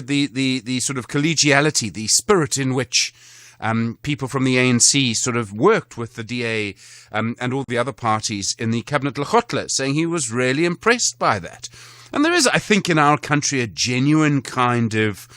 the sort of collegiality, the spirit in which people from the ANC sort of worked with the DA and all the other parties in the Cabinet Lekgotla, saying he was really impressed by that. And there is, I think, in our country a genuine kind of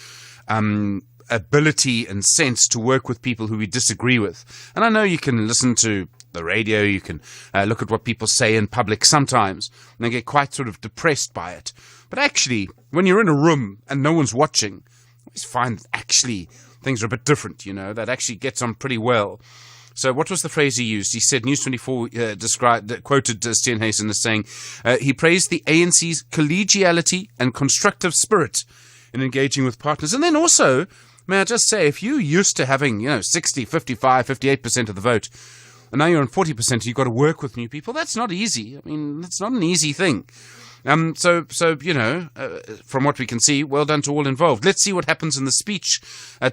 ability and sense to work with people who we disagree with. And I know you can listen to the radio, you can look at what people say in public sometimes, and they get quite sort of depressed by it. But actually, when you're in a room and no one's watching, I always find actually things are a bit different, that actually gets on pretty well. So what was the phrase he used? He said, News 24 quoted Steenhuisen as saying, he praised the ANC's collegiality and constructive spirit in engaging with partners. And then also, may I just say, if you're used to having, 60, 55, 58% of the vote, and now you're on 40%, you've got to work with new people, that's not easy. I mean, that's not an easy thing. So from what we can see, well done to all involved. Let's see what happens in the speech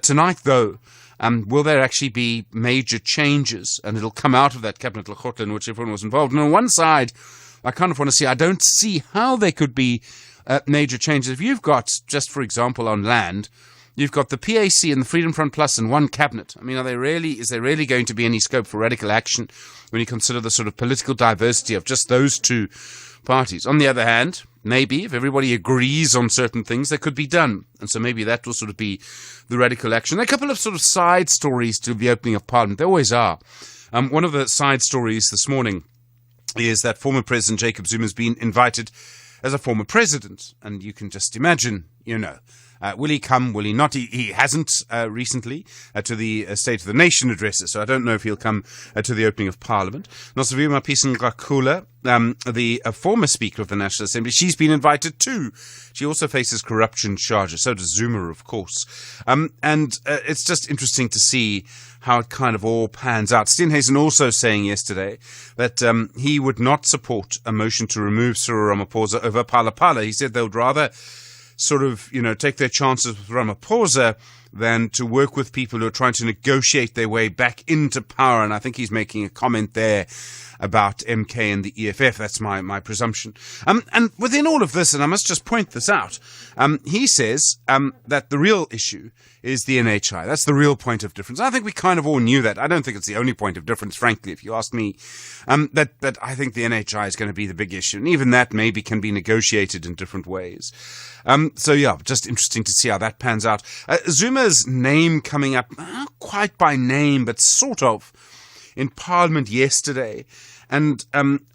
tonight, though. Will there actually be major changes? And it'll come out of that Cabinet Lekgotla in which everyone was involved. And on one side, I kind of want to see, I don't see how there could be major changes. If you've got, just for example, on land, you've got the PAC and the Freedom Front Plus in one cabinet. I mean, is there really going to be any scope for radical action when you consider the sort of political diversity of just those two parties? On the other hand, maybe if everybody agrees on certain things, they could be done. And so maybe that will sort of be the radical action. A couple of sort of side stories to the opening of Parliament. There always are. One of the side stories this morning is that former President Jacob Zuma has been invited as a former president. And you can just imagine, will he come? Will he not? He hasn't recently to the State of the Nation addresses, so I don't know if he'll come to the opening of Parliament. Nosivima Pisan-Gakula, the former Speaker of the National Assembly, she's been invited too. She also faces corruption charges. So does Zuma, of course. And it's just interesting to see how it kind of all pans out. Steenhuisen also saying yesterday that he would not support a motion to remove Cyril Ramaphosa over Phala. He said they would rather sort of, take their chances with Ramaphosa than to work with people who are trying to negotiate their way back into power. And I think he's making a comment there about MK and the EFF. That's my presumption. And within all of this, and I must just point this out, he says that the real issue is the NHI. That's the real point of difference. I think we kind of all knew that. I don't think it's the only point of difference, frankly, if you ask me. But I think the NHI is going to be the big issue. And even that maybe can be negotiated in different ways. So yeah, just interesting to see how that pans out. Zuma's name coming up, not quite by name, but sort of, in Parliament yesterday. And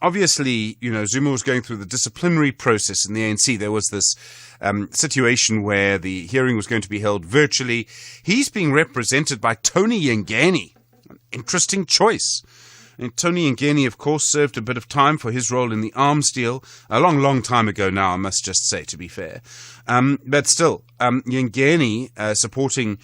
obviously, Zuma was going through the disciplinary process in the ANC. There was this situation where the hearing was going to be held virtually. He's being represented by Tony Yengeni. An interesting choice. And Tony Yengeni, of course, served a bit of time for his role in the arms deal. A long, long time ago now, I must just say, to be fair. But still, Yengeni supporting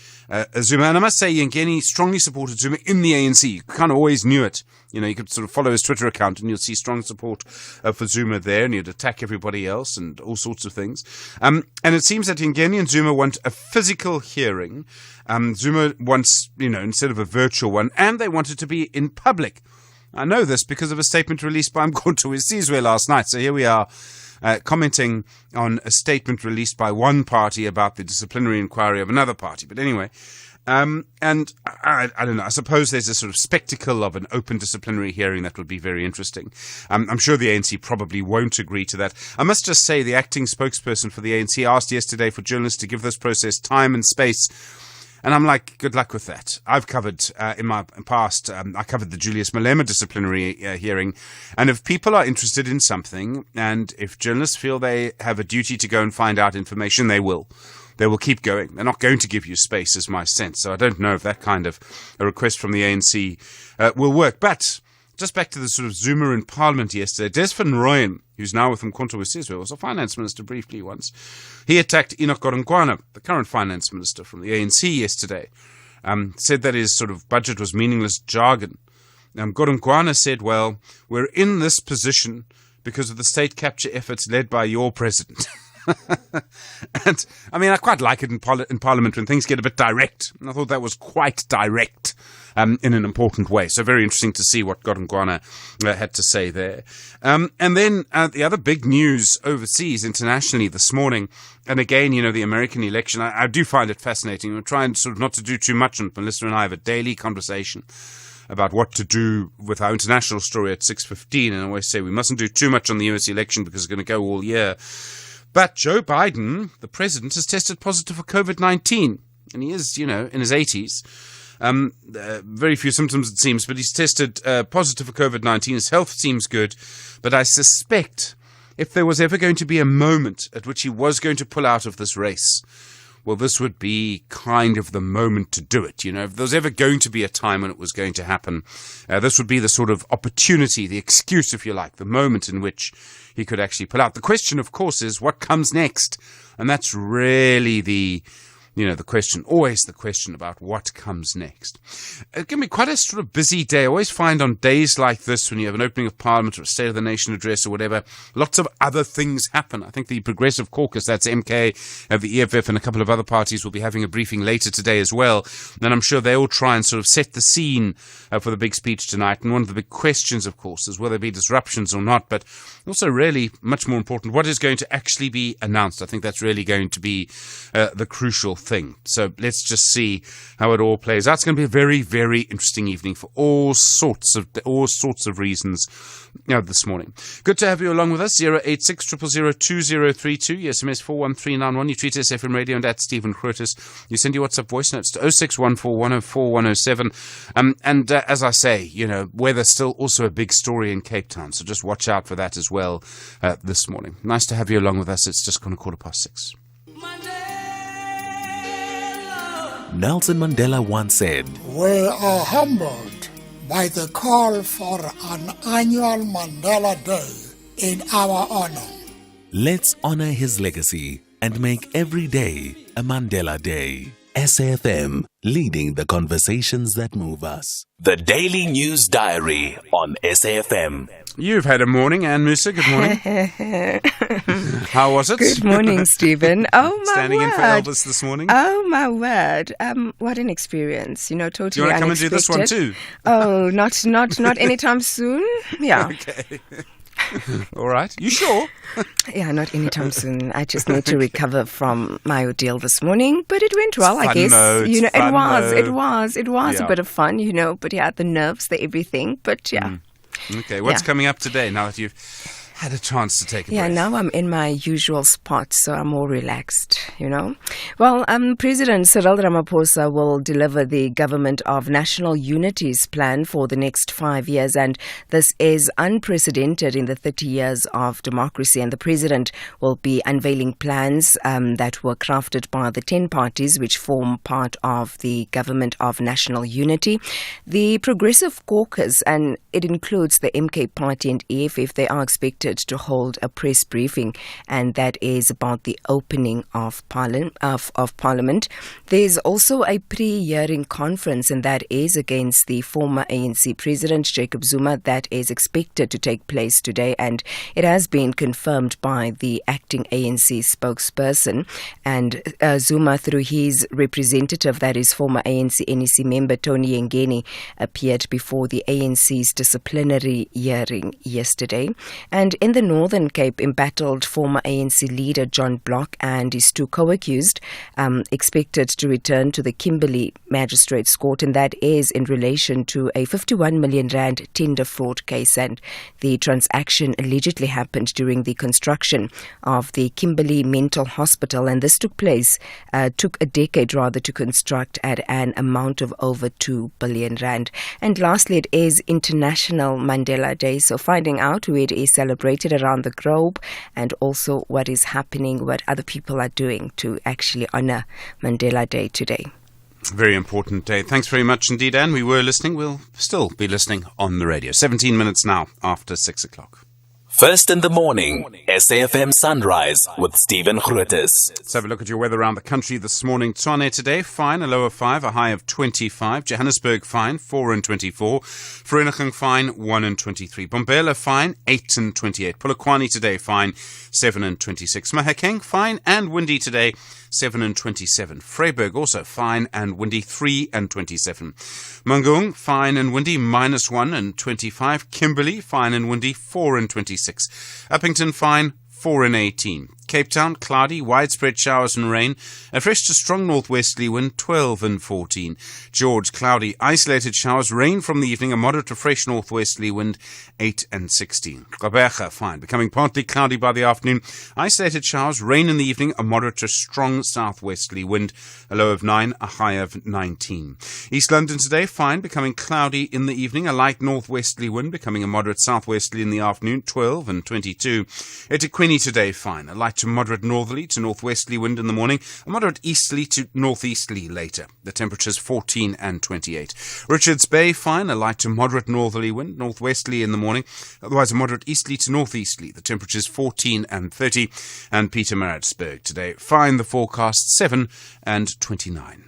Zuma. And I must say, Yengeni strongly supported Zuma in the ANC. You kind of always knew it. You could sort of follow his Twitter account and you'll see strong support for Zuma there, and he'd attack everybody else and all sorts of things. And it seems that Yengeni and Zuma want a physical hearing. Zuma wants, instead of a virtual one, and they want it to be in public. I know this because of a statement released by Mkhonto Wesizwe last night. So here we are commenting on a statement released by one party about the disciplinary inquiry of another party. But anyway, and I don't know, I suppose there's a sort of spectacle of an open disciplinary hearing that would be very interesting. I'm sure the ANC probably won't agree to that. I must just say the acting spokesperson for the ANC asked yesterday for journalists to give this process time and space. And I'm like, good luck with that. I've covered, in my past, I covered the Julius Malema disciplinary hearing. And if people are interested in something, and if journalists feel they have a duty to go and find out information, they will. They will keep going. They're not going to give you space, is my sense. So I don't know if that kind of a request from the ANC will work. But just back to the sort of Zuma in Parliament yesterday, Des van Rooyen, who's now with Mkhonto Wesizwe, was a finance minister briefly once. He attacked Enoch Godongwana, the current finance minister from the ANC yesterday, said that his sort of budget was meaningless jargon. Godongwana said, well, we're in this position because of the state capture efforts led by your president. And I mean, I quite like it in Parliament when things get a bit direct. And I thought that was quite direct in an important way. So very interesting to see what Godongwana had to say there. And then the other big news overseas, internationally this morning, and again, the American election, I do find it fascinating. We're trying sort of not to do too much, and Melissa and I have a daily conversation about what to do with our international story at 6:15, and I always say we mustn't do too much on the US election because it's going to go all year. But Joe Biden, the president, has tested positive for COVID-19, and he is, in his 80s. Very few symptoms, it seems, but he's tested positive for COVID-19. His health seems good, but I suspect if there was ever going to be a moment at which he was going to pull out of this race, well, this would be kind of the moment to do it. If there was ever going to be a time when it was going to happen, this would be the sort of opportunity, the excuse, if you like, the moment in which he could actually pull out. The question, of course, is what comes next? And that's really the question, always the question about what comes next. It can be quite a sort of busy day. I always find on days like this, when you have an opening of Parliament or a State of the Nation address or whatever, lots of other things happen. I think the Progressive Caucus, that's MK, the EFF and a couple of other parties will be having a briefing later today as well. And I'm sure they'll try and sort of set the scene for the big speech tonight. And one of the big questions, of course, is will there be disruptions or not? But also really much more important, what is going to actually be announced? I think that's really going to be the crucial thing. So let's just see how it all plays out. It's going to be a very, very interesting evening for all sorts of reasons this morning. Good to have you along with us. 086 000 2032. Your SMS 41391. You tweet us FM Radio and at Stephen Grootes. You send your WhatsApp voice notes to 0614 104 107. And as I say, weather's still also a big story in Cape Town. So just watch out for that as well this morning. Nice to have you along with us. It's just gone 6:15. Nelson Mandela once said, "We are humbled by the call for an annual Mandela Day in our honor. Let's honor his legacy and make every day a Mandela Day." SAFM, leading the conversations that move us. The Daily News Diary on SAFM. You've had a morning, Anne Musa. Good morning. How was it? Good morning, Stephen. Oh, my Standing word. in for Elvis this morning. Oh, my word. What an experience. Totally unexpected. Do you want to come and do this one too? Oh, not anytime soon. Yeah. Okay. All right. You sure? Yeah, not anytime soon. I just need to recover from my ordeal this morning, but it went well, I guess. It was a bit of fun, but yeah, the nerves, the everything, but yeah. Okay, what's coming up today now that you've had a chance to take a break? Yeah, now I'm in my usual spot, so I'm more relaxed, Well, President Cyril Ramaphosa will deliver the Government of National Unity's plan for the next 5 years, and this is unprecedented in the 30 years of democracy, and the President will be unveiling plans that were crafted by the 10 parties which form part of the Government of National Unity. The Progressive Caucus, and it includes the MK Party and EFF, they are expected to hold a press briefing, and that is about the opening of Parliament. There's also a pre-hearing conference, and that is against the former ANC President Jacob Zuma. That is expected to take place today, and it has been confirmed by the acting ANC spokesperson. And Zuma, through his representative, that is former ANC NEC member Tony Yengeni, appeared before the ANC's disciplinary hearing yesterday. And in the Northern Cape, embattled former ANC leader John Block and his two co-accused expected to return to the Kimberley Magistrates Court, and that is in relation to a 51 million rand tender fraud case. And the transaction allegedly happened during the construction of the Kimberley Mental Hospital, and this took a decade to construct at an amount of over 2 billion rand. And lastly, it is International Mandela Day, so finding out where it is celebrated around the globe and also what is happening, what other people are doing to actually honor Mandela Day today. Very important day. Thanks very much indeed, Anne. We were listening. We'll still be listening on the radio. 17 minutes now after 6 o'clock. First in the morning, SAFM Sunrise with Stephen Grootes. Let's have a look at your weather around the country this morning. Tshwane today, fine, a low of 5, a high of 25. Johannesburg, fine, 4 and 24. Vereeniging, fine, 1 and 23. Bombela, fine, 8 and 28. Polokwane today, fine, 7 and 26. Mahakeng, fine and windy today, 7 and 27. Vryburg, also fine and windy, 3 and 27. Mangaung, fine and windy, -1 and 25. Kimberley, fine and windy, 4 and 26. Uppington, fine, 4 and 18. Cape Town, cloudy, widespread showers and rain. A fresh to strong northwesterly wind, 12 and 14. George, cloudy, isolated showers, rain from the evening, a moderate to fresh northwesterly wind, 8 and 16. Gqeberha, fine, becoming partly cloudy by the afternoon. Isolated showers, rain in the evening, a moderate to strong southwesterly wind, a low of 9, a high of 19. East London today, fine, becoming cloudy in the evening, a light northwesterly wind, becoming a moderate southwesterly in the afternoon, 12 and 22. eThekwini today, fine, a light to moderate northerly to northwesterly wind in the morning, a moderate easterly to northeasterly later. The temperatures 14 and 28. Richards Bay, fine, a light to moderate northerly wind, northwesterly in the morning, otherwise a moderate easterly to northeasterly. The temperatures 14 and 30. And Pietermaritzburg today, fine, the forecast 7 and 29.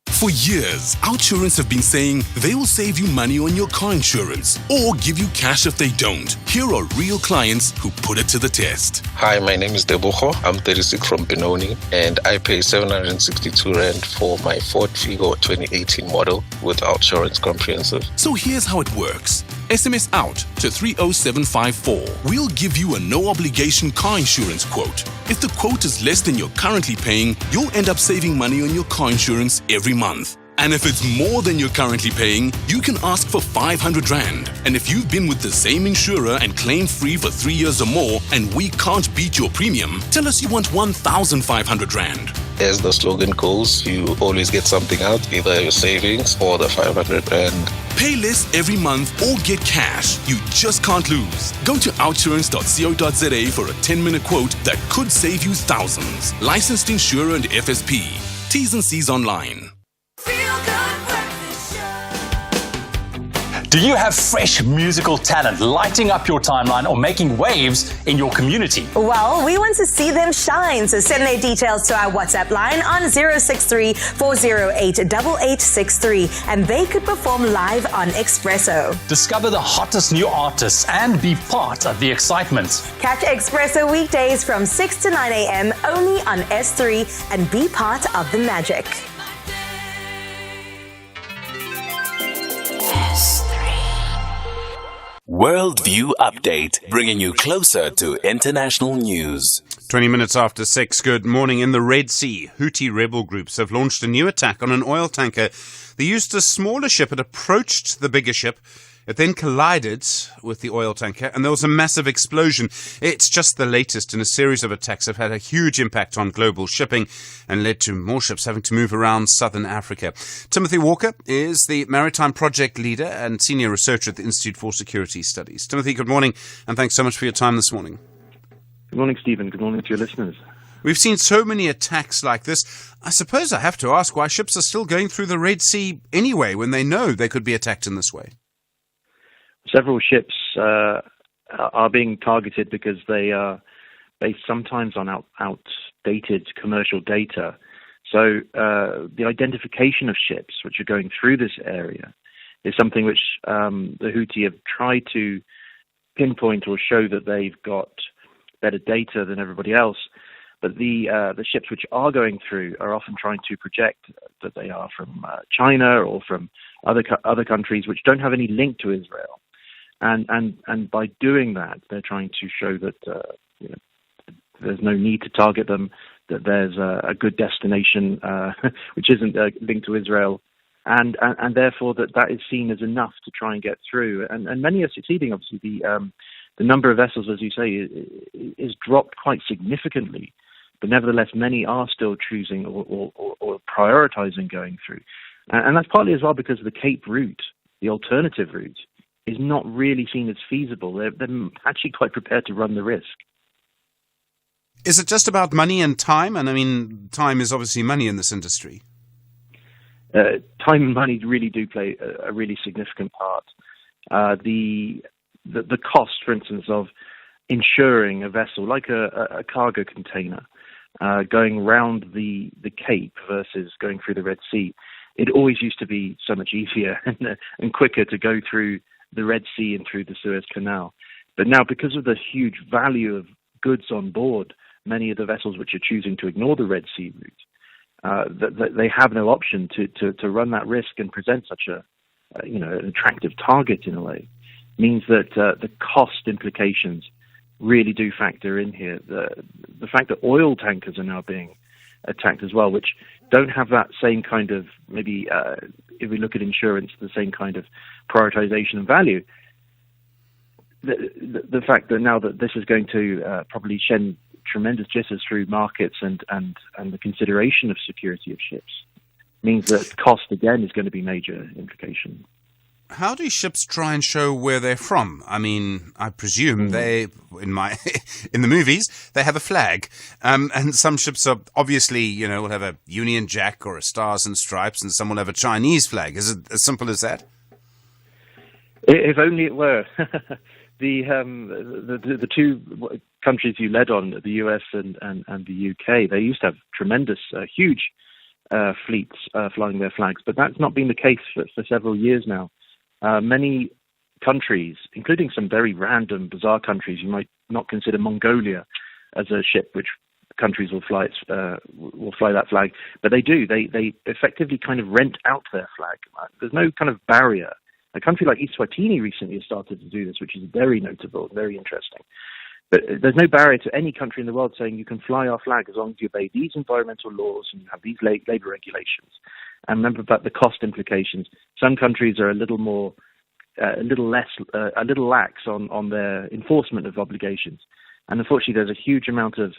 For years, Outsurance have been saying they will save you money on your car insurance or give you cash if they don't. Here are real clients who put it to the test. Hi, my name is Deboho. I'm 36 from Benoni, and I pay 762 Rand for my Ford Figo 2018 model with Outsurance Comprehensive. So here's how it works. SMS out to 30754. We'll give you a no-obligation car insurance quote. If the quote is less than you're currently paying, you'll end up saving money on your car insurance every month. And if it's more than you're currently paying, you can ask for 500 Rand. And if you've been with the same insurer and claim free for 3 years or more and we can't beat your premium, tell us you want 1,500 Rand. As the slogan goes, you always get something out, either your savings or the 500 Rand. Pay less every month or get cash. You just can't lose. Go to outsurance.co.za for a 10-minute quote that could save you thousands. Licensed insurer and FSP. T's and C's online. Do you have fresh musical talent lighting up your timeline or making waves in your community? Well, we want to see them shine, so send their details to our WhatsApp line on 063 408 8863 and they could perform live on Expresso. Discover the hottest new artists and be part of the excitement. Catch Expresso weekdays from 6 to 9 a.m. only on S3 and be part of the magic. Worldview Update, bringing you closer to international news. 20 minutes after 6, good morning. In the Red Sea, Houthi rebel groups have launched a new attack on an oil tanker. They used a smaller ship. It approached the bigger ship. It then collided with the oil tanker, and there was a massive explosion. It's just the latest in a series of attacks that have had a huge impact on global shipping and led to more ships having to move around southern Africa. Timothy Walker is the Maritime Project Leader and Senior Researcher at the Institute for Security Studies. Timothy, good morning, and thanks so much for your time this morning. Good morning, Stephen. Good morning to your listeners. We've seen so many attacks like this. I suppose I have to ask why ships are still going through the Red Sea anyway when they know they could be attacked in this way. Several ships are being targeted because they are based sometimes on outdated commercial data. So the identification of ships which are going through this area is something which the Houthi have tried to pinpoint or show that they've got better data than everybody else. But the ships which are going through are often trying to project that they are from China or from other countries which don't have any link to Israel. And by doing that, they're trying to show that there's no need to target them, that there's a good destination which isn't linked to Israel, and therefore that is seen as enough to try and get through. And many are succeeding. Obviously, the number of vessels, as you say, is dropped quite significantly, but nevertheless, many are still choosing or prioritizing going through, and that's partly as well because the Cape route, the alternative route, is not really seen as feasible. They're actually quite prepared to run the risk. Is it just about money and time? And I mean, time is obviously money in this industry. Time and money really do play a really significant part. The cost, for instance, of insuring a vessel like a cargo container going round the Cape versus going through the Red Sea, it always used to be so much easier and quicker to go through the Red Sea and through the Suez Canal. But now, because of the huge value of goods on board, many of the vessels which are choosing to ignore the Red Sea route, they have no option to run that risk and present such an attractive target in a way. Means that the cost implications really do factor in here. The fact that oil tankers are now being attacked as well, which don't have that same kind of, maybe if we look at insurance, the same kind of prioritization and value. The fact that now that this is going to probably send tremendous jitters through markets and the consideration of security of ships means that cost again is going to be major implication. How do ships try and show where they're from? I mean, I presume they, in the movies, they have a flag. And some ships are obviously, will have a Union Jack or a Stars and Stripes, and some will have a Chinese flag. Is it as simple as that? If only it were. The two countries you led on, the US and the UK, they used to have tremendous, huge fleets flying their flags, but that's not been the case for several years now. Many countries, including some very random, bizarre countries, you might not consider Mongolia as a ship which countries will fly that flag, but they do. They effectively kind of rent out their flag. There's no kind of barrier. A country like Eswatini recently has started to do this, which is very notable, very interesting. But there's no barrier to any country in the world saying you can fly our flag as long as you obey these environmental laws and you have these labour regulations. And remember about the cost implications. Some countries are a little lax on their enforcement of obligations. And unfortunately, there's a huge amount of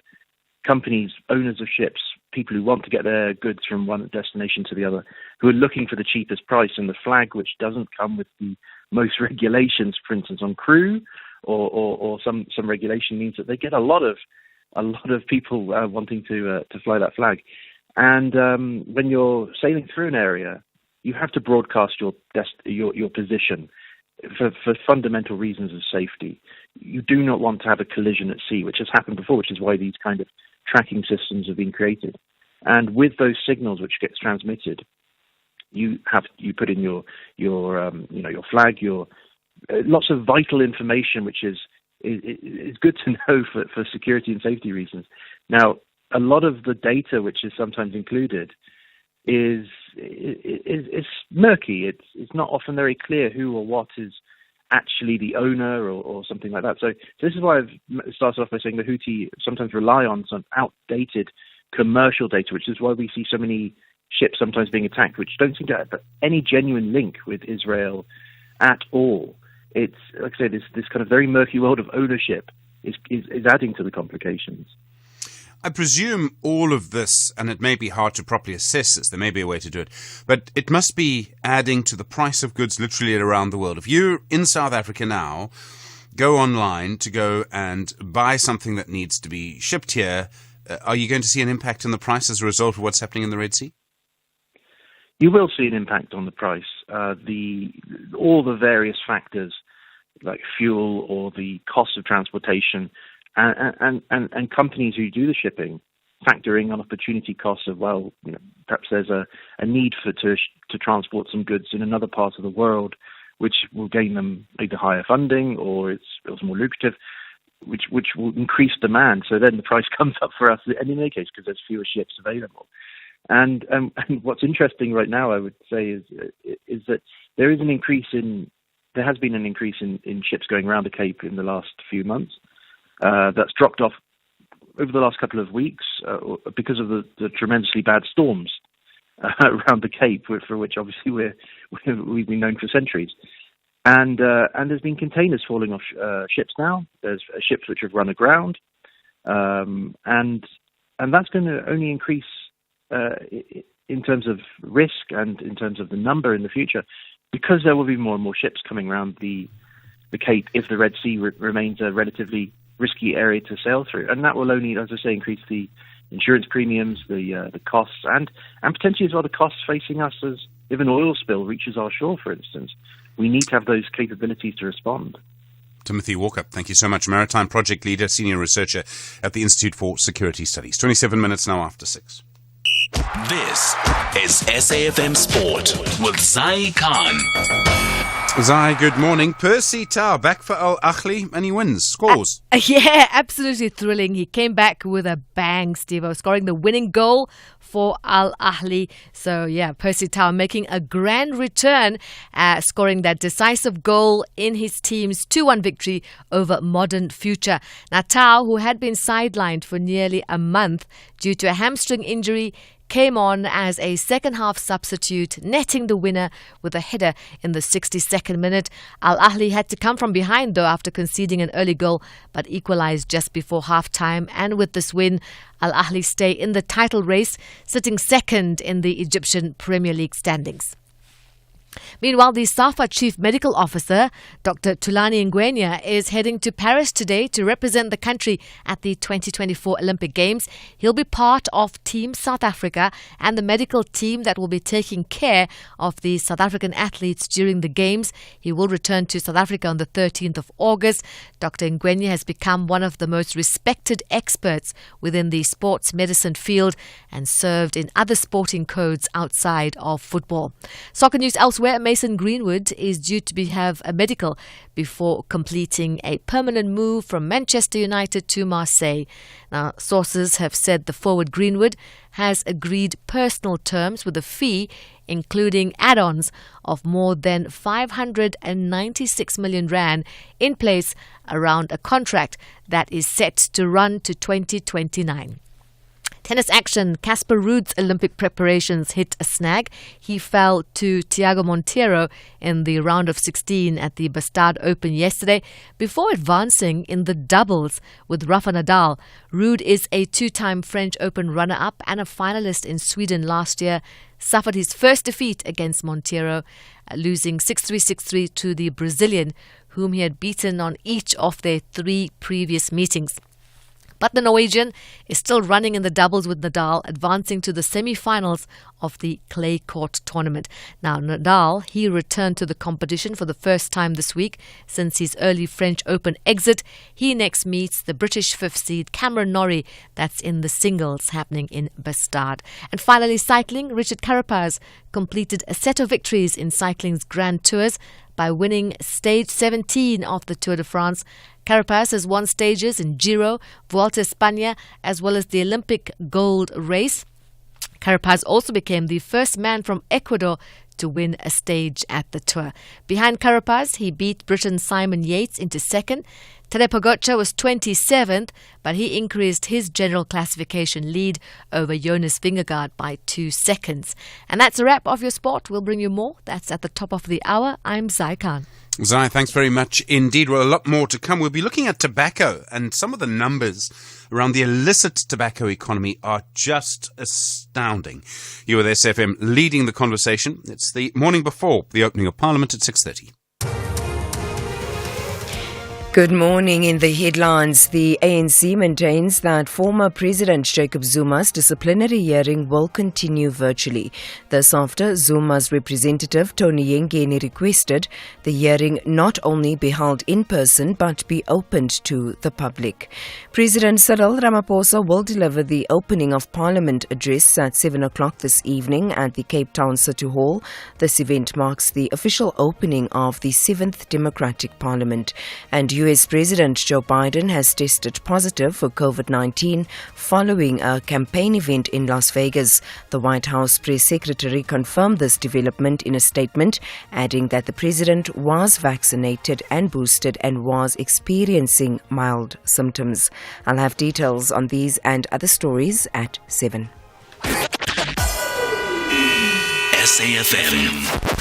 companies, owners of ships, people who want to get their goods from one destination to the other, who are looking for the cheapest price. And the flag, which doesn't come with the most regulations, for instance, on crew or some regulation, means that they get a lot of people wanting to fly that flag. And when you're sailing through an area, you have to broadcast your position for fundamental reasons of safety. You do not want to have a collision at sea, which has happened before, which is why these kind of tracking systems have been created. And with those signals which gets transmitted, you put in your flag, lots of vital information, which is good to know for security and safety reasons. Now, a lot of the data which is sometimes included is murky. It's not often very clear who or what is actually the owner or something like that. So this is why I've started off by saying the Houthi sometimes rely on some outdated commercial data, which is why we see so many ships sometimes being attacked, which don't seem to have any genuine link with Israel at all. It's, like I say, this kind of very murky world of ownership is adding to the complications. I presume all of this, and it may be hard to properly assess this, there may be a way to do it, but it must be adding to the price of goods literally around the world. If you're in South Africa now, go online to go and buy something that needs to be shipped here, are you going to see an impact on the price as a result of what's happening in the Red Sea? You will see an impact on the price. All the various factors like fuel or the cost of transportation and companies who do the shipping factoring on opportunity costs of, perhaps there's a need to transport some goods in another part of the world, which will gain them either higher funding or it's more lucrative, which will increase demand. So then the price comes up for us in any case because there's fewer ships available. And what's interesting right now, I would say, is that there has been an increase in ships going around the Cape in the last few months. That's dropped off over the last couple of weeks because of the tremendously bad storms around the Cape, for which obviously we've been known for centuries. And there's been containers falling off ships now. There's ships which have run aground, and that's going to only increase in terms of risk and in terms of the number in the future, because there will be more and more ships coming around the Cape if the Red Sea remains a relatively risky area to sail through. And that will only, as I say, increase the insurance premiums, the costs, and potentially as well the costs facing us as if an oil spill reaches our shore, for instance. We need to have those capabilities to respond. Timothy Walker, thank you so much. Maritime Project Leader, Senior Researcher at the Institute for Security Studies. 27 minutes now after 6. This is SAFM Sport with Zai Khan. Zai, good morning. Percy Tau back for Al Ahly and he wins. Scores. Yeah, absolutely thrilling. He came back with a bang, Steve-O, scoring the winning goal for Al Ahly. So, yeah, Percy Tau making a grand return, scoring that decisive goal in his team's 2-1 victory over Modern Future. Now, Tau, who had been sidelined for nearly a month due to a hamstring injury, came on as a second-half substitute, netting the winner with a header in the 62nd minute. Al Ahly had to come from behind, though, after conceding an early goal, but equalised just before half-time. And with this win, Al Ahly stay in the title race, sitting second in the Egyptian Premier League standings. Meanwhile, the SAFA Chief Medical Officer, Dr. Thulani Ngwenya, is heading to Paris today to represent the country at the 2024 Olympic Games. He'll be part of Team South Africa and the medical team that will be taking care of the South African athletes during the Games. He will return to South Africa on the 13th of August. Dr. Ngwenya has become one of the most respected experts within the sports medicine field and served in other sporting codes outside of football. Soccer news elsewhere. Mason Greenwood is due to have a medical before completing a permanent move from Manchester United to Marseille. Now, sources have said the forward Greenwood has agreed personal terms with a fee including add-ons of more than 596 million rand in place around a contract that is set to run to 2029. Tennis action. Casper Ruud's Olympic preparations hit a snag. He fell to Thiago Monteiro in the round of 16 at the Bastard Open yesterday before advancing in the doubles with Rafa Nadal. Ruud is a two-time French Open runner-up and a finalist in Sweden last year. Suffered his first defeat against Monteiro, losing 6-3, 6-3 to the Brazilian, whom he had beaten on each of their 3 previous meetings. But the Norwegian is still running in the doubles with Nadal, advancing to the semi-finals of the clay court tournament. Now, Nadal, he returned to the competition for the first time this week since his early French Open exit. He next meets the British 5th seed Cameron Norrie. That's in the singles happening in Bastard. And finally, cycling. Richard Carapaz completed a set of victories in cycling's Grand Tours by winning stage 17 of the Tour de France. Carapaz has won stages in Giro, Vuelta a España, as well as the Olympic gold race. Carapaz also became the first man from Ecuador to win a stage at the Tour. Behind Carapaz, he beat Britain's Simon Yates into second. Tadej Pogačar was 27th, but he increased his general classification lead over Jonas Vingegaard by 2 seconds. And that's a wrap of your sport. We'll bring you more. That's at the top of the hour. I'm Zai Khan. Zai, thanks very much indeed. Well, a lot more to come. We'll be looking at tobacco, and some of the numbers around the illicit tobacco economy are just astounding. You're with SFM leading the conversation. It's the morning before the opening of Parliament at 6:30. Good morning. In the headlines, the ANC maintains that former President Jacob Zuma's disciplinary hearing will continue virtually. This after Zuma's representative Tony Yengeni requested the hearing not only be held in person but be opened to the public. President Cyril Ramaphosa will deliver the opening of Parliament address at 7 o'clock this evening at the Cape Town City Hall. This event marks the official opening of the 7th Democratic Parliament. And US President Joe Biden has tested positive for COVID-19 following a campaign event in Las Vegas. The White House press secretary confirmed this development in a statement, adding that the president was vaccinated and boosted and was experiencing mild symptoms. I'll have details on these and other stories at 7. SAFM.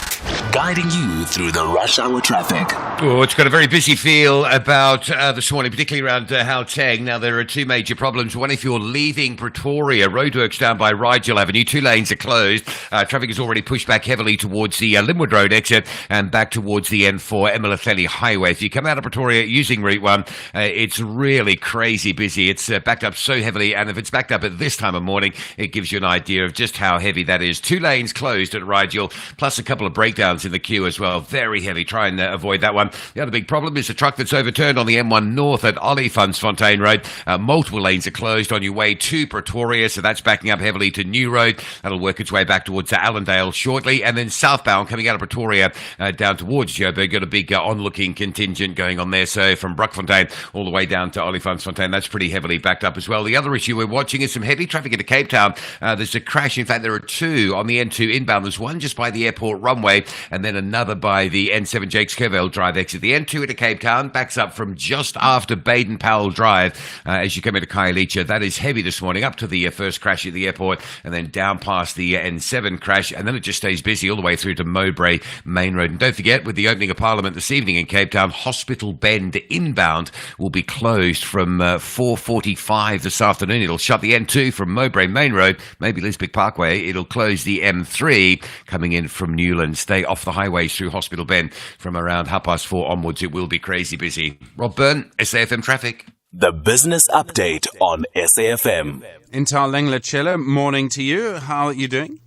Guiding you through the rush hour traffic. Oh, it's got a very busy feel about this morning, particularly around Gauteng. Now, there are 2 major problems. One, if you're leaving Pretoria, roadworks down by Rigel Avenue. 2 lanes are closed. Traffic is already pushed back heavily towards the Linwood Road exit and back towards the N4 Emeletheli Highway. If you come out of Pretoria using Route 1, it's really crazy busy. It's backed up so heavily, and if it's backed up at this time of morning, it gives you an idea of just how heavy that is. 2 lanes closed at Rigel, plus a couple of breakdowns in the queue as well. Very heavy. Try and avoid that one. The other big problem is the truck that's overturned on the M1 North at Olifantsfontein Road. Multiple lanes are closed on your way to Pretoria, so that's backing up heavily to New Road. That'll work its way back towards Allendale shortly. And then southbound, coming out of Pretoria down towards Joburg, got a big onlooking contingent going on there. So from Brockfontein all the way down to Olifantsfontein, that's pretty heavily backed up as well. The other issue we're watching is some heavy traffic into Cape Town. There's a crash. In fact, there are two on the N2 inbound. There's one just by the airport runway and then another by the N7 Jakes Kerville Drive exit. The N2 into Cape Town backs up from just after Baden-Powell Drive as you come into Khayelitsha. That is heavy this morning, up to the first crash at the airport and then down past the N7 crash, and then it just stays busy all the way through to Mowbray Main Road. And don't forget, with the opening of Parliament this evening in Cape Town, Hospital Bend inbound will be closed from 4:45 this afternoon. It'll shut the N2 from Mowbray Main Road, maybe Lisbeth Parkway. It'll close the M3 coming in from Newland. Stay off the highways through Hospital Bend from around 4:30 onwards. It will be crazy busy. Rob Byrne, SAFM Traffic. The business update on SAFM. Intal Lenglachela, morning to you. How are you doing?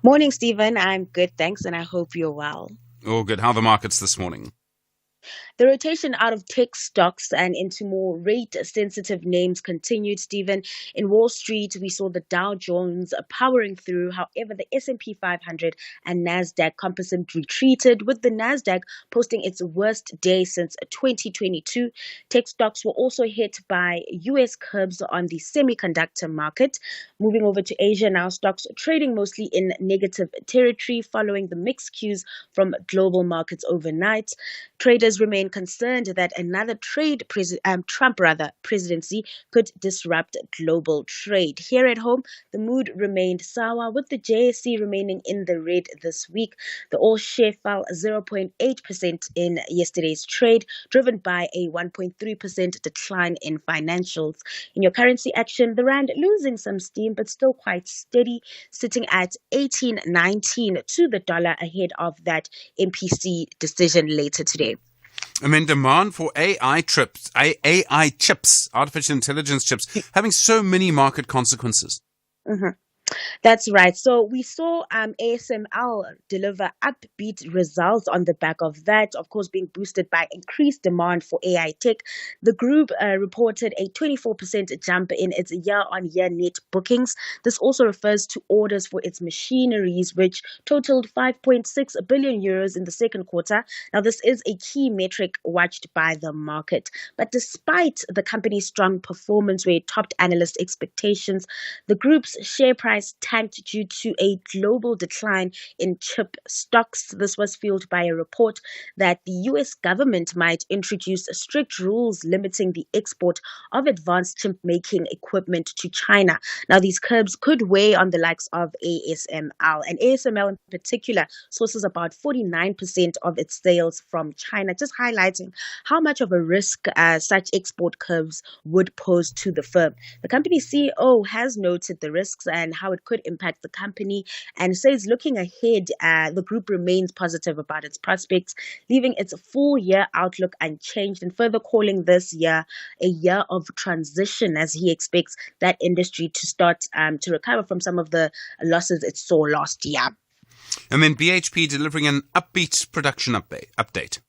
Morning, Stephen. I'm good, thanks, and I hope you're well. All good. How are the markets this morning? The rotation out of tech stocks and into more rate-sensitive names continued, Stephen. In Wall Street, we saw the Dow Jones powering through. However, the S&P 500 and NASDAQ composite retreated, with the NASDAQ posting its worst day since 2022. Tech stocks were also hit by U.S. curbs on the semiconductor market. Moving over to Asia now, stocks trading mostly in negative territory following the mixed cues from global markets overnight. Traders remain concerned that another Trump presidency could disrupt global trade. Here at home, the mood remained sour, with the JSE remaining in the red this week. The all share fell 0.8% in yesterday's trade, driven by a 1.3% decline in financials. In your currency action, the rand losing some steam, but still quite steady, sitting at 18.19 to the dollar ahead of that MPC decision later today. I mean, demand for AI chips, artificial intelligence chips, having so many market consequences. Mm-hmm. That's right. So we saw ASML deliver upbeat results on the back of that, of course, being boosted by increased demand for AI tech. The group reported a 24% jump in its year-on-year net bookings. This also refers to orders for its machineries, which totaled 5.6 billion euros in the second quarter. Now, this is a key metric watched by the market. But despite the company's strong performance, where it topped analyst expectations, the group's share price tanked due to a global decline in chip stocks. This was fueled by a report that the US government might introduce strict rules limiting the export of advanced chip making equipment to China. Now, these curbs could weigh on the likes of ASML, and ASML in particular sources about 49% of its sales from China, just highlighting how much of a risk such export curbs would pose to the firm. The company's CEO has noted the risks and how it could impact the company, and says looking ahead, the group remains positive about its prospects, leaving its full year outlook unchanged, and further calling this year a year of transition, as he expects that industry to start to recover from some of the losses it saw last year. And then BHP delivering an upbeat production update.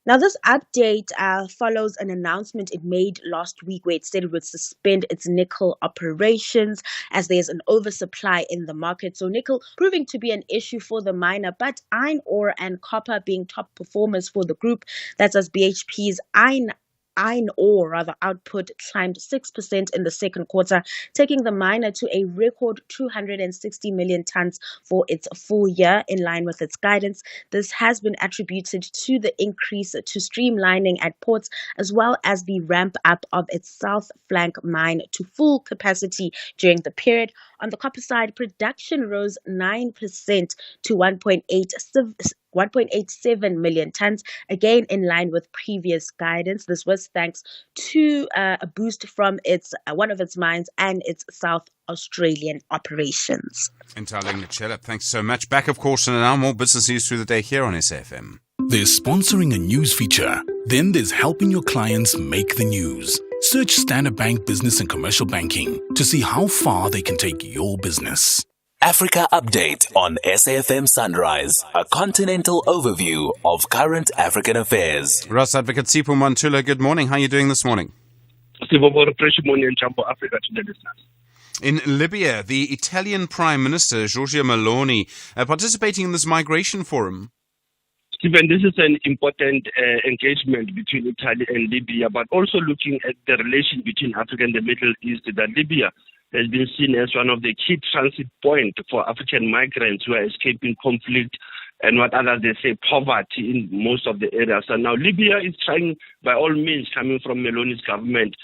Now, this update follows an announcement it made last week where it said it would suspend its nickel operations as there's an oversupply in the market. So nickel proving to be an issue for the miner, but iron ore and copper being top performers for the group. That's as BHP's iron ore output climbed 6% in the second quarter, taking the miner to a record 260 million tons for its full year, in line with its guidance. This has been attributed to the increase to streamlining at ports, as well as the ramp up of its South Flank mine to full capacity during the period. On the copper side, production rose 9% to 1.87 million tons, again in line with previous guidance. This was thanks to a boost from one of its mines and its South Australian operations. Thanks so much. Back, of course, and now more business news through the day here on SAFM. There's sponsoring a news feature. Then there's helping your clients make the news. Search Standard Bank Business and Commercial Banking to see how far they can take your business. Africa Update on SAFM Sunrise, a continental overview of current African affairs. Ross Advocate Sipho Mantula, good morning. How are you doing this morning? In Libya, the Italian Prime Minister, Giorgia Meloni, participating in this migration forum. Stephen, this is an important engagement between Italy and Libya, but also looking at the relation between Africa and the Middle East, that Libya has been seen as one of the key transit points for African migrants who are escaping conflict and what others they say poverty in most of the areas. And now Libya is trying by all means, coming from Meloni's government,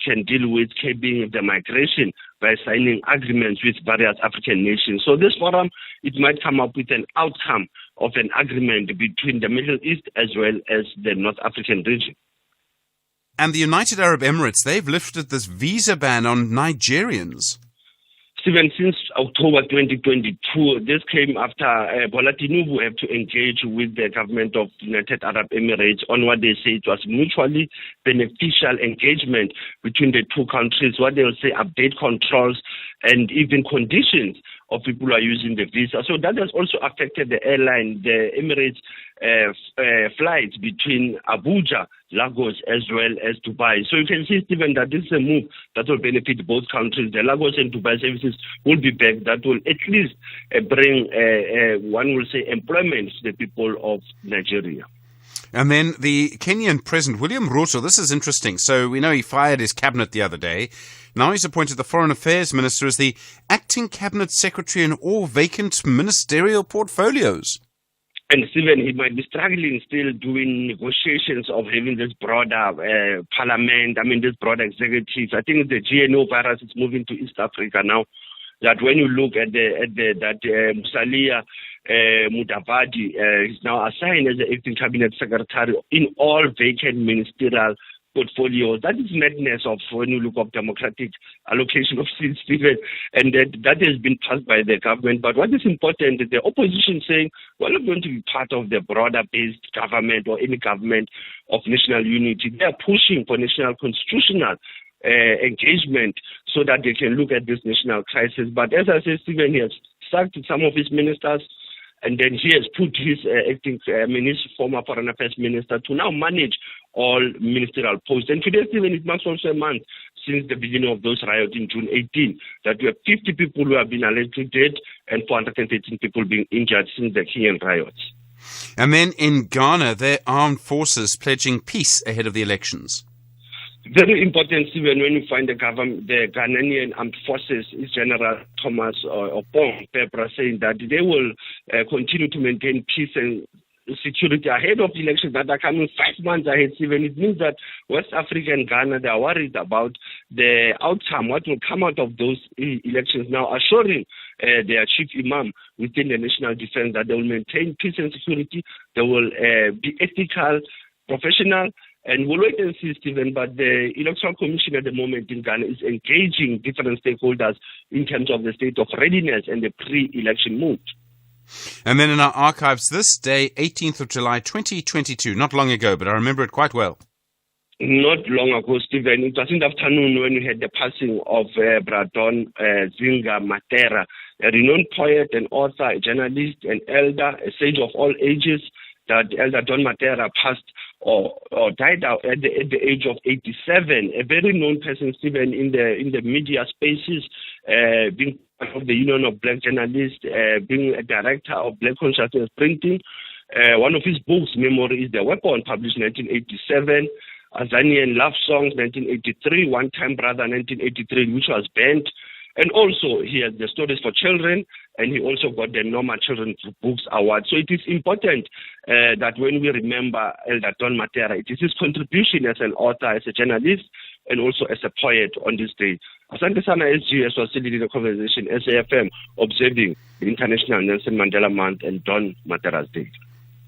can deal with curbing the migration by signing agreements with various African nations. So this forum, it might come up with an outcome of an agreement between the Middle East as well as the North African region. And the United Arab Emirates, they've lifted this visa ban on Nigerians. Stephen, since October 2022, this came after Bola Tinubu have to engage with the government of United Arab Emirates on what they say it was mutually beneficial engagement between the two countries, what they will say update controls and even conditions of people who are using the visa. So that has also affected the airline, the Emirates flights between Abuja, Lagos, as well as Dubai. So you can see, Stephen, that this is a move that will benefit both countries. The Lagos and Dubai services will be back. That will at least bring, one will say, employment to the people of Nigeria. And then the Kenyan President, William Ruto, this is interesting. So we know he fired his cabinet the other day. Now he's appointed the Foreign Affairs Minister as the acting cabinet secretary in all vacant ministerial portfolios. And Stephen, he might be struggling still doing negotiations of having this broader parliament, this broader executive. I think the GNO virus is moving to East Africa now. That when you look at Musalia Mudavadi is now assigned as the acting cabinet secretary in all vacant ministerial portfolios. That is madness of when you look up democratic allocation of seats, Stephen, and that has been passed by the government. But what is important is the opposition saying we're not going to be part of the broader-based government or any government of national unity. They are pushing for national constitutional engagement so that they can look at this national crisis. But as I said, Stephen, he has sacked some of his ministers, and then he has put his his former foreign affairs minister to now manage all ministerial posts. And today, Stephen, it marks also a month since the beginning of those riots in June 18, that we have 50 people who have been allegedly dead and 413 people being injured since the Kenyan riots. And then in Ghana, their armed forces pledging peace ahead of the elections. Very important, Stephen, when you find the Ghanaian armed forces, is General Thomas Opong Pepra saying that they will continue to maintain peace and security ahead of the elections that are coming 5 months ahead, Stephen. It means that West Africa and Ghana, they are worried about the outcome, what will come out of those elections now, assuring their chief imam within the national defense that they will maintain peace and security, they will be ethical, professional, and we'll wait and see, Stephen, but the Electoral Commission at the moment in Ghana is engaging different stakeholders in terms of the state of readiness and the pre-election mood. And then in our archives this day, 18th of July, 2022, not long ago, but I remember it quite well. Not long ago, Stephen, it was in the afternoon when we had the passing of Bradon Zinga Matera, a renowned poet and author, a journalist, an elder, a sage of all ages. That Elder Don Matera passed or died out at the age of 87. A very known person, Stephen, in the media spaces, being part of the Union of Black Journalists, being a director of Black Consciousness Printing. One of his books, Memory is the Weapon, published in 1987. Azanian Love Songs, 1983. One Time Brother, 1983, which was banned. And also, he has the Stories for Children, and he also got the Norma Children's Books Award. So it is important that when we remember Elder Don Matera, it is his contribution as an author, as a journalist, and also as a poet on this day. Asante Sana SGS was leading the conversation, SAFM, observing the International Nelson Mandela Month and Don Matera's Day.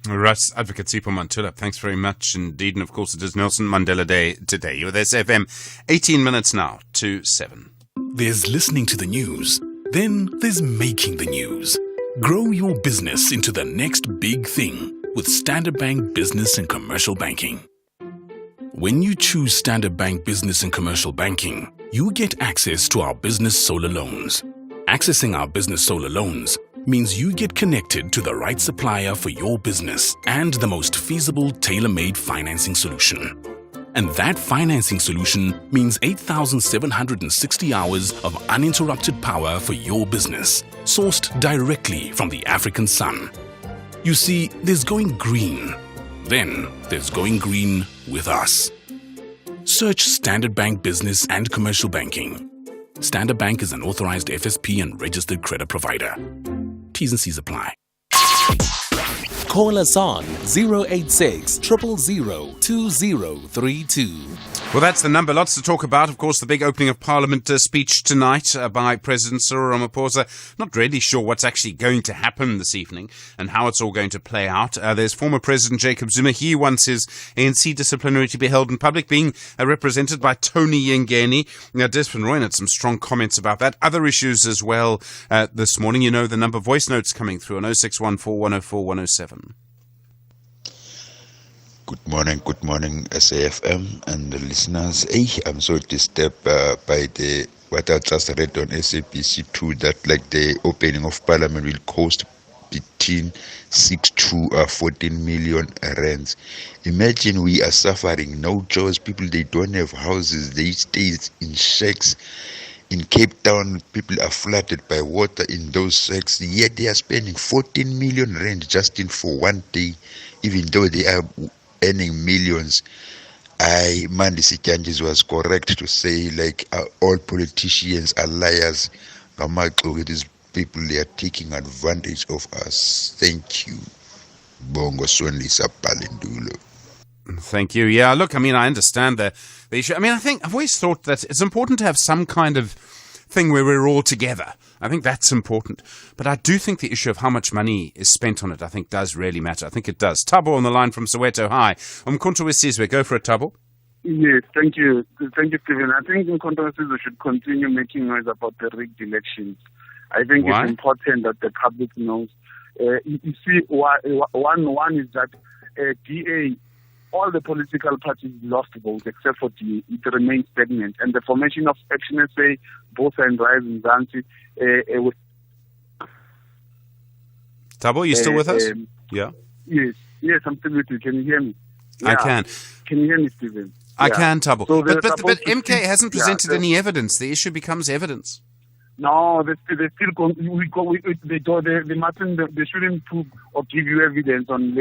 Russ Advocate Sipho Mantula, thanks very much indeed. And of course, it is Nelson Mandela Day today. You're with SAFM, 18 minutes now to 7. There's listening to the news, then there's making the news. Grow your business into the next big thing with Standard Bank Business and Commercial Banking. When you choose Standard Bank Business and Commercial Banking, you get access to our business solar loans. Accessing our business solar loans means you get connected to the right supplier for your business and the most feasible tailor-made financing solution. And that financing solution means 8,760 hours of uninterrupted power for your business, sourced directly from the African sun. You see, there's going green. Then there's going green with us. Search Standard Bank Business and Commercial Banking. Standard Bank is an authorized FSP and registered credit provider. T's and C's apply. Call us on 086 000 2032. Well, that's the number. Lots to talk about. Of course, the big opening of Parliament speech tonight by President Cyril Ramaphosa. Not really sure what's actually going to happen this evening and how it's all going to play out. There's former President Jacob Zuma. He wants his ANC disciplinary to be held in public, being represented by Tony Yengeni. Now, Desmond Roy had some strong comments about that. Other issues as well this morning. You know the number of voice notes coming through on 0614 104 107. Good morning, SAFM and the listeners. I'm so disturbed by what I just read on SABC2 that like the opening of Parliament will cost between 6 to 14 million rands. Imagine we are suffering, no jobs, people they don't have houses, they stay in shacks. In Cape Town, people are flooded by water in those shacks, yet they are spending 14 million rand just in for one day, even though they are earning millions. Mandisi Kanjis was correct to say like all politicians are liars. These people, they are taking advantage of us. Thank you. Bongo Sonli Sapalindulo. Thank you. Yeah, look, I mean, I understand the issue. I mean, I've always thought that it's important to have some kind of thing where we're all together. I think that's important. But I do think the issue of how much money is spent on it, I think does really matter. I think it does. Tabo on the line from Soweto. Hi. Mkhonto Wesizwe. Go for it, Tabo. Yes, thank you. Thank you, Stephen. I think Mkhonto Wesizwe should continue making noise about the rigged elections. I think It's important that the public knows. You see, one is that DA, all the political parties lost votes except for DA. It remains stagnant. And the formation of Action SA, both and Rise and Zanzi, Tabo, you still with us? Yeah. Yes, I'm still with you. Can you hear me? Yeah. I can. Can you hear me, Stephen? I can, Tabo. So but MK hasn't presented any evidence. The issue becomes evidence. No, they shouldn't prove or give you evidence on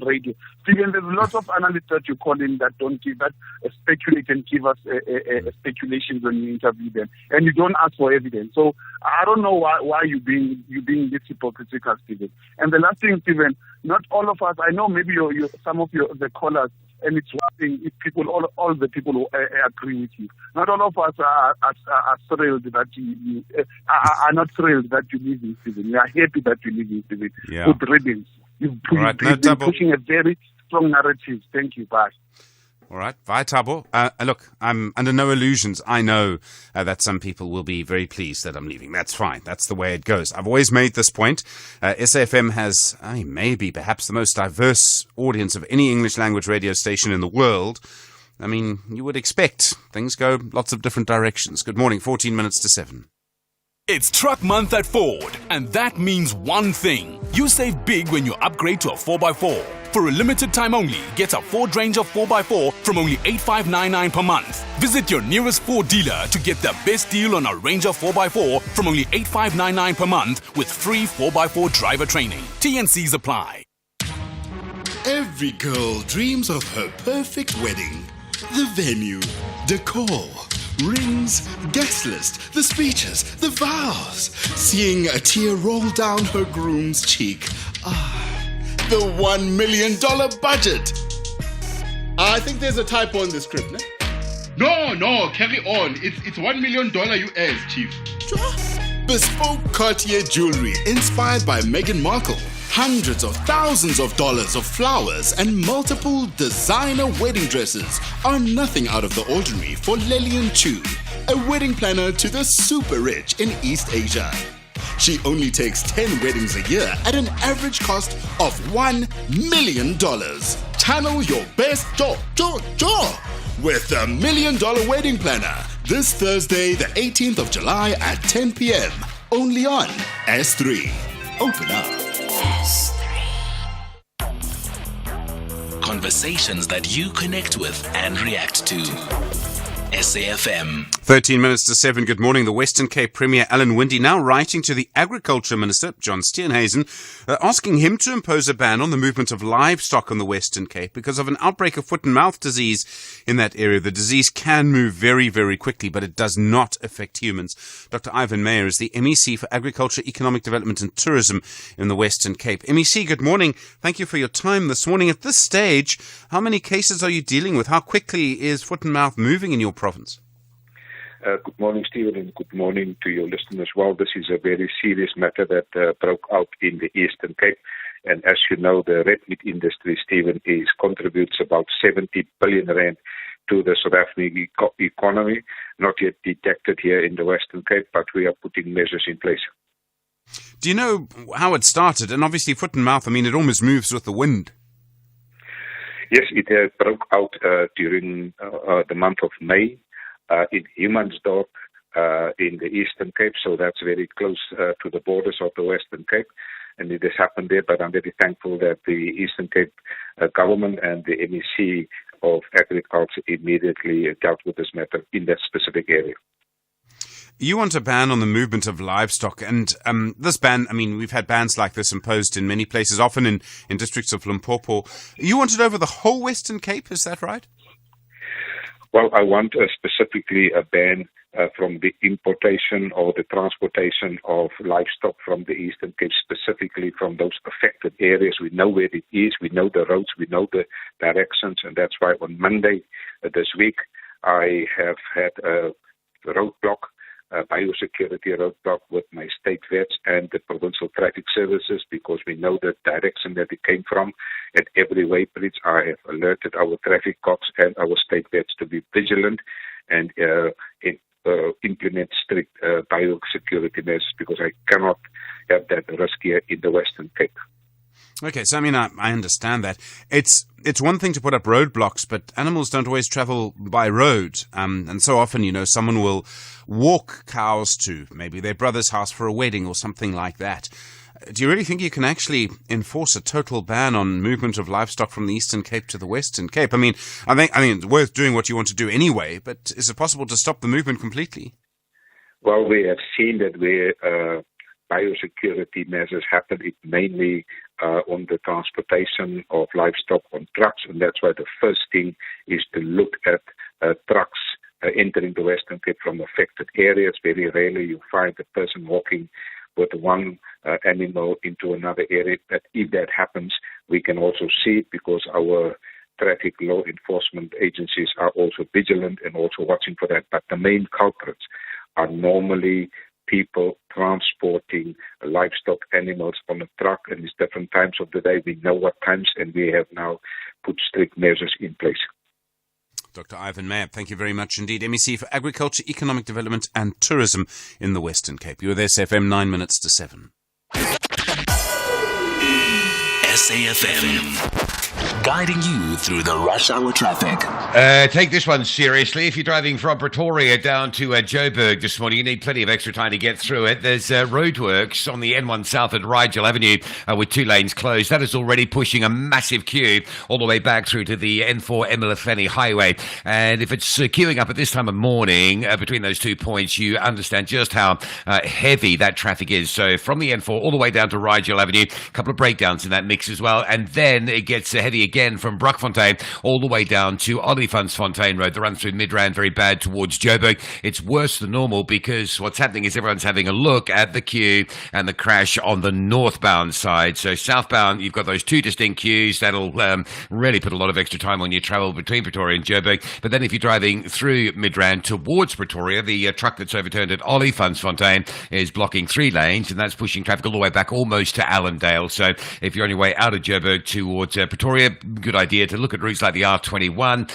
radio. Stephen, there's lots of analysts that you call in that don't give that speculate and give us speculations when you interview them, and you don't ask for evidence. So I don't know why you being this hypocritical, Stephen. And the last thing, Stephen, not all of us. I know maybe some of the callers. And it's one thing if people, all the people who agree with you. Not all of us are thrilled that you are not thrilled that you live in Stephen. We are happy that you live in Stephen. Yeah. Good riddance. You've been pushing a very strong narrative. Thank you. Bye. All right. Bye, Tabo. Look, I'm under no illusions. I know that some people will be very pleased that I'm leaving. That's fine. That's the way it goes. I've always made this point. SAFM has maybe perhaps the most diverse audience of any English language radio station in the world. I mean, you would expect things go lots of different directions. Good morning, 14 minutes to 7. It's Truck Month at Ford, and that means one thing. You save big when you upgrade to a 4x4. For a limited time only, get a Ford Ranger 4x4 from only $8,599 per month. Visit your nearest Ford dealer to get the best deal on a Ranger 4x4 from only $8,599 per month with free 4x4 driver training. TNCs apply. Every girl dreams of her perfect wedding. The venue, decor, rings, guest list, the speeches, the vows. Seeing a tear roll down her groom's cheek. The $1 million budget. I think there's a typo in the script, no? No, carry on. It's $1 million US, Chief. Bespoke Cartier jewelry inspired by Meghan Markle. Hundreds of thousands of dollars of flowers and multiple designer wedding dresses are nothing out of the ordinary for Lillian Chu, a wedding planner to the super rich in East Asia. She only takes 10 weddings a year at an average cost of $1 million. Channel your best joy with the $1 Million Wedding Planner this Thursday, the 18th of July at 10 p.m. Only on S3. Open up. Conversations that you connect with and react to. SAFM. 13 minutes to 7. Good morning. The Western Cape Premier Alan Winde now writing to the Agriculture Minister, John Steenhuisen, asking him to impose a ban on the movement of livestock on the Western Cape because of an outbreak of foot and mouth disease in that area. The disease can move very, very quickly, but it does not affect humans. Dr. Ivan Meyer is the MEC for Agriculture, Economic Development and Tourism in the Western Cape. MEC, good morning. Thank you for your time this morning. At this stage, how many cases are you dealing with? How quickly is foot and mouth moving in your province? Good morning, Stephen, and good morning to your listeners. Well, this is a very serious matter that broke out in the Eastern Cape. And as you know, the red meat industry, Stephen, contributes about 70 billion rand to the South African economy, not yet detected here in the Western Cape, but we are putting measures in place. Do you know how it started? And obviously foot and mouth, it almost moves with the wind. Yes, it broke out during the month of May. In Humansdorp in the Eastern Cape, so that's very close to the borders of the Western Cape, and it has happened there, but I'm very thankful that the Eastern Cape government and the MEC of Agriculture immediately dealt with this matter in that specific area. You want a ban on the movement of livestock, and this ban, we've had bans like this imposed in many places, often in districts of Limpopo. You want it over the whole Western Cape, is that right? Well, I want specifically a ban from the importation or the transportation of livestock from the Eastern Cape, specifically from those affected areas. We know where it is, we know the roads, we know the directions, and that's why on Monday this week I have had a roadblock, a biosecurity roadblock with my state vets and the provincial traffic services, because we know the direction that it came from. At every weighbridge, I have alerted our traffic cops and our state vets to be vigilant and implement strict biosecurity measures, because I cannot have that risk here in the Western Cape. Okay, so I understand that. It's one thing to put up roadblocks, but animals don't always travel by road. And so often, someone will walk cows to maybe their brother's house for a wedding or something like that. Do you really think you can actually enforce a total ban on movement of livestock from the Eastern Cape to the Western Cape? I think it's worth doing what you want to do anyway, but is it possible to stop the movement completely? Well, we have seen that where biosecurity measures happen, it mainly on the transportation of livestock on trucks, and that's why the first thing is to look at trucks entering the Western Cape from affected areas. Very rarely you find a person walking with one animal into another area. But if that happens, we can also see it, because our traffic law enforcement agencies are also vigilant and also watching for that. But the main culprits are normally people transporting livestock animals on a truck, and it's different times of the day. We know what times, and we have now put strict measures in place. Dr. Ivan Meyer, thank you very much indeed. MEC for Agriculture, Economic Development and Tourism in the Western Cape. You're there, SAFM, 9 minutes to 7. SAFM. Guiding you through the rush hour traffic. Take this one seriously. If you're driving from Pretoria down to Joburg this morning, you need plenty of extra time to get through it. There's roadworks on the N1 South at Rigel Avenue with 2 lanes closed. That is already pushing a massive queue all the way back through to the N4 Emelafeni Highway. And if it's queuing up at this time of morning between those 2 points, you understand just how heavy that traffic is. So from the N4 all the way down to Rigel Avenue, a couple of breakdowns in that mix as well. And then it gets heavy again from Brockfontein all the way down to Olifantsfontein Road. The run through Midrand very bad towards Joburg. It's worse than normal because what's happening is everyone's having a look at the queue and the crash on the northbound side. So southbound, you've got those 2 distinct queues. That'll really put a lot of extra time on your travel between Pretoria and Joburg. But then if you're driving through Midrand towards Pretoria, the truck that's overturned at Olifantsfontein is blocking 3 lanes, and that's pushing traffic all the way back almost to Allendale. So if you're on your way out of Joburg towards Pretoria, Victoria, good idea to look at routes like the R21,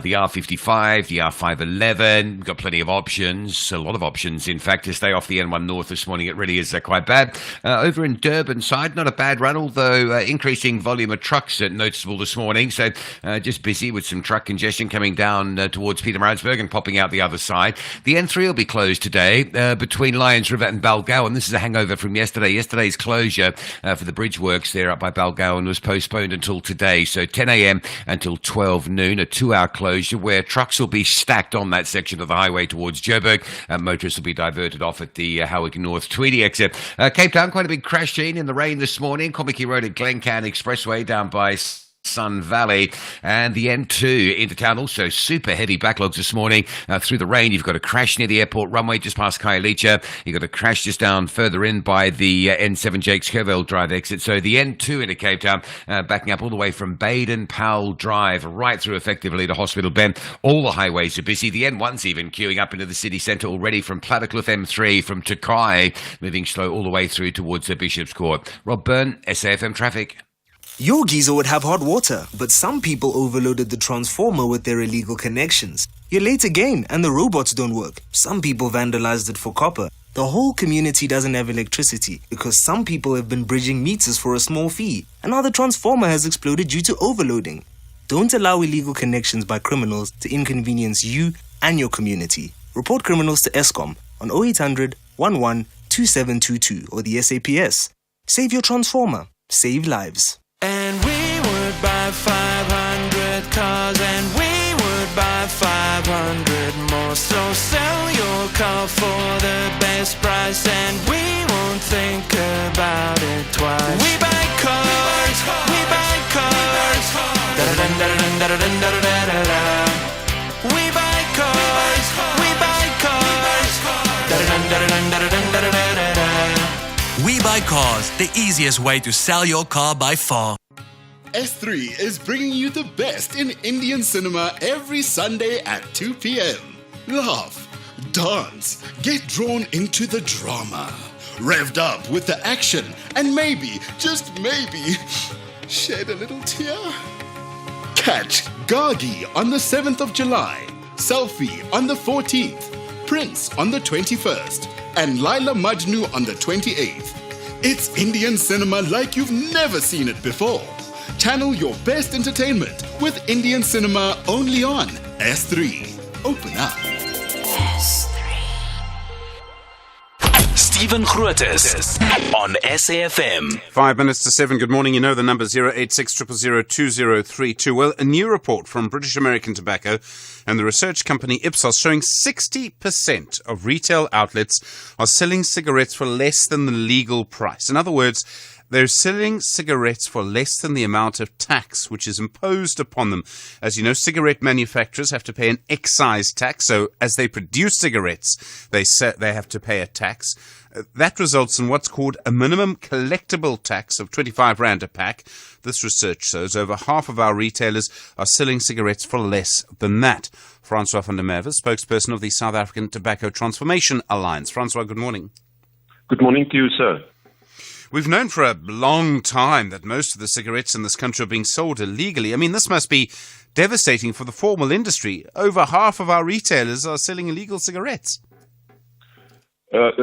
the R55, the R511. We've got plenty of options, a lot of options, in fact, to stay off the N1 North this morning. It really is quite bad. Over in Durban side, not a bad run, although increasing volume of trucks noticeable this morning. So just busy with some truck congestion coming down towards Pietermaritzburg and popping out the other side. The N3 will be closed today between Lions River and Balgowan. This is a hangover from yesterday. Yesterday's closure for the bridge works there up by Balgowan was postponed until today. So 10 a.m. until 12 noon, a 2-hour closure where trucks will be stacked on that section of the highway towards Joburg. Motorists will be diverted off at the Howick North Tweedy exit. Cape Town, quite a big crash scene in the rain this morning. Kommetjie Road at Glencairn Expressway down by Sun Valley, and the N2 into town also super heavy backlogs this morning through the rain. You've got a crash near the airport runway just past Khayelitsha. You've got a crash just down further in by the N7 Jakes Kerville Drive exit. So the N2 into Cape Town backing up all the way from Baden Powell Drive right through effectively to Hospital Bend. All the highways are busy. The N1's even queuing up into the city centre already from Plattercliff M3 from Tokai, moving slow all the way through towards the Bishop's Court. Rob Byrne, SAFM Traffic. Your geyser would have hot water, but some people overloaded the transformer with their illegal connections. You're late again, and the robots don't work. Some people vandalized it for copper. The whole community doesn't have electricity because some people have been bridging meters for a small fee, and now the transformer has exploded due to overloading. Don't allow illegal connections by criminals to inconvenience you and your community. Report criminals to Eskom on 0800 11 2722 or the SAPS. Save your transformer. Save lives. And we would buy 500 cars, and we would buy 500 more. So sell your car for the best price, and we won't think about it twice. We buy cars, we buy cars. Da-da-dun-da-da-dun-da-da-dun-da-da-da. We buy cars, we buy cars. Da-da-dun-da-da-dun-da-da-dun-da-da-da. We Buy Cars, the easiest way to sell your car by far. S3 is bringing you the best in Indian cinema every Sunday at 2 p.m. Laugh, dance, get drawn into the drama, revved up with the action, and maybe, just maybe, shed a little tear. Catch Gagi on the 7th of July, Selfie on the 14th, Prince on the 21st, and Laila Majnu on the 28th. It's Indian cinema like you've never seen it before. Channel your best entertainment with Indian cinema only on S3. Open up. Stephen Grootes on SAFM. 5 minutes to 7. Good morning. You know the number 086 000 2032. Well, a new report from British American Tobacco and the research company Ipsos showing 60% of retail outlets are selling cigarettes for less than the legal price. In other words, they're selling cigarettes for less than the amount of tax which is imposed upon them. As you know, cigarette manufacturers have to pay an excise tax, so as they produce cigarettes, they have to pay a tax. That results in what's called a minimum collectible tax of 25 Rand a pack. This research shows over half of our retailers are selling cigarettes for less than that. Francois van der Merwe, spokesperson of the South African Tobacco Transformation Alliance. Francois, good morning. Good morning to you, sir. We've known for a long time that most of the cigarettes in this country are being sold illegally. I mean, this must be devastating for the formal industry. Over half of our retailers are selling illegal cigarettes.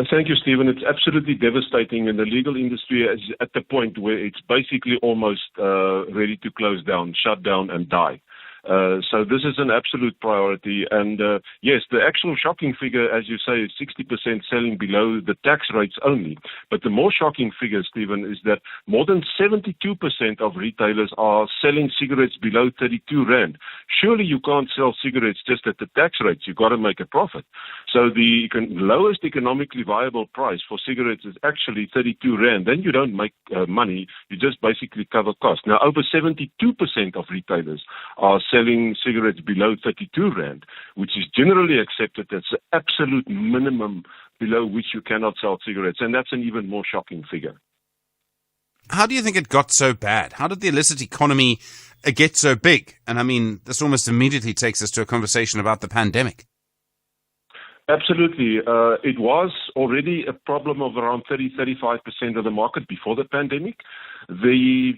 Thank you, Stephen. It's absolutely devastating, and the legal industry is at the point where it's basically almost ready to close down, shut down, and die. So this is an absolute priority. And yes, the actual shocking figure, as you say, is 60% selling below the tax rates only. But the more shocking figure, Stephen, is that more than 72% of retailers are selling cigarettes below 32 Rand. Surely you can't sell cigarettes just at the tax rates. You've got to make a profit. So the lowest economically viable price for cigarettes is actually 32 Rand. Then you don't make money. You just basically cover costs. Now, over 72% of retailers are selling cigarettes below 32 Rand, which is generally accepted as the absolute minimum below which you cannot sell cigarettes. And that's an even more shocking figure. How do you think it got so bad? How did the illicit economy get so big? And I mean, this almost immediately takes us to a conversation about the pandemic. Absolutely. It was already a problem of around 30-35% of the market before the pandemic. The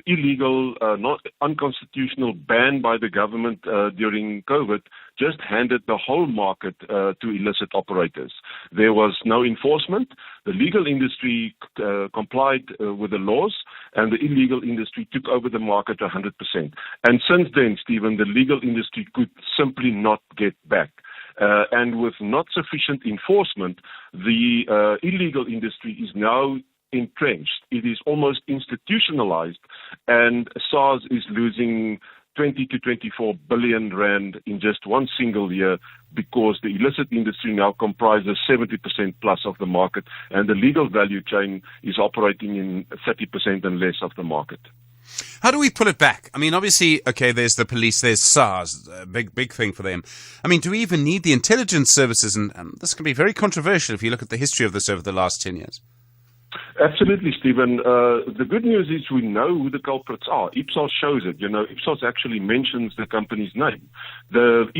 illegal, not unconstitutional ban by the government during COVID just handed the whole market to illicit operators. There was no enforcement. The legal industry complied with the laws, and the illegal industry took over the market 100%. And since then, Stephen, the legal industry could simply not get back. And with not sufficient enforcement, the illegal industry is now entrenched. It is almost institutionalized, and SARS is losing 20 to 24 billion rand in just one single year because the illicit industry now comprises 70% plus of the market, and the legal value chain is operating in 30% and less of the market. How do we pull it back? I mean, obviously, okay, there's the police, there's SARS, a big thing for them. I mean, do we even need the intelligence services? And this can be very controversial if you look at the history of this over the last 10 years. Absolutely, Stephen. The good news is we know who the culprits are. Ipsos shows it. Ipsos actually mentions the company's name. The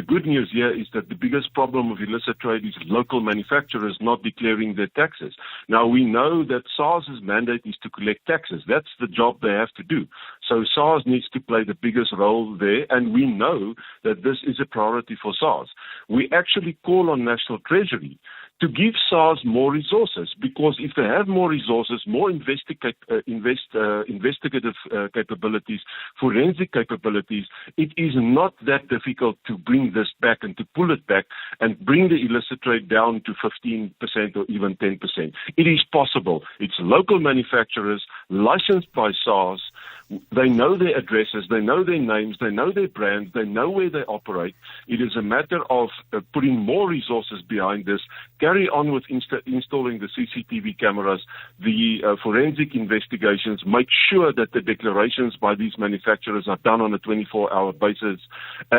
good news here is that the biggest problem of illicit trade is local manufacturers not declaring their taxes. Now, we know that SARS's mandate is to collect taxes. That's the job they have to do. So SARS needs to play the biggest role there, and we know that this is a priority for SARS. We actually call on National Treasury to give SARS more resources, because if they have more resources, more investigative capabilities, forensic capabilities, it is not that difficult to bring this back and to pull it back and bring the illicit trade down to 15% or even 10%. It is possible. It's local manufacturers licensed by SARS. They know their addresses, they know their names, they know their brands, they know where they operate. It is a matter of putting more resources behind this, carry on with installing the CCTV cameras, the forensic investigations, make sure that the declarations by these manufacturers are done on a 24-hour basis,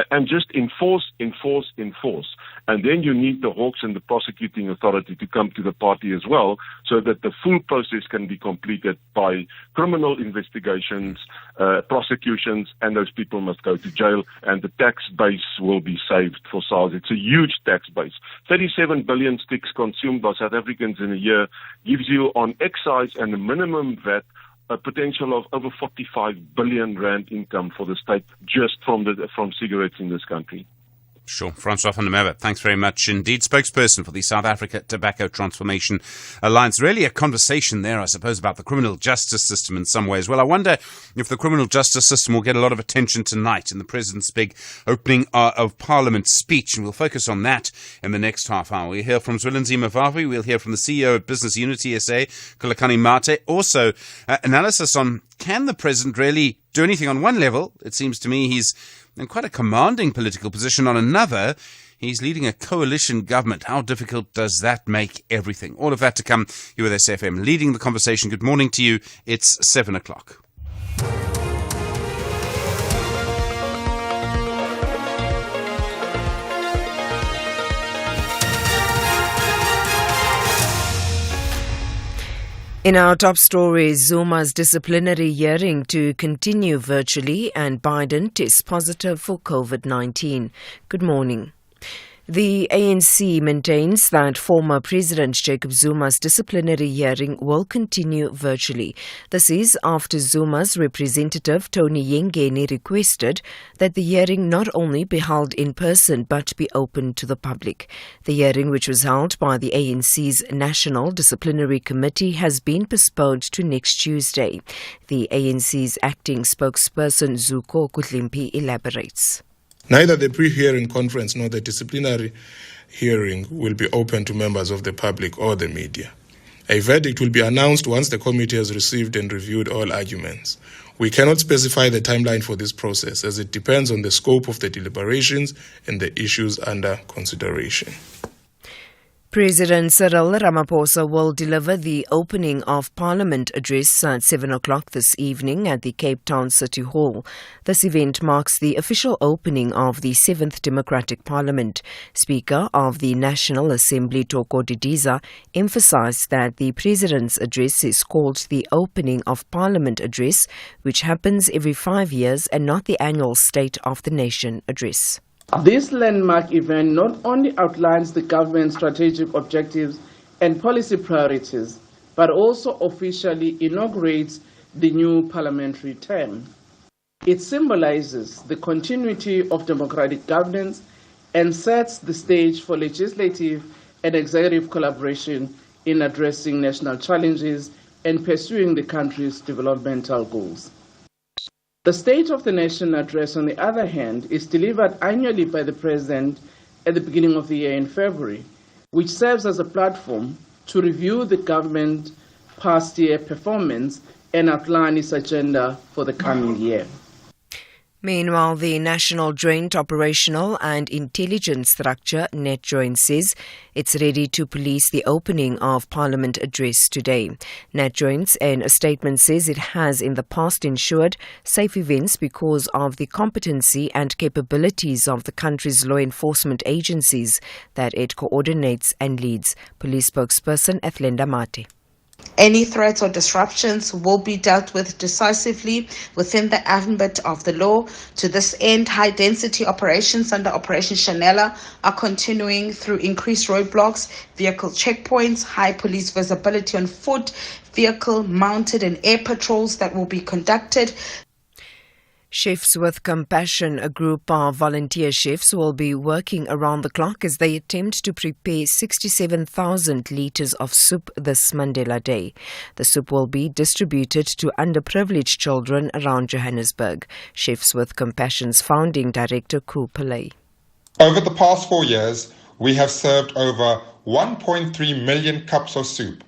and just enforce. And then you need the Hawks and the prosecuting authority to come to the party as well, so that the full process can be completed by criminal investigations, prosecutions, and those people must go to jail, and the tax base will be saved for SARS. It's a huge tax base. 37 billion sticks consumed by South Africans in a year gives you on excise and the minimum VAT a potential of over 45 billion rand income for the state just from cigarettes in this country. Sure. Francois van der Merwe, thanks very much indeed. Spokesperson for the South Africa Tobacco Transformation Alliance. Really a conversation there, I suppose, about the criminal justice system in some ways. Well, I wonder if the criminal justice system will get a lot of attention tonight in the President's big opening of Parliament speech, and we'll focus on that in the next half hour. We'll hear from Zwelinzima Mavavi, we'll hear from the CEO of Business Unity SA, Kulakani Mate. Also, analysis on, can the President really do anything on one level? It seems to me he's in quite a commanding political position. On another, he's leading a coalition government. How difficult does that make everything? All of that to come here with SFM. Leading the conversation, good morning to you. It's 7 o'clock. In our top story, Zuma's disciplinary hearing to continue virtually, and Biden tests positive for COVID-19. Good morning. The ANC maintains that former President Jacob Zuma's disciplinary hearing will continue virtually. This is after Zuma's representative Tony Yengeni requested that the hearing not only be held in person but be open to the public. The hearing, which was held by the ANC's National Disciplinary Committee, has been postponed to next Tuesday. The ANC's acting spokesperson Zuko Kutlimpi elaborates. Neither the pre-hearing conference nor the disciplinary hearing will be open to members of the public or the media. A verdict will be announced once the committee has received and reviewed all arguments. We cannot specify the timeline for this process, as it depends on the scope of the deliberations and the issues under consideration. President Cyril Ramaphosa will deliver the opening of Parliament address at 7 o'clock this evening at the Cape Town City Hall. This event marks the official opening of the 7th Democratic Parliament. Speaker of the National Assembly, Toko Didiza, emphasized that the President's address is called the Opening of Parliament Address, which happens every 5 years, and not the annual State of the Nation address. This landmark event not only outlines the government's strategic objectives and policy priorities, but also officially inaugurates the new parliamentary term. It symbolizes the continuity of democratic governance and sets the stage for legislative and executive collaboration in addressing national challenges and pursuing the country's developmental goals. The State of the Nation address, on the other hand, is delivered annually by the President at the beginning of the year in February, which serves as a platform to review the government past year performance and outline its agenda for the coming year. Meanwhile, the National Joint Operational and Intelligence Structure, NetJoint, says it's ready to police the opening of Parliament address today. NetJoint, in a statement, says it has in the past ensured safe events because of the competency and capabilities of the country's law enforcement agencies that it coordinates and leads. Police spokesperson Athlenda Mate. Any threats or disruptions will be dealt with decisively within the ambit of the law. To this end, high-density operations under Operation Chanela are continuing through increased roadblocks, vehicle checkpoints, high police visibility on foot, vehicle mounted and air patrols that will be conducted. Chefs with Compassion, a group of volunteer chefs, will be working around the clock as they attempt to prepare 67,000 litres of soup this Mandela Day. The soup will be distributed to underprivileged children around Johannesburg. Chefs with Compassion's founding director, Koo Pillay. Over the past 4 years, we have served over 1.3 million cups of soup.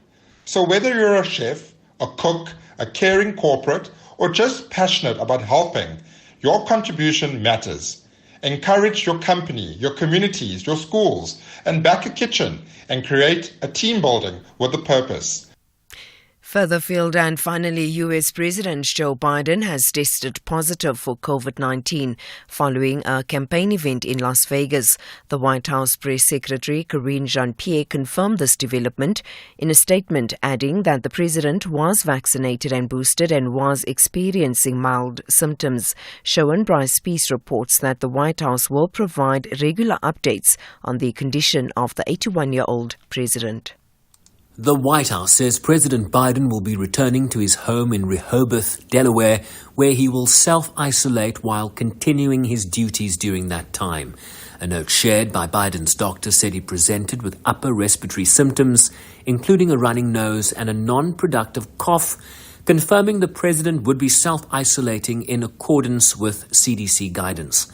So whether you're a chef, a cook, a caring corporate, or just passionate about helping, your contribution matters. Encourage your company, your communities, your schools, and back a kitchen and create a team building with a purpose. Further afield, and finally, U.S. President Joe Biden has tested positive for COVID-19 following a campaign event in Las Vegas. The White House Press Secretary Karine Jean-Pierre confirmed this development in a statement, adding that the president was vaccinated and boosted and was experiencing mild symptoms. Showan Bryce Peace reports that the White House will provide regular updates on the condition of the 81-year-old president. The White House says President Biden will be returning to his home in Rehoboth, Delaware, where he will self-isolate while continuing his duties during that time. A note shared by Biden's doctor said he presented with upper respiratory symptoms, including a running nose and a non-productive cough, confirming the president would be self-isolating in accordance with CDC guidance.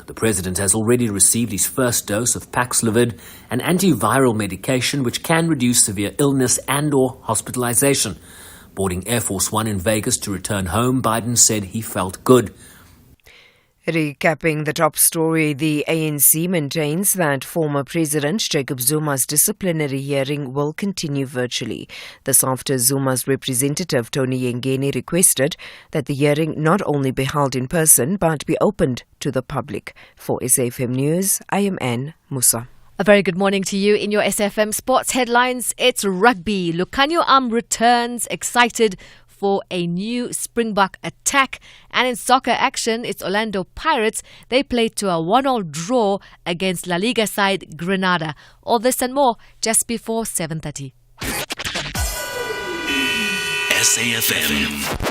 The president has already received his first dose of Paxlovid, an antiviral medication which can reduce severe illness and or hospitalization. Boarding Air Force One in Vegas to return home, Biden said he felt good. Recapping the top story, the ANC maintains that former President Jacob Zuma's disciplinary hearing will continue virtually. This after Zuma's representative Tony Yengeni requested that the hearing not only be held in person but be opened to the public. For SAFM News, I am Anne Musa. A very good morning to you. In your SFM Sports headlines, it's rugby. Lucanio returns excited for a new Springbok attack. And in soccer action, it's Orlando Pirates. They played to a 1-1 draw against La Liga side Granada. All this and more just before 7:30. SAFM.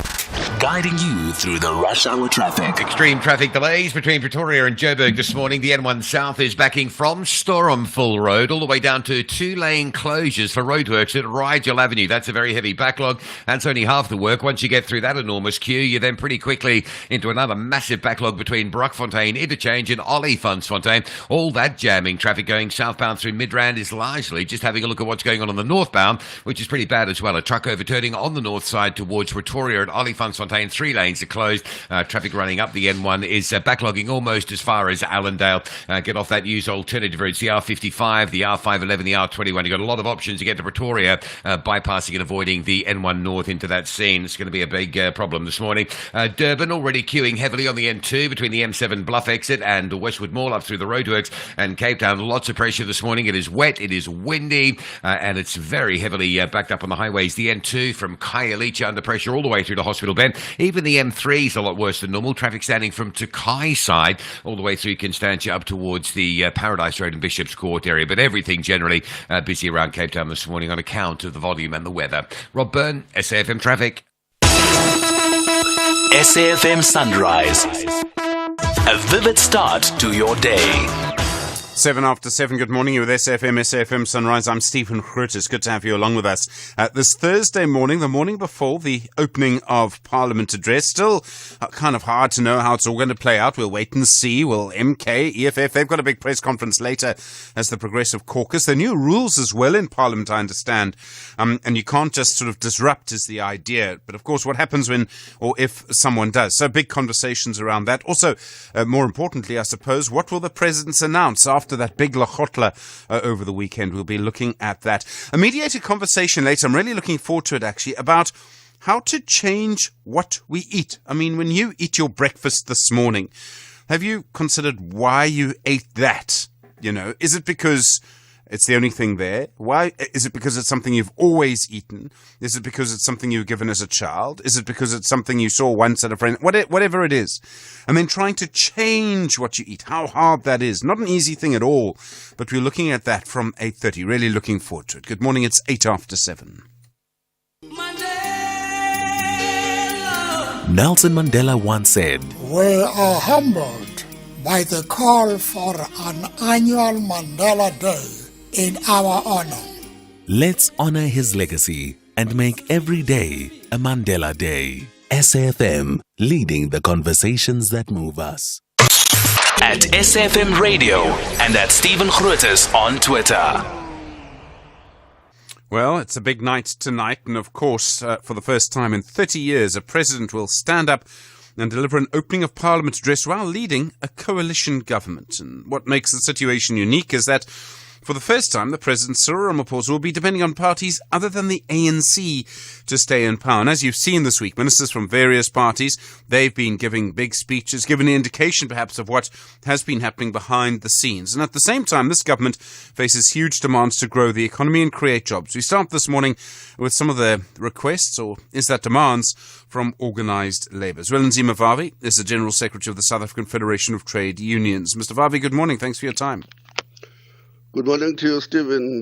Guiding you through the rush hour traffic. Extreme traffic delays between Pretoria and Joburg this morning. The N1 South is backing from Stormfull Road all the way down to 2-lane closures for roadworks at Rigel Avenue. That's a very heavy backlog. That's only half the work. Once you get through that enormous queue, you're then pretty quickly into another massive backlog between Brockfontein Interchange and Olifantsfontein. All that jamming traffic going southbound through Midrand is largely just having a look at what's going on the northbound, which is pretty bad as well. A truck overturning on the north side towards Pretoria at Olifantsfontein. 3 lanes are closed. Traffic running up the N1 is backlogging almost as far as Allendale. Get off that used alternative route. It's the R55, the R511, the R21. You've got a lot of options to get to Pretoria, bypassing and avoiding the N1 North into that scene. It's going to be a big problem this morning. Durban already queuing heavily on the N2 between the M7 Bluff exit and Westwood Mall up through the roadworks. And Cape Town, lots of pressure this morning. It is wet, it is windy, and it's very heavily backed up on the highways. The N2 from Khayelitsha under pressure all the way through to Hospital Bend. Even the M3 is a lot worse than normal. Traffic standing from Tokai side all the way through Constantia up towards the Paradise Road and Bishop's Court area. But everything generally busy around Cape Town this morning on account of the volume and the weather. Rob Byrne, SAFM Traffic. SAFM Sunrise. A vivid start to your day. 7 after 7, good morning. You're with SAFM Sunrise. I'm Stephen Grootes. It's good to have you along with us. This Thursday morning, the morning before the opening of Parliament address, still kind of hard to know how it's all going to play out. We'll wait and see. Will MK, EFF, they've got a big press conference later as the Progressive Caucus. There are new rules as well in Parliament, I understand. And you can't just sort of disrupt is the idea. But of course, what happens when or if someone does? So big conversations around that. Also, more importantly, I suppose, what will the presidents announce after that big Lachotla over the weekend? We'll be looking at that. A mediated conversation later. I'm really looking forward to it, actually, about how to change what we eat. I mean, when you eat your breakfast this morning, have you considered why you ate that? You know, is it because it's the only thing there? Why? Is it because it's something you've always eaten? Is it because it's something you were given as a child? Is it because it's something you saw once at a friend? Whatever it is. And then trying to change what you eat, how hard that is. Not an easy thing at all, but we're looking at that from 8:30. Really looking forward to it. Good morning, it's 8 after 7. Nelson Mandela once said, "We are humbled by the call for an annual Mandela Day in our honor. Let's honor his legacy and make every day a Mandela Day." SAFM, leading the conversations that move us. At SAFM Radio and at Stephen Grootes on Twitter. Well, it's a big night tonight, and of course, for the first time in 30 years, a president will stand up and deliver an opening of Parliament address while leading a coalition government. And what makes the situation unique is that for the first time, the President, Cyril Ramaphosa, will be depending on parties other than the ANC to stay in power. And as you've seen this week, ministers from various parties, they've been giving big speeches, giving an indication perhaps of what has been happening behind the scenes. And at the same time, this government faces huge demands to grow the economy and create jobs. We start this morning with some of the requests, or is that demands, from organised labour. Zwelenzima Vavi is the General Secretary of the South African Federation of Trade Unions. Mr. Vavi, good morning. Thanks for your time. Good morning to you, Stephen.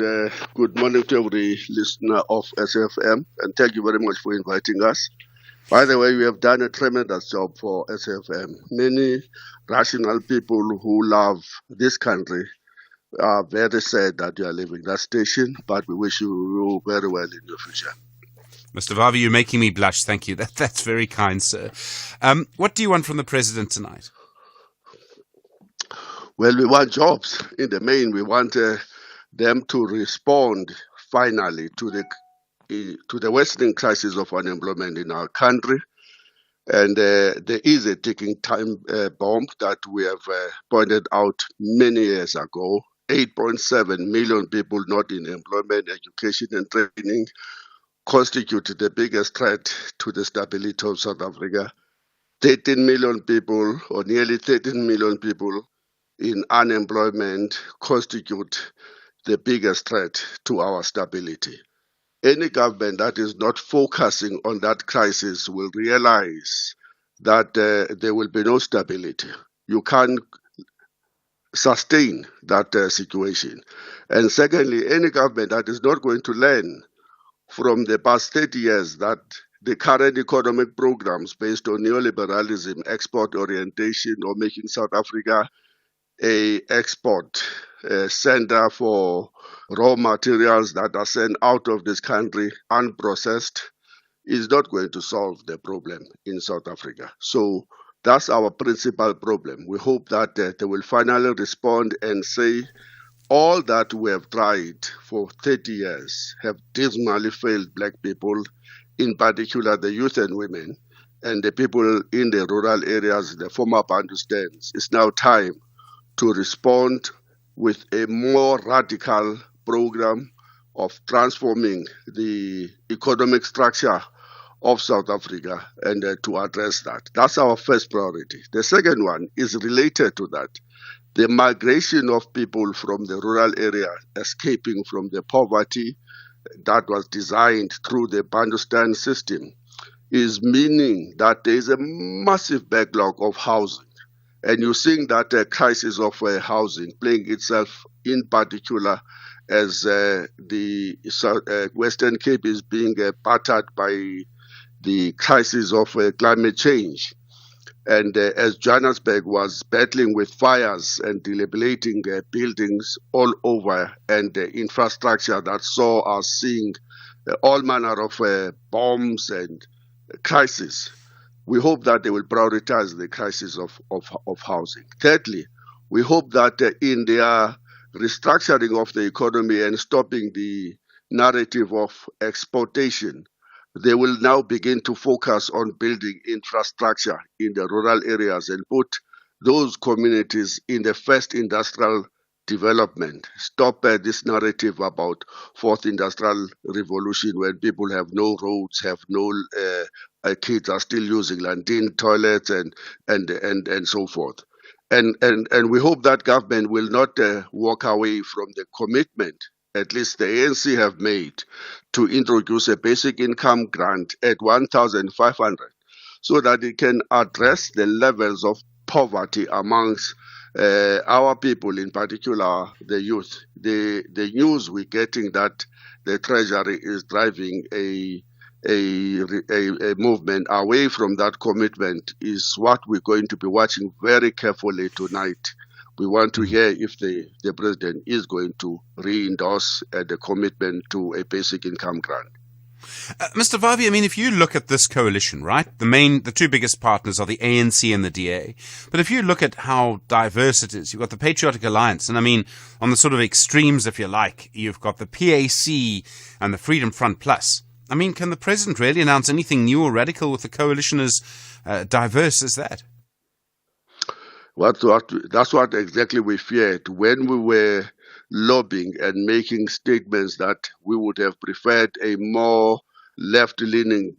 Good morning to every listener of SFM, and thank you very much for inviting us. By the way, we have done a tremendous job for SFM. Many rational people who love this country are very sad that you are leaving that station, but we wish you very well in your future. Mr. Vavi, you're making me blush. Thank you. That's very kind, sir. What do you want from the President tonight? Well, we want jobs. In the main, we want them to respond finally to the worsening crisis of unemployment in our country. And there is a ticking time bomb that we have pointed out many years ago. 8.7 million people not in employment, education and training constitute the biggest threat to the stability of South Africa. 13 million people, or nearly 13 million people, in unemployment constitute the biggest threat to our stability. Any government that is not focusing on that crisis will realize that there will be no stability. You can't sustain that situation. And secondly, any government that is not going to learn from the past 30 years that the current economic programs based on neoliberalism, export orientation, or making South Africa a export center for raw materials that are sent out of this country unprocessed is not going to solve the problem in South Africa. So that's our principal problem. We hope that they will finally respond and say all that we have tried for 30 years have dismally failed black people, in particular the youth and women, and the people in the rural areas, the former Bandustans. It's now time to respond with a more radical program of transforming the economic structure of South Africa and to address that. That's our first priority. The second one is related to that. The migration of people from the rural area, escaping from the poverty that was designed through the Bandustan system, is meaning that there is a massive backlog of housing. And you're seeing that crisis of housing playing itself in particular as the Western Cape is being battered by the crisis of climate change. And as Johannesburg was battling with fires and dilapidating buildings all over and infrastructure that saw us seeing all manner of bombs and crisis, we hope that they will prioritize the crisis of housing. Thirdly, we hope that in their restructuring of the economy and stopping the narrative of exportation, they will now begin to focus on building infrastructure in the rural areas and put those communities in the first industrial development. Stop this narrative about fourth industrial revolution when people have no roads, have no kids are still using latrine toilets and so forth. And we hope that government will not walk away from the commitment at least the ANC have made to introduce a basic income grant at 1,500 so that it can address the levels of poverty amongst our people, in particular the youth. The news we're getting that the Treasury is driving a movement away from that commitment is what we're going to be watching very carefully tonight. We want to hear if the president is going to re-endorse the commitment to a basic income grant. Mr. Vavi, I mean, if you look at this coalition, right, the two biggest partners are the ANC and the DA. But if you look at how diverse it is, you've got the Patriotic Alliance, and I mean, on the sort of extremes, if you like, you've got the PAC and the Freedom Front Plus. I mean, can the president really announce anything new or radical with the coalition as diverse as that? That's what exactly we feared when we were lobbying and making statements that we would have preferred a more left-leaning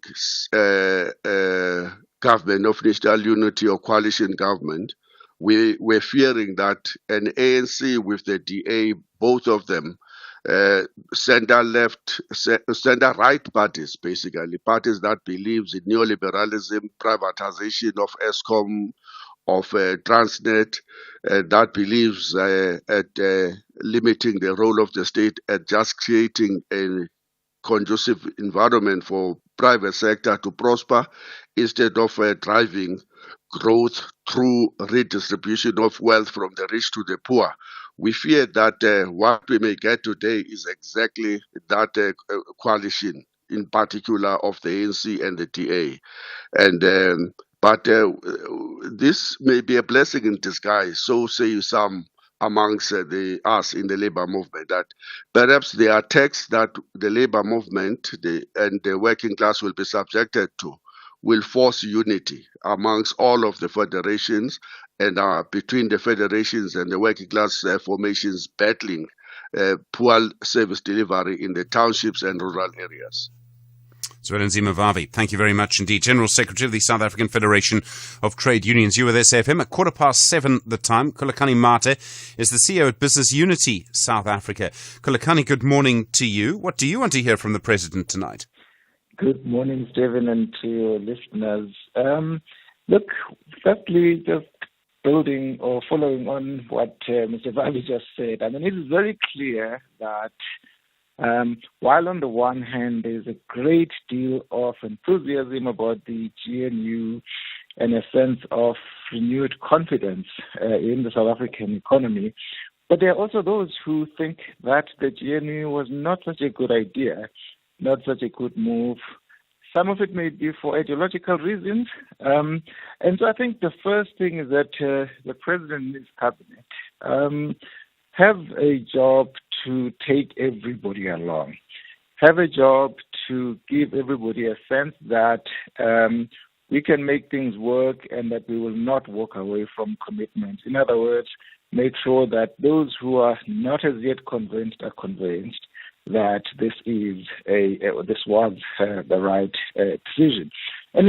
government of national unity or coalition government. We were fearing that an ANC with the DA, both of them, center-left, center-right parties, basically, parties that believes in neoliberalism, privatization of Eskom, of Transnet, that believes at limiting the role of the state and just creating a conducive environment for private sector to prosper instead of driving growth through redistribution of wealth from the rich to the poor. We fear that what we may get today is exactly that coalition, in particular of the ANC and the DA. And But this may be a blessing in disguise, so say some amongst us in the labor movement, that perhaps the attacks that the labor movement and the working class will be subjected to will force unity amongst all of the federations and between the federations and the working class formations battling poor service delivery in the townships and rural areas. Zwelinzima Vavi, thank you very much indeed. General Secretary of the South African Federation of Trade Unions. You with SAFM at 7:15 the time. Khulekani Mate is the CEO at Business Unity South Africa. Khulekani, good morning to you. What do you want to hear from the President tonight? Good morning, Stephen, and to your listeners. Look, firstly, just building or following on what Mr. Vavi just said, I mean, it is very clear that while on the one hand there's a great deal of enthusiasm about the GNU and a sense of renewed confidence in the South African economy, but there are also those who think that the GNU was not such a good idea, not such a good move. Some of it may be for ideological reasons. And so I think the first thing is that the President and his cabinet have a job to take everybody along, have a job to give everybody a sense that we can make things work and that we will not walk away from commitments. In other words, make sure that those who are not as yet convinced are convinced that this was the right decision. And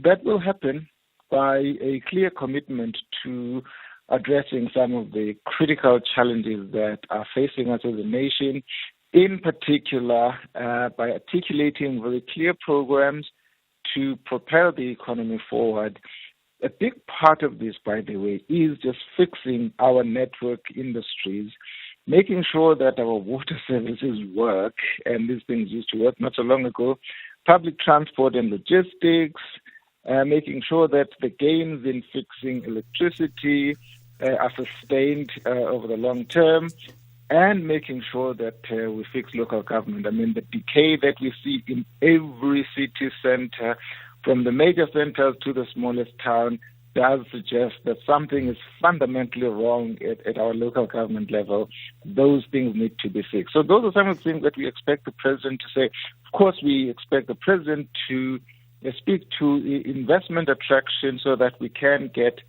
that will happen by a clear commitment to addressing some of the critical challenges that are facing us as a nation, in particular by articulating very clear programs to propel the economy forward, a big part of this, by the way, is just fixing our network industries, making sure that our water services work, and these things used to work not so long ago, public transport and logistics, making sure that the gains in fixing electricity are sustained over the long term, and making sure that we fix local government. I mean, the decay that we see in every city center, from the major centers to the smallest town, does suggest that something is fundamentally wrong at our local government level. Those things need to be fixed. So those are some of the things that we expect the president to say. Of course, we expect the president to speak to investment attraction so that we can get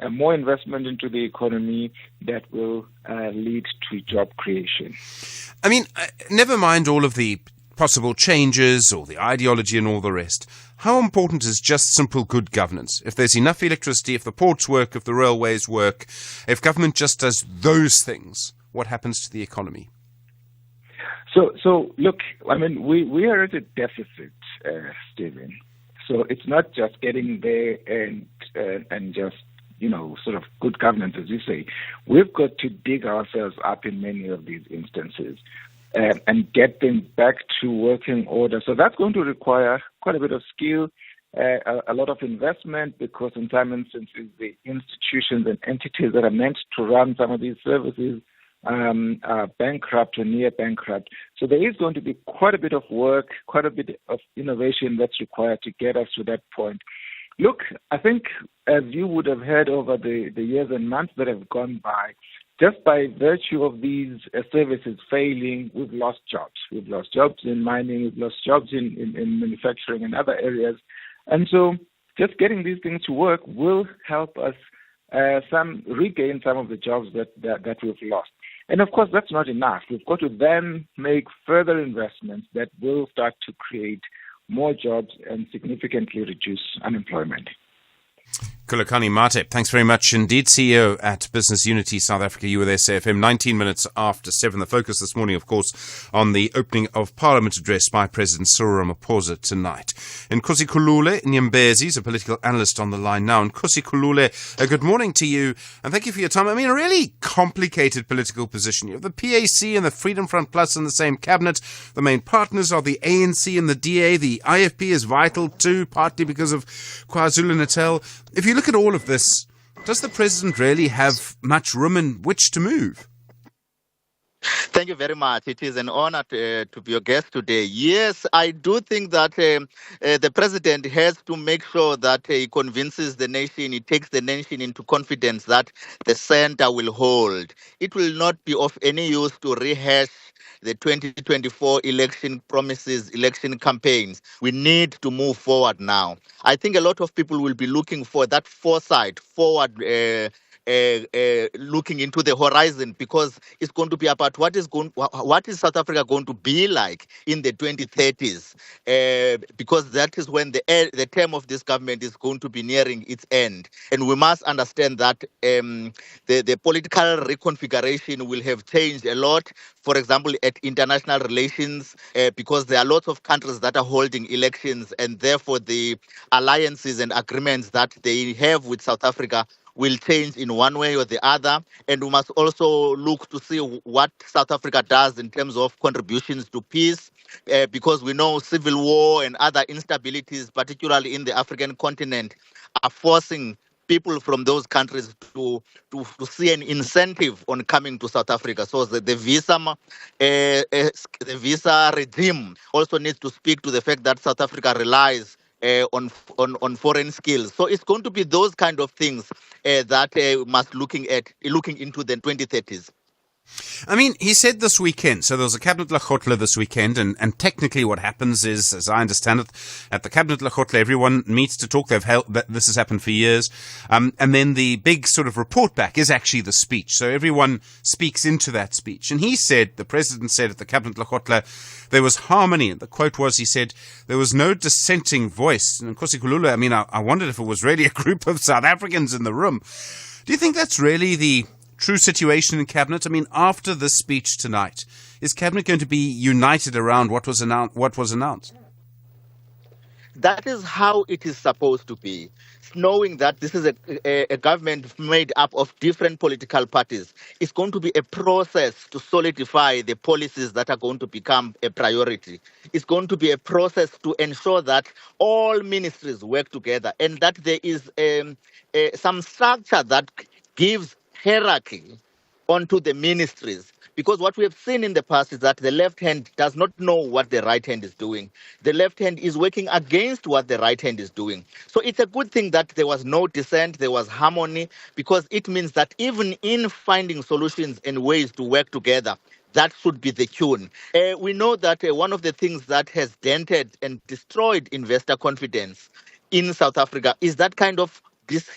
more investment into the economy that will lead to job creation. I mean, never mind all of the possible changes or the ideology and all the rest. How important is just simple good governance? If there's enough electricity, if the ports work, if the railways work, if government just does those things, what happens to the economy? So look, I mean, we are at a deficit, Stephen. So it's not just getting there and just, sort of good governance, as you say. We've got to dig ourselves up in many of these instances and get them back to working order. So that's going to require quite a bit of skill, a lot of investment, because in some instances the institutions and entities that are meant to run some of these services are bankrupt or near bankrupt. So there is going to be quite a bit of work, quite a bit of innovation that's required to get us to that point. Look, I think as you would have heard over the years and months that have gone by, just by virtue of these services failing, we've lost jobs. We've lost jobs in mining, we've lost jobs in manufacturing and other areas. And so just getting these things to work will help us regain some of the jobs that we've lost. And of course, that's not enough. We've got to then make further investments that will start to create more jobs and significantly reduce unemployment. Khulekani Mate, thanks very much indeed. CEO at Business Unity South Africa. You with SAFM, 19 minutes after 7. The focus this morning, of course, on the opening of Parliament address by President Cyril Ramaphosa tonight. Nkosi Khulule Nyembezi is a political analyst on the line now. Nkosi Khulule, good morning to you, and thank you for your time. I mean, a really complicated political position. You have the PAC and the Freedom Front Plus in the same cabinet. The main partners are the ANC and the DA. The IFP is vital too, partly because of KwaZulu-Natal. If you look at all of this, does the president really have much room in which to move? Thank you very much. It is an honor to be your guest today. Yes, I do think that the president has to make sure that he convinces the nation, he takes the nation into confidence that the center will hold. It will not be of any use to rehash the 2024 election promises, election campaigns. We need to move forward now. I think a lot of people will be looking for that foresight, forward looking into the horizon, because it's going to be about what is South Africa going to be like in the 2030s, because that is when the term of this government is going to be nearing its end. And we must understand that the political reconfiguration will have changed a lot. For example, at international relations, because there are lots of countries that are holding elections, and therefore the alliances and agreements that they have with South Africa will change in one way or the other. And we must also look to see what South Africa does in terms of contributions to peace, because we know civil war and other instabilities, particularly in the African continent, are forcing people from those countries to see an incentive on coming to South Africa. So the visa regime also needs to speak to the fact that South Africa relies on foreign skills. So it's going to be those kind of things that must looking into the 2030s. I mean, he said this weekend, so there was a Cabinet Lekgotla this weekend, and technically what happens is, as I understand it, at the Cabinet Lekgotla, everyone meets to talk. This has happened for years. And then the big sort of report back is actually the speech. So everyone speaks into that speech. And the president said at the Cabinet Lekgotla, there was harmony. And the quote was, he said, there was no dissenting voice. And Nkosi Khulule, I mean, I wondered if it was really a group of South Africans in the room. Do you think that's really the true situation in Cabinet? I mean, after this speech tonight, is Cabinet going to be united around what was announced? That is how it is supposed to be. Knowing that this is a government made up of different political parties, it's going to be a process to solidify the policies that are going to become a priority. It's going to be a process to ensure that all ministries work together and that there is some structure that gives hierarchy onto the ministries. Because what we have seen in the past is that the left hand does not know what the right hand is doing. The left hand is working against what the right hand is doing. So it's a good thing that there was no dissent, there was harmony, because it means that even in finding solutions and ways to work together, that should be the tune. We know that one of the things that has dented and destroyed investor confidence in South Africa is that kind of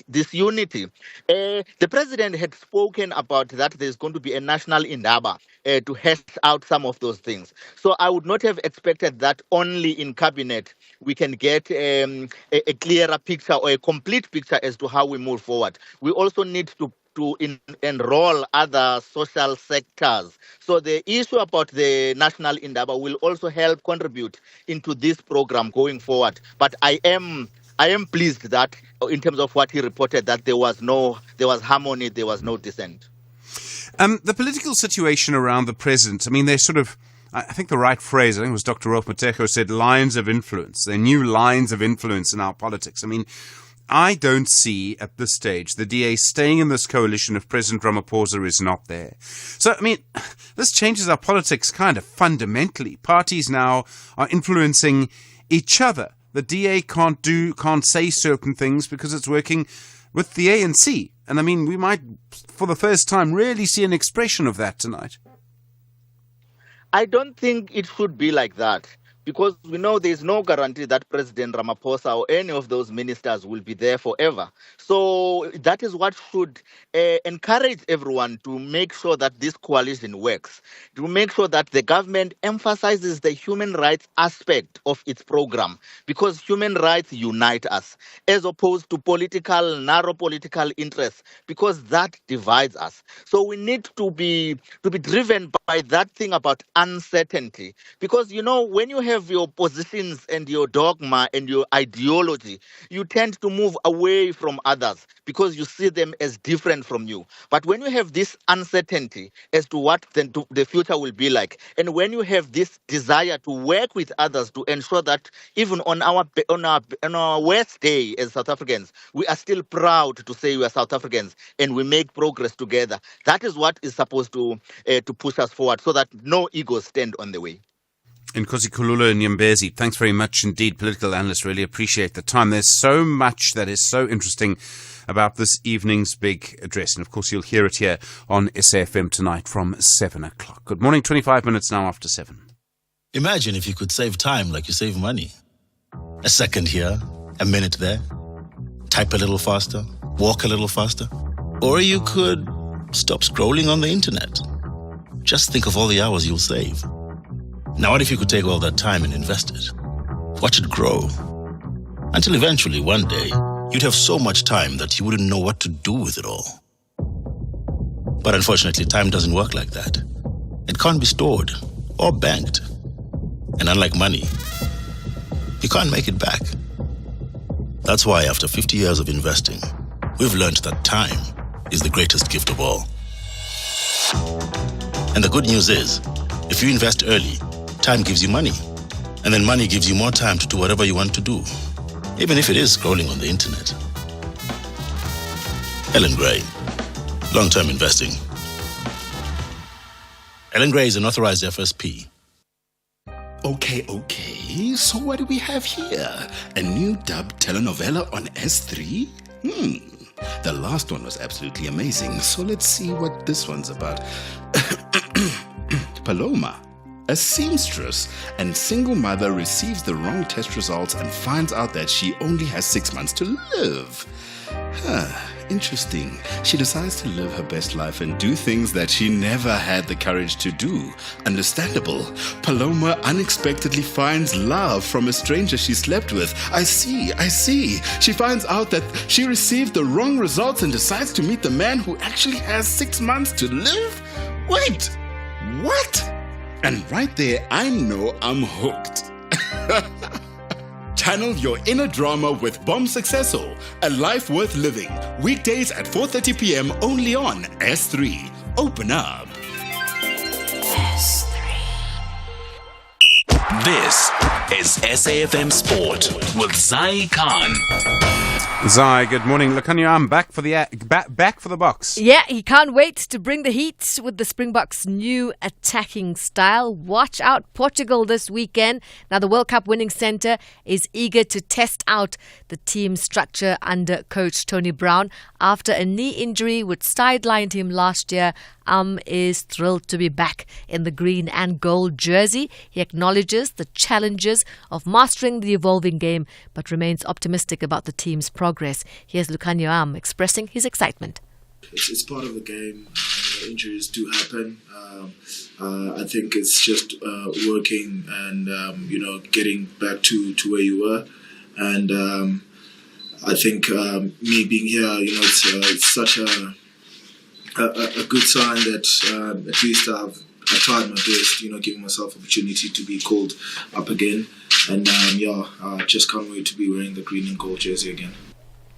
this unity. The president had spoken about that there's going to be a national indaba to hash out some of those things. So I would not have expected that only in cabinet we can get a clearer picture or a complete picture as to how we move forward. We also need to enroll other social sectors. So the issue about the national indaba will also help contribute into this program going forward. But I am pleased that in terms of what he reported, that there was harmony, there was no dissent. The political situation around the president, I mean, they're sort of, I think the right phrase, I think it was Dr. Rolf Mateko said, lines of influence. They're new lines of influence in our politics. I mean, I don't see at this stage the DA staying in this coalition if President Ramaphosa is not there. So, I mean, this changes our politics kind of fundamentally. Parties now are influencing each other. The DA can't say certain things because it's working with the ANC. And I mean, we might, for the first time, really see an expression of that tonight. I don't think it should be like that, because we know there is no guarantee that President Ramaphosa or any of those ministers will be there forever. So that is what should encourage everyone to make sure that this coalition works, to make sure that the government emphasizes the human rights aspect of its program, because human rights unite us, as opposed to narrow political interests, because that divides us. So we need to be driven by that thing about uncertainty, because, you know, when you have your positions and your dogma and your ideology, you tend to move away from others because you see them as different from you. But when you have this uncertainty as to what the future will be like, and when you have this desire to work with others to ensure that even on our worst day as South Africans, we are still proud to say we are South Africans and we make progress together, that is what is supposed to push us forward, so that no egos stand on the way. Nkosi Khulula Nyembezi, thanks very much indeed, political analyst. Really appreciate the time. There's so much that is so interesting about this evening's big address. And of course, you'll hear it here on SAFM tonight from 7 o'clock. Good morning, 25 minutes now after 7. Imagine if you could save time like you save money. A second here, a minute there. Type a little faster, walk a little faster. Or you could stop scrolling on the internet. Just think of all the hours you'll save. Now, what if you could take all that time and invest it? Watch it grow. Until eventually, one day, you'd have so much time that you wouldn't know what to do with it all. But unfortunately, time doesn't work like that. It can't be stored or banked. And unlike money, you can't make it back. That's why after 50 years of investing, we've learned that time is the greatest gift of all. And the good news is, if you invest early, time gives you money. And then money gives you more time to do whatever you want to do, even if it is scrolling on the internet. Ellen Gray, long-term investing. Ellen Gray is an authorized FSP. Okay. So what do we have here? A new dubbed telenovela on S3? The last one was absolutely amazing. So let's see what this one's about. Paloma, a seamstress and single mother, receives the wrong test results and finds out that she only has 6 months to live. Interesting. She decides to live her best life and do things that she never had the courage to do. Understandable. Paloma unexpectedly finds love from a stranger she slept with. I see. She finds out that she received the wrong results and decides to meet the man who actually has 6 months to live? Wait, what? And right there, I know I'm hooked. Channel your inner drama with Bomb Successful, a life worth living. Weekdays at 4:30 p.m. only on S3. Open up. This is SAFM Sport with Zai Khan. Zai, good morning. Lukhanyo, I'm back for the box. Yeah, he can't wait to bring the heat with the Springboks' new attacking style. Watch out Portugal this weekend. Now, the World Cup winning centre is eager to test out the team structure under coach Tony Brown. After a knee injury which sidelined him last year, is thrilled to be back in the green and gold jersey. He acknowledges the challenges of mastering the evolving game, but remains optimistic about the team's progress. Here's Lukhanyo expressing his excitement. It's part of the game. Injuries do happen. I think it's just working and getting back to where you were. And I think me being here, it's such a good sign that at least I've tried my best, giving myself opportunity to be called up again. And I just can't wait to be wearing the green and gold jersey again.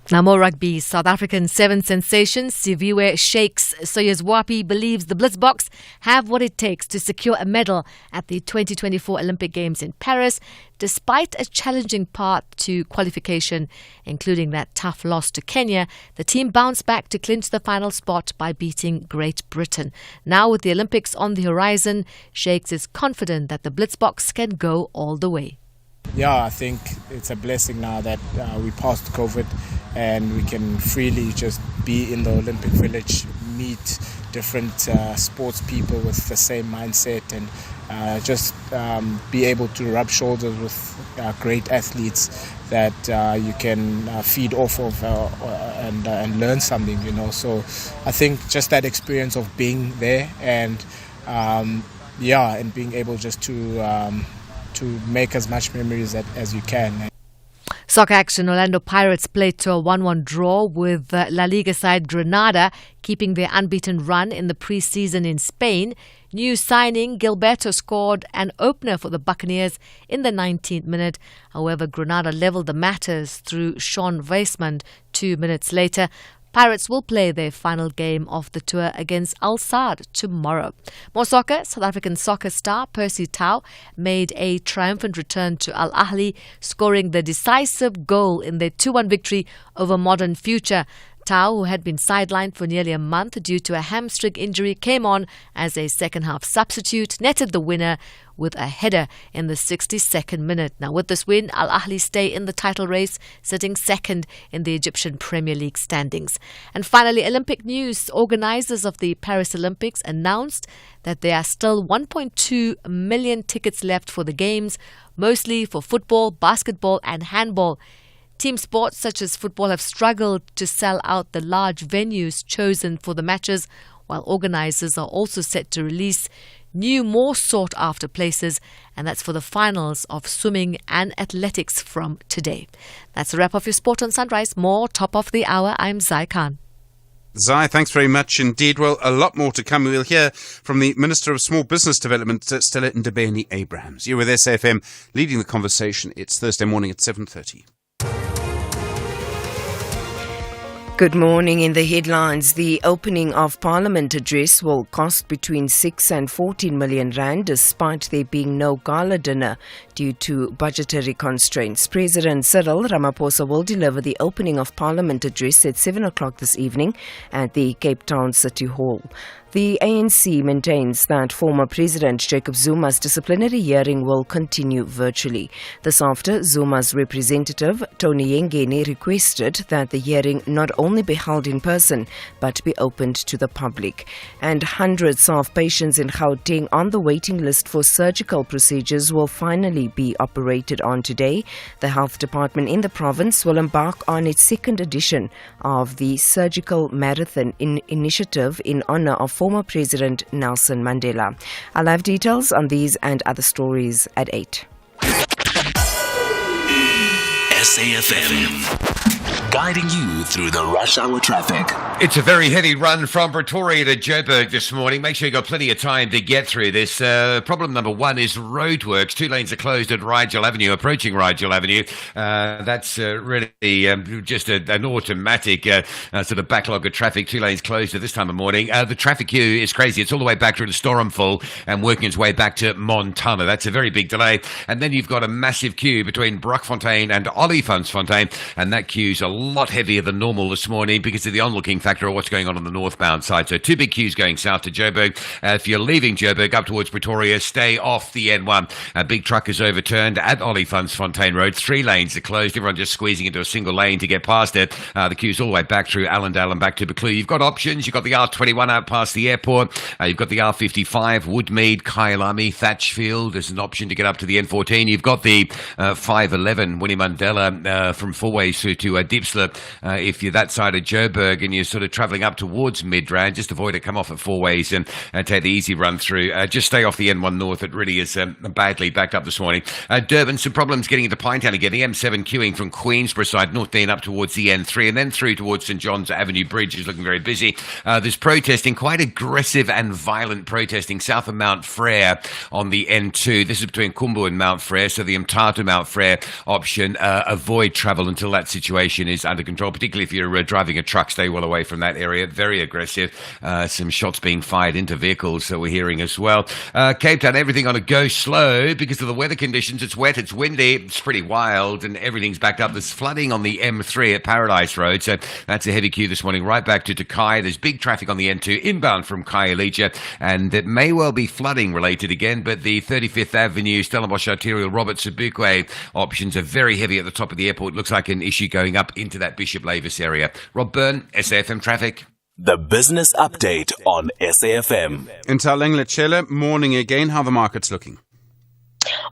Now more rugby. South African Seven sensations Siviwe Shakes Soyezwapi believes the Blitzboks have what it takes to secure a medal at the 2024 Olympic Games in Paris, despite a challenging path to qualification, including that tough loss to Kenya. The team bounced back to clinch the final spot by beating Great Britain. Now with the Olympics on the horizon, Shakes is confident that the Blitzboks can go all the way. Yeah, I think it's a blessing now that we passed COVID and we can freely just be in the Olympic Village, meet different sports people with the same mindset and just be able to rub shoulders with great athletes that you can feed off of and learn something, So I think just that experience of being there and being able just to make as much memories as you can. Soccer action. Orlando Pirates played to a 1-1 draw with La Liga side Granada, keeping their unbeaten run in the pre-season in Spain. New signing Gilberto scored an opener for the Buccaneers in the 19th minute. However, Granada levelled the matters through Sean Weisman 2 minutes later. Pirates will play their final game of the tour against Al Sadd tomorrow. More soccer. South African soccer star Percy Tau made a triumphant return to Al Ahly, scoring the decisive goal in their 2-1 victory over Modern Future. Tau, who had been sidelined for nearly a month due to a hamstring injury, came on as a second-half substitute, netted the winner with a header in the 62nd minute. Now, with this win, Al Ahly stay in the title race, sitting second in the Egyptian Premier League standings. And finally, Olympic news. Organisers of the Paris Olympics announced that there are still 1.2 million tickets left for the Games, mostly for football, basketball and handball. Team sports such as football have struggled to sell out the large venues chosen for the matches, while organisers are also set to release new, more sought-after places, and that's for the finals of swimming and athletics from today. That's a wrap of your Sport on Sunrise. More top of the hour. I'm Zai Khan. Zai, thanks very much indeed. Well, a lot more to come. We'll hear from the Minister of Small Business Development, Stella Ndabeni Abrahams. You're with SAFM, leading the conversation. It's Thursday morning at 7:30. Good morning. In the headlines, the opening of Parliament address will cost between 6 and 14 million rand, despite there being no gala dinner due to budgetary constraints. President Cyril Ramaphosa will deliver the opening of Parliament address at 7 o'clock this evening at the Cape Town City Hall. The ANC maintains that former President Jacob Zuma's disciplinary hearing will continue virtually. This after Zuma's representative, Tony Yengeni, requested that the hearing not only be held in person, but be opened to the public. And hundreds of patients in Gauteng on the waiting list for surgical procedures will finally be operated on today. The health department in the province will embark on its second edition of the Surgical Marathon initiative in honour of former President Nelson Mandela. I'll have details on these and other stories at 8. SAFM. guiding you through the rush hour traffic. It's a very heavy run from Pretoria to Joburg this morning. Make sure you've got plenty of time to get through this. Problem number one is roadworks. 2 lanes are closed at Rigel Avenue, approaching Rigel Avenue. That's really just an automatic sort of backlog of traffic. 2 lanes closed at this time of morning. The traffic queue is crazy. It's all the way back through to Stormful and working its way back to Montana. That's a very big delay. And then you've got a massive queue between Brockfontein and Olifantsfontein, and that queue's a lot heavier than normal this morning because of the onlooking factor of what's going on the northbound side. So 2 big queues going south to Joburg. If you're leaving Joburg up towards Pretoria, stay off the N1. A big truck is overturned at Olifantsfontein Road. 3 lanes are closed. Everyone just squeezing into a single lane to get past it. The queue's all the way back through Allendale and back to Buccleuch. You've got options. You've got the R21 out past the airport. You've got the R55, Woodmead, Kyalami, Thatchfield. There's an option to get up to the N14. You've got the 511, Winnie Mandela from Fourways through to Diepsloop. If you're that side of Joburg and you're sort of travelling up towards Midrand, just avoid it, come off at Fourways and take the easy run through. Just stay off the N1 North. It really is badly backed up this morning. Durban, some problems getting into Pinetown again. The M7 queuing from Queensborough side, North Dean up towards the N3 and then through towards St John's Avenue Bridge is looking very busy. There's protesting, quite aggressive and violent protesting south of Mount Frere on the N2. This is between Kumbu and Mount Frere, so the Mthatha Mount Frere option, avoid travel until that situation is under control, particularly if you're driving a truck. Stay well away from that area. Very aggressive. Some shots being fired into vehicles, so we're hearing as well. Cape Town, everything on a go slow because of the weather conditions. It's wet, it's windy, it's pretty wild, and everything's backed up. There's flooding on the M3 at Paradise Road, so that's a heavy queue this morning right back to Takai. There's big traffic on the N2 inbound from Khayelitsha, and it may well be flooding related again, but the 35th Avenue, Stellenbosch Arterial, Robert Sobukwe options are very heavy at the top of the airport. Looks like an issue going up into that Bishop Lavis area. Rob Byrne, SAFM Traffic. The business update on SAFM. Ntaleng morning again. How are the markets looking?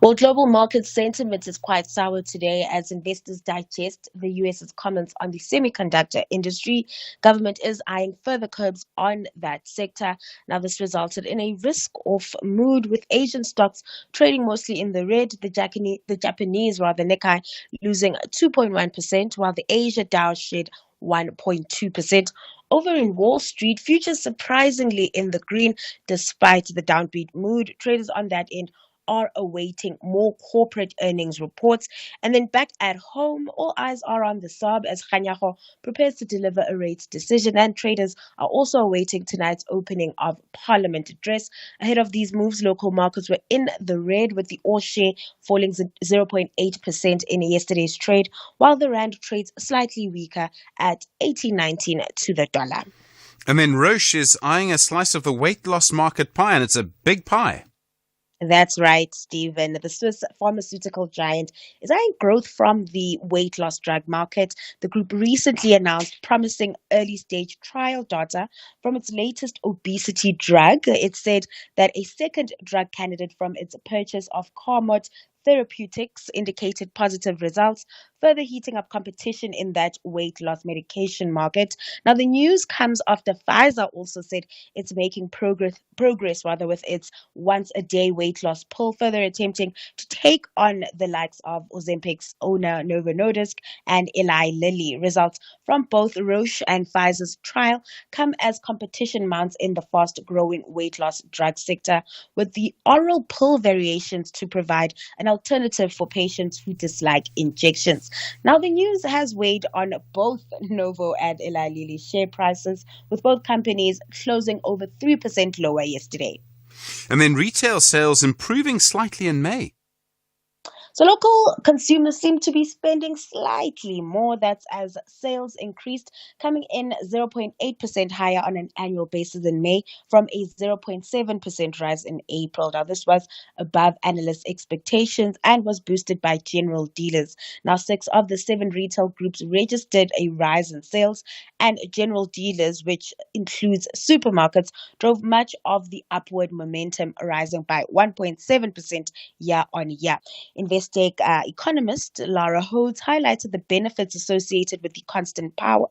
Well, global market sentiment is quite sour today as investors digest the US's comments on the semiconductor industry. Government is eyeing further curbs on that sector. Now, this resulted in a risk-off mood with Asian stocks trading mostly in the red, the Japanese Nikkei losing 2.1%, while the Asia Dow shed 1.2%. Over in Wall Street, futures surprisingly in the green despite the downbeat mood. Traders on that end are awaiting more corporate earnings reports. And then back at home, all eyes are on the SARB as Kganyago prepares to deliver a rates decision, and traders are also awaiting tonight's opening of Parliament address. Ahead of these moves, local markets were in the red, with the All share falling 0.8% in yesterday's trade, while the rand trades slightly weaker at 18.19 to the dollar. And then Roche is eyeing a slice of the weight loss market pie, and it's a big pie. That's right, Stephen. The Swiss pharmaceutical giant is eyeing growth from the weight loss drug market. The group recently announced promising early-stage trial data from its latest obesity drug. It said that a second drug candidate from its purchase of Commute Therapeutics indicated positive results, further heating up competition in that weight loss medication market. Now, the news comes after Pfizer also said it's making progress with its once-a-day weight loss pill, further attempting to take on the likes of Ozempic's owner Novo Nordisk and Eli Lilly. Results from both Roche and Pfizer's trial come as competition mounts in the fast-growing weight loss drug sector, with the oral pill variations to provide an alternative for patients who dislike injections. Now, the news has weighed on both Novo and Eli Lilly share prices, with both companies closing over 3% lower yesterday. And then retail sales improving slightly in May. So local consumers seem to be spending slightly more. That's as sales increased, coming in 0.8% higher on an annual basis in May from a 0.7% rise in April. Now, this was above analyst expectations and was boosted by general dealers. Now, 6 of the 7 retail groups registered a rise in sales, and general dealers, which includes supermarkets, drove much of the upward momentum, rising by 1.7% year on year. Investec economist Lara Hodes highlighted the benefits associated with the constant power,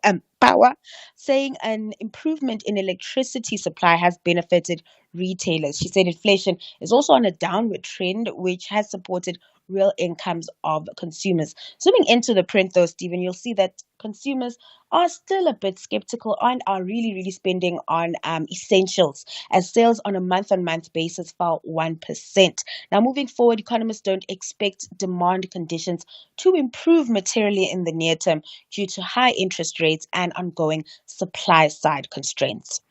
saying an improvement in electricity supply has benefited retailers. She said inflation is also on a downward trend, which has supported real incomes of consumers. Zooming into the print though, Stephen, you'll see that consumers are still a bit skeptical and are really spending on essentials, as sales on a month-on-month basis fell 1%. Now, moving forward, economists don't expect demand conditions to improve materially in the near term due to high interest rates and ongoing supply-side constraints.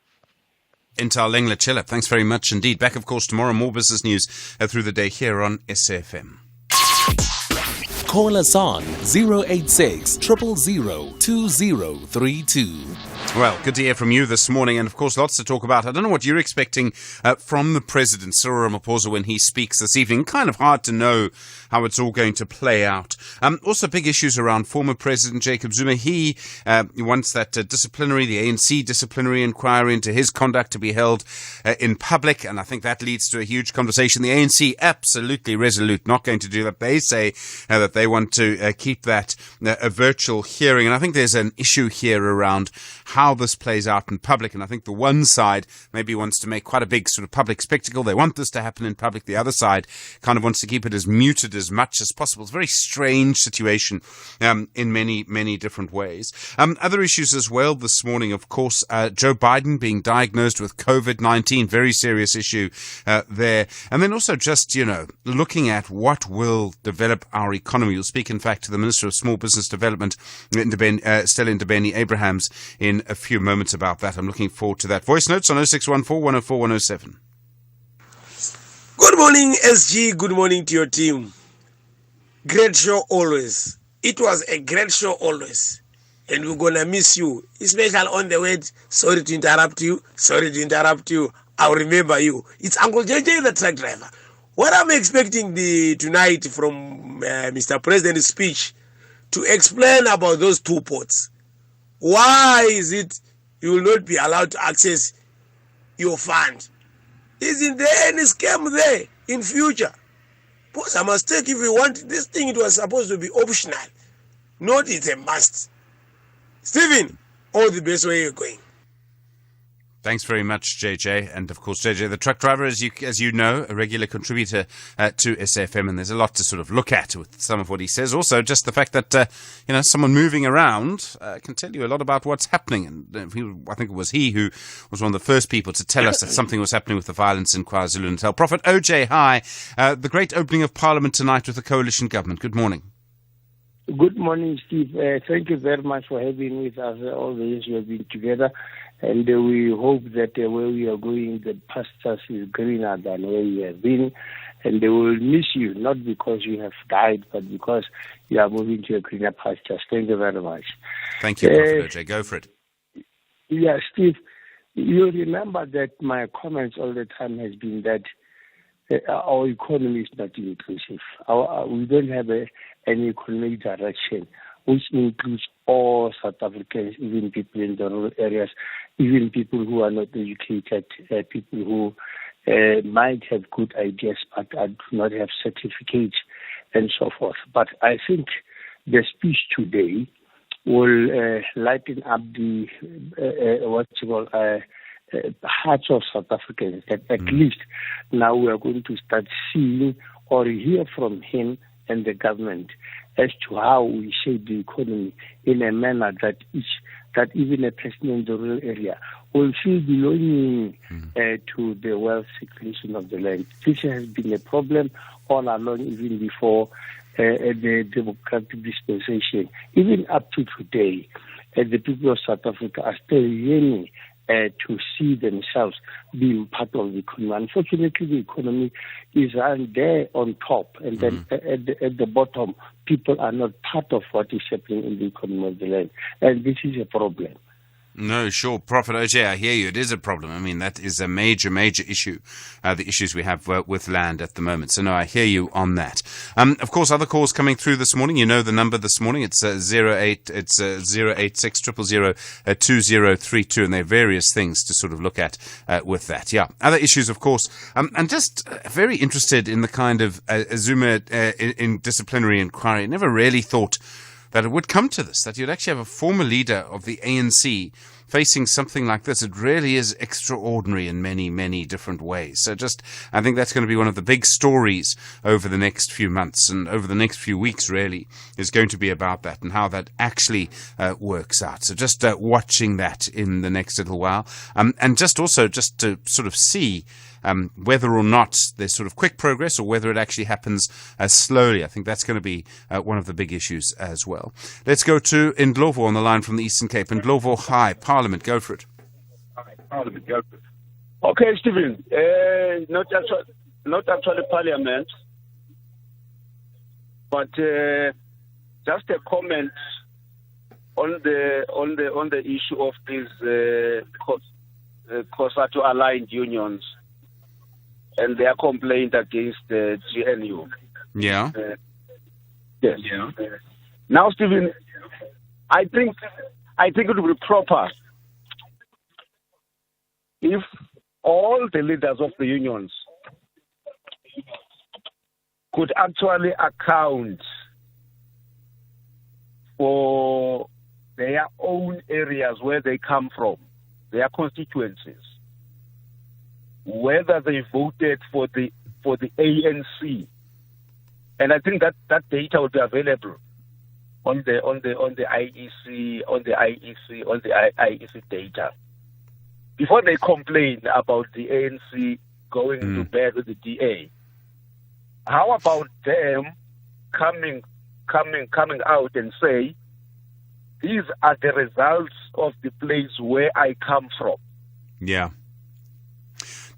Intal Lengla Chillip, thanks very much indeed. Back, of course, tomorrow. More business news through the day here on SAFM. Call us on 086 000 2032. Well, good to hear from you this morning, and of course lots to talk about. I don't know what you're expecting from the President, Cyril Ramaphosa, when he speaks this evening. Kind of hard to know how it's all going to play out. Also big issues around former President Jacob Zuma. He wants that the ANC disciplinary inquiry into his conduct to be held in public, and I think that leads to a huge conversation. The ANC absolutely resolute, not going to do that. They say that they want to keep that a virtual hearing, and I think there's an issue here around how this plays out in public. And I think the one side maybe wants to make quite a big sort of public spectacle. They want this to happen in public. The other side kind of wants to keep it as muted as much as possible. It's a very strange situation in many different ways. Other issues as well this morning, of course, Joe Biden being diagnosed with COVID-19, very serious issue there. And then also just, looking at what will develop our economy. We'll speak, in fact, to the Minister of Small Business Development, Stella Ndabeni-Abrahams, in a few moments about that. I'm looking forward to that. Voice notes on 0614 104 107. Good morning, SG. Good morning to your team. Great show always. It was a great show always. And we're going to miss you, especially on the way. Sorry to interrupt you. I'll remember you. It's Uncle JJ, the truck driver. What I'm expecting tonight from Mr. President's speech to explain about those 2 ports. Why is it you will not be allowed to access your fund? Isn't there any scam there in future? Because a mistake if you want this thing, it was supposed to be optional. Not it's a must. Stephen, all the best where you're going. Thanks very much, JJ. And of course, JJ, the truck driver, as you know, a regular contributor to SFM, and there's a lot to sort of look at with some of what he says. Also, just the fact that, someone moving around can tell you a lot about what's happening. And I think it was he who was one of the first people to tell us that something was happening with the violence in KwaZulu-Natal. Prophet OJ, hi. The great opening of Parliament tonight with the coalition government. Good morning. Good morning, Steve. Thank you very much for having with us all the years we have been together. And we hope that where we are going, the pastures is greener than where we have been. And they will miss you, not because you have died, but because you are moving to a greener pastures. Thank you very much. Thank you, Prophet OJ. Go for it. Yeah, Steve, you remember that my comments all the time has been that our economy is not inclusive. We don't have any economic direction, which includes all South Africans, even people in the rural areas, even people who are not educated, people who might have good ideas but do not have certificates and so forth. But I think the speech today will lighten up the hearts of South Africans, that at least now we are going to start seeing or hear from him and the government as to how we shape the economy in a manner that even a person in the rural area will feel belonging to the wealth circulation of the land. This has been a problem all along, even before the democratic dispensation. Even up to today, the people of South Africa are still yearning to see themselves being part of the economy. Unfortunately, the economy is there on top, and then at the bottom, people are not part of what is happening in the economy of the land. And this is a problem. No, sure. Prophet OJ, I hear you. It is a problem. I mean, that is a major issue, the issues we have with land at the moment. So, no, I hear you on that. Of course, other calls coming through this morning. You know the number this morning. It's 086 000 2032, and there are various things to sort of look at with that. Yeah. Other issues, of course. And just very interested in the kind of Zuma in disciplinary inquiry. Never really thought that it would come to this, that you'd actually have a former leader of the ANC facing something like this. It really is extraordinary in many, many different ways. So I think that's going to be one of the big stories over the next few months and over the next few weeks, really, is going to be about that and how that actually works out. So just watching that in the next little while. And just to sort of see whether or not there's sort of quick progress or whether it actually happens slowly. I think that's going to be one of the big issues as well. Let's go to Ndlovu on the line from the Eastern Cape. Ndlovu, hi, Parliament, go for it. Okay, Stephen, not actually Parliament, but just a comment on the issue of these COSATU aligned unions and their complaint against the GNU. Yeah. Yes. Yeah. Now, Stephen, I think it would be proper if all the leaders of the unions could actually account for their own areas where they come from, their constituencies, whether they voted for the ANC, and I think that data will be available on the IEC data before they complain about the ANC going to bed with the DA. How about them coming out and say, these are the results of the place where I come from? Yeah.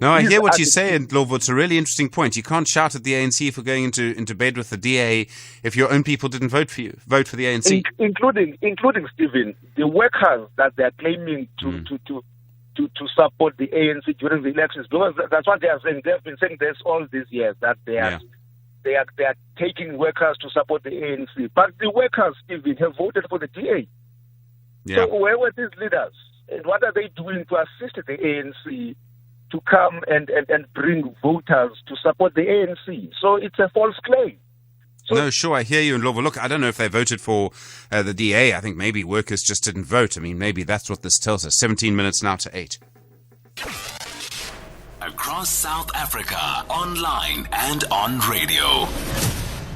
No, I hear what you say, Ndlovu. It's a really interesting point. You can't shout at the ANC for going into bed with the DA if your own people didn't vote for you, vote for the ANC. Including Stephen, the workers that they're claiming to support the ANC during the elections, because that's what they are saying. They've been saying this all these years, that they are taking workers to support the ANC. But the workers, Stephen, have voted for the DA. Yeah. So where were these leaders? And what are they doing to assist the ANC to come and bring voters to support the ANC? So it's a false claim. No, sure, I hear you, Ndlovu. Look, I don't know if they voted for the DA. I think maybe workers just didn't vote. I mean, maybe that's what this tells us. 17 minutes now to 8. Across South Africa, online and on radio.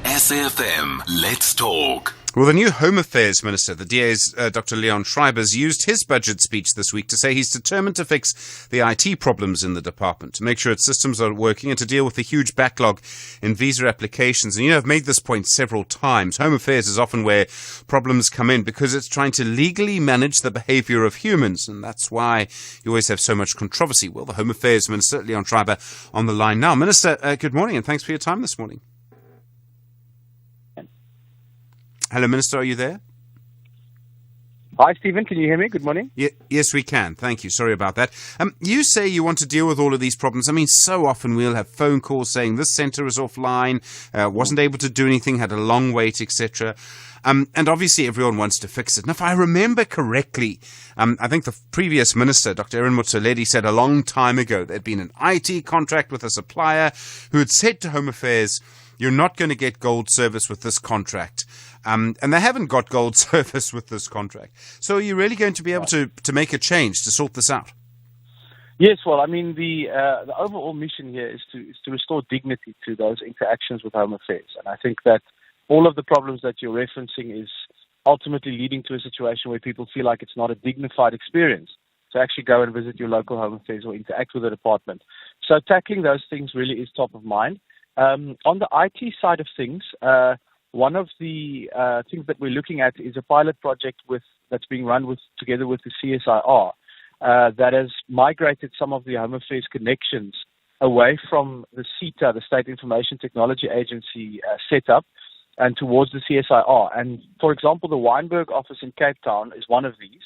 SAFM, let's talk. Well, the new Home Affairs Minister, the DA's Dr. Leon Schreibers, used his budget speech this week to say he's determined to fix the IT problems in the department, to make sure its systems are working and to deal with the huge backlog in visa applications. And, I've made this point several times. Home Affairs is often where problems come in because it's trying to legally manage the behavior of humans. And that's why you always have so much controversy. Well, the Home Affairs Minister, Leon Schreiber, on the line now. Minister, good morning and thanks for your time this morning. Hello, Minister, are you there? Hi, Stephen. Can you hear me? Good morning. Yes, we can. Thank you. Sorry about that. You say you want to deal with all of these problems. I mean, so often we'll have phone calls saying this centre is offline, wasn't able to do anything, had a long wait, etc. And obviously everyone wants to fix it. And if I remember correctly, I think the previous minister, Dr. Aaron Motsoaledi, said a long time ago there'd been an IT contract with a supplier who had said to Home Affairs, you're not going to get gold service with this contract. And they haven't got gold service with this contract. So are you really going to be able to make a change to sort this out? Yes, well, I mean, the overall mission here is to restore dignity to those interactions with Home Affairs. And I think that all of the problems that you're referencing is ultimately leading to a situation where people feel like it's not a dignified experience to actually go and visit your local Home Affairs or interact with the department. So tackling those things really is top of mind. On the IT side of things, one of the things that we're looking at is a pilot project that's being run together with the CSIR that has migrated some of the Home Affairs connections away from the CETA, the State Information Technology Agency setup, and towards the CSIR. And for example, the Wynberg office in Cape Town is one of these,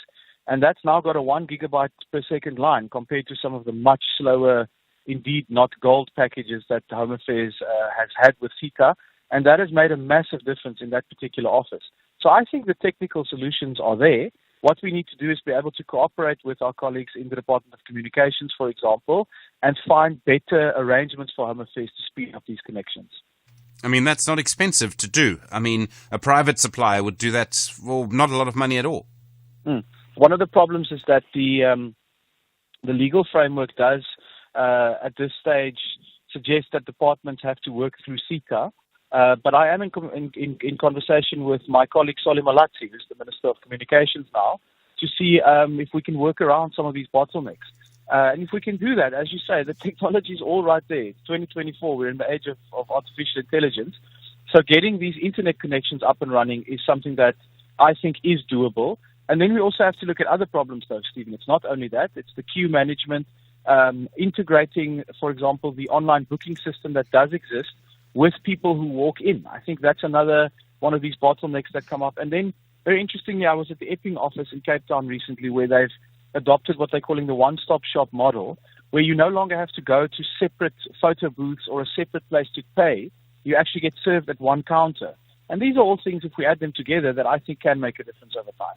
and that's now got a 1 gigabyte per second line compared to some of the much slower, indeed not gold packages that Home Affairs has had with CETA. And that has made a massive difference in that particular office. So I think the technical solutions are there. What we need to do is be able to cooperate with our colleagues in the Department of Communications, for example, and find better arrangements for Home Affairs to speed up these connections. I mean, that's not expensive to do. I mean, a private supplier would do that for not a lot of money at all. One of the problems is that the legal framework does, at this stage, suggest that departments have to work through CETA. But I am in conversation with my colleague Solly Malatsi, who's the Minister of Communications now, to see if we can work around some of these bottlenecks. And if we can do that, as you say, the technology is all right there. It's 2024. We're in the age of artificial intelligence. So getting these internet connections up and running is something that I think is doable. And then we also have to look at other problems, though, Stephen. It's not only that. It's the queue management, integrating, for example, the online booking system that does exist with people who walk in. I think that's another one of these bottlenecks that come up. And then, very interestingly, I was at the Epping office in Cape Town recently where they've adopted what they're calling the one-stop shop model, where you no longer have to go to separate photo booths or a separate place to pay. You actually get served at one counter. And these are all things, if we add them together, that I think can make a difference over time.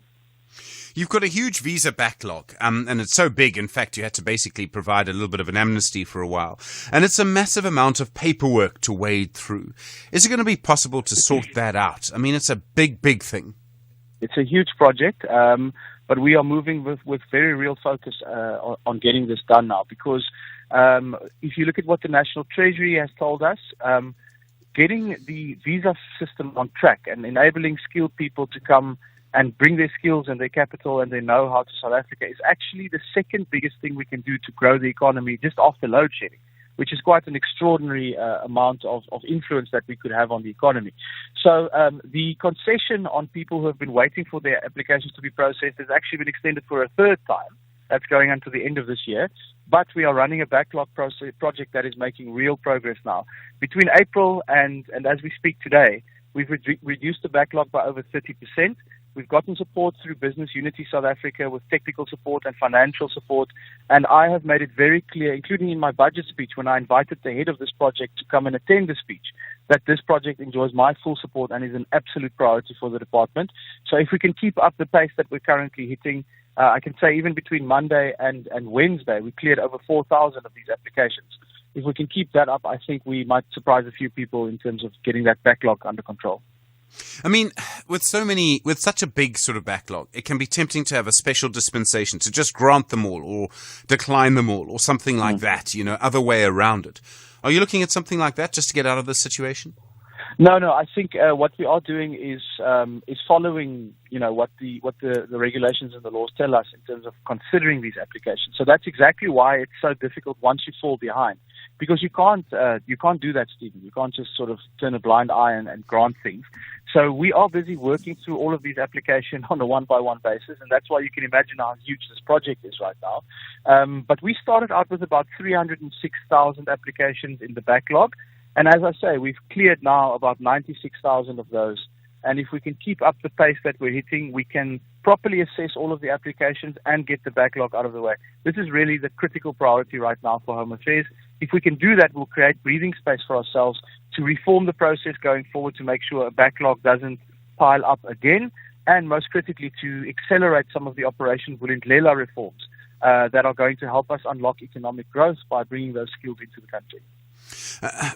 You've got a huge visa backlog, and it's so big, in fact, you had to basically provide a little bit of an amnesty for a while. And it's a massive amount of paperwork to wade through. Is it going to be possible to sort that out? I mean, it's a big, big thing. It's a huge project, but we are moving with very real focus on getting this done now, because if you look at what the National Treasury has told us, getting the visa system on track and enabling skilled people to come and bring their skills and their capital and their know-how to South Africa is actually the second biggest thing we can do to grow the economy just after load shedding, which is quite an extraordinary amount of influence that we could have on the economy. So the concession on people who have been waiting for their applications to be processed has actually been extended for a third time. That's going until the end of this year. But we are running a backlog project that is making real progress now. Between April and as we speak today, we've reduced the backlog by over 30%. We've gotten support through Business Unity South Africa with technical support and financial support. And I have made it very clear, including in my budget speech when I invited the head of this project to come and attend the speech, that this project enjoys my full support and is an absolute priority for the department. So if we can keep up the pace that we're currently hitting, I can say even between Monday and Wednesday, we cleared over 4,000 of these applications. If we can keep that up, I think we might surprise a few people in terms of getting that backlog under control. I mean, with such a big sort of backlog, it can be tempting to have a special dispensation to just grant them all or decline them all or something like that, other way around it. Are you looking at something like that just to get out of this situation? No. I think what we are doing is following, what the regulations and the laws tell us in terms of considering these applications. So that's exactly why it's so difficult once you fall behind, because you can't do that, Stephen. You can't just sort of turn a blind eye and grant things. So we are busy working through all of these applications on a one-by-one basis, and that's why you can imagine how huge this project is right now. But we started out with about 306,000 applications in the backlog. And as I say, we've cleared now about 96,000 of those. And if we can keep up the pace that we're hitting, we can properly assess all of the applications and get the backlog out of the way. This is really the critical priority right now for Home Affairs. If we can do that, we'll create breathing space for ourselves to reform the process going forward to make sure a backlog doesn't pile up again, and most critically, to accelerate some of the Operation Vulindlela reforms that are going to help us unlock economic growth by bringing those skills into the country.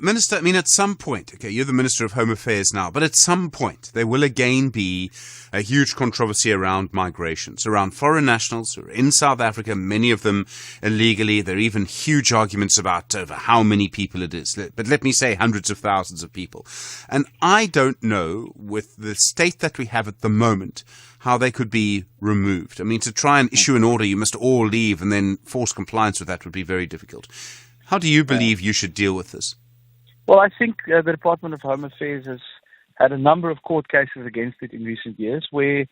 Minister, I mean, at some point, okay, you're the Minister of Home Affairs now, but at some point there will again be a huge controversy around migrations, around foreign nationals who are in South Africa, many of them illegally. There are even huge arguments about over how many people it is, but let me say hundreds of thousands of people. And I don't know, with the state that we have at the moment, how they could be removed. I mean, to try and issue an order, you must all leave, and then force compliance with that would be very difficult. How do you believe you should deal with this? Well, I think the Department of Home Affairs has had a number of court cases against it in recent years where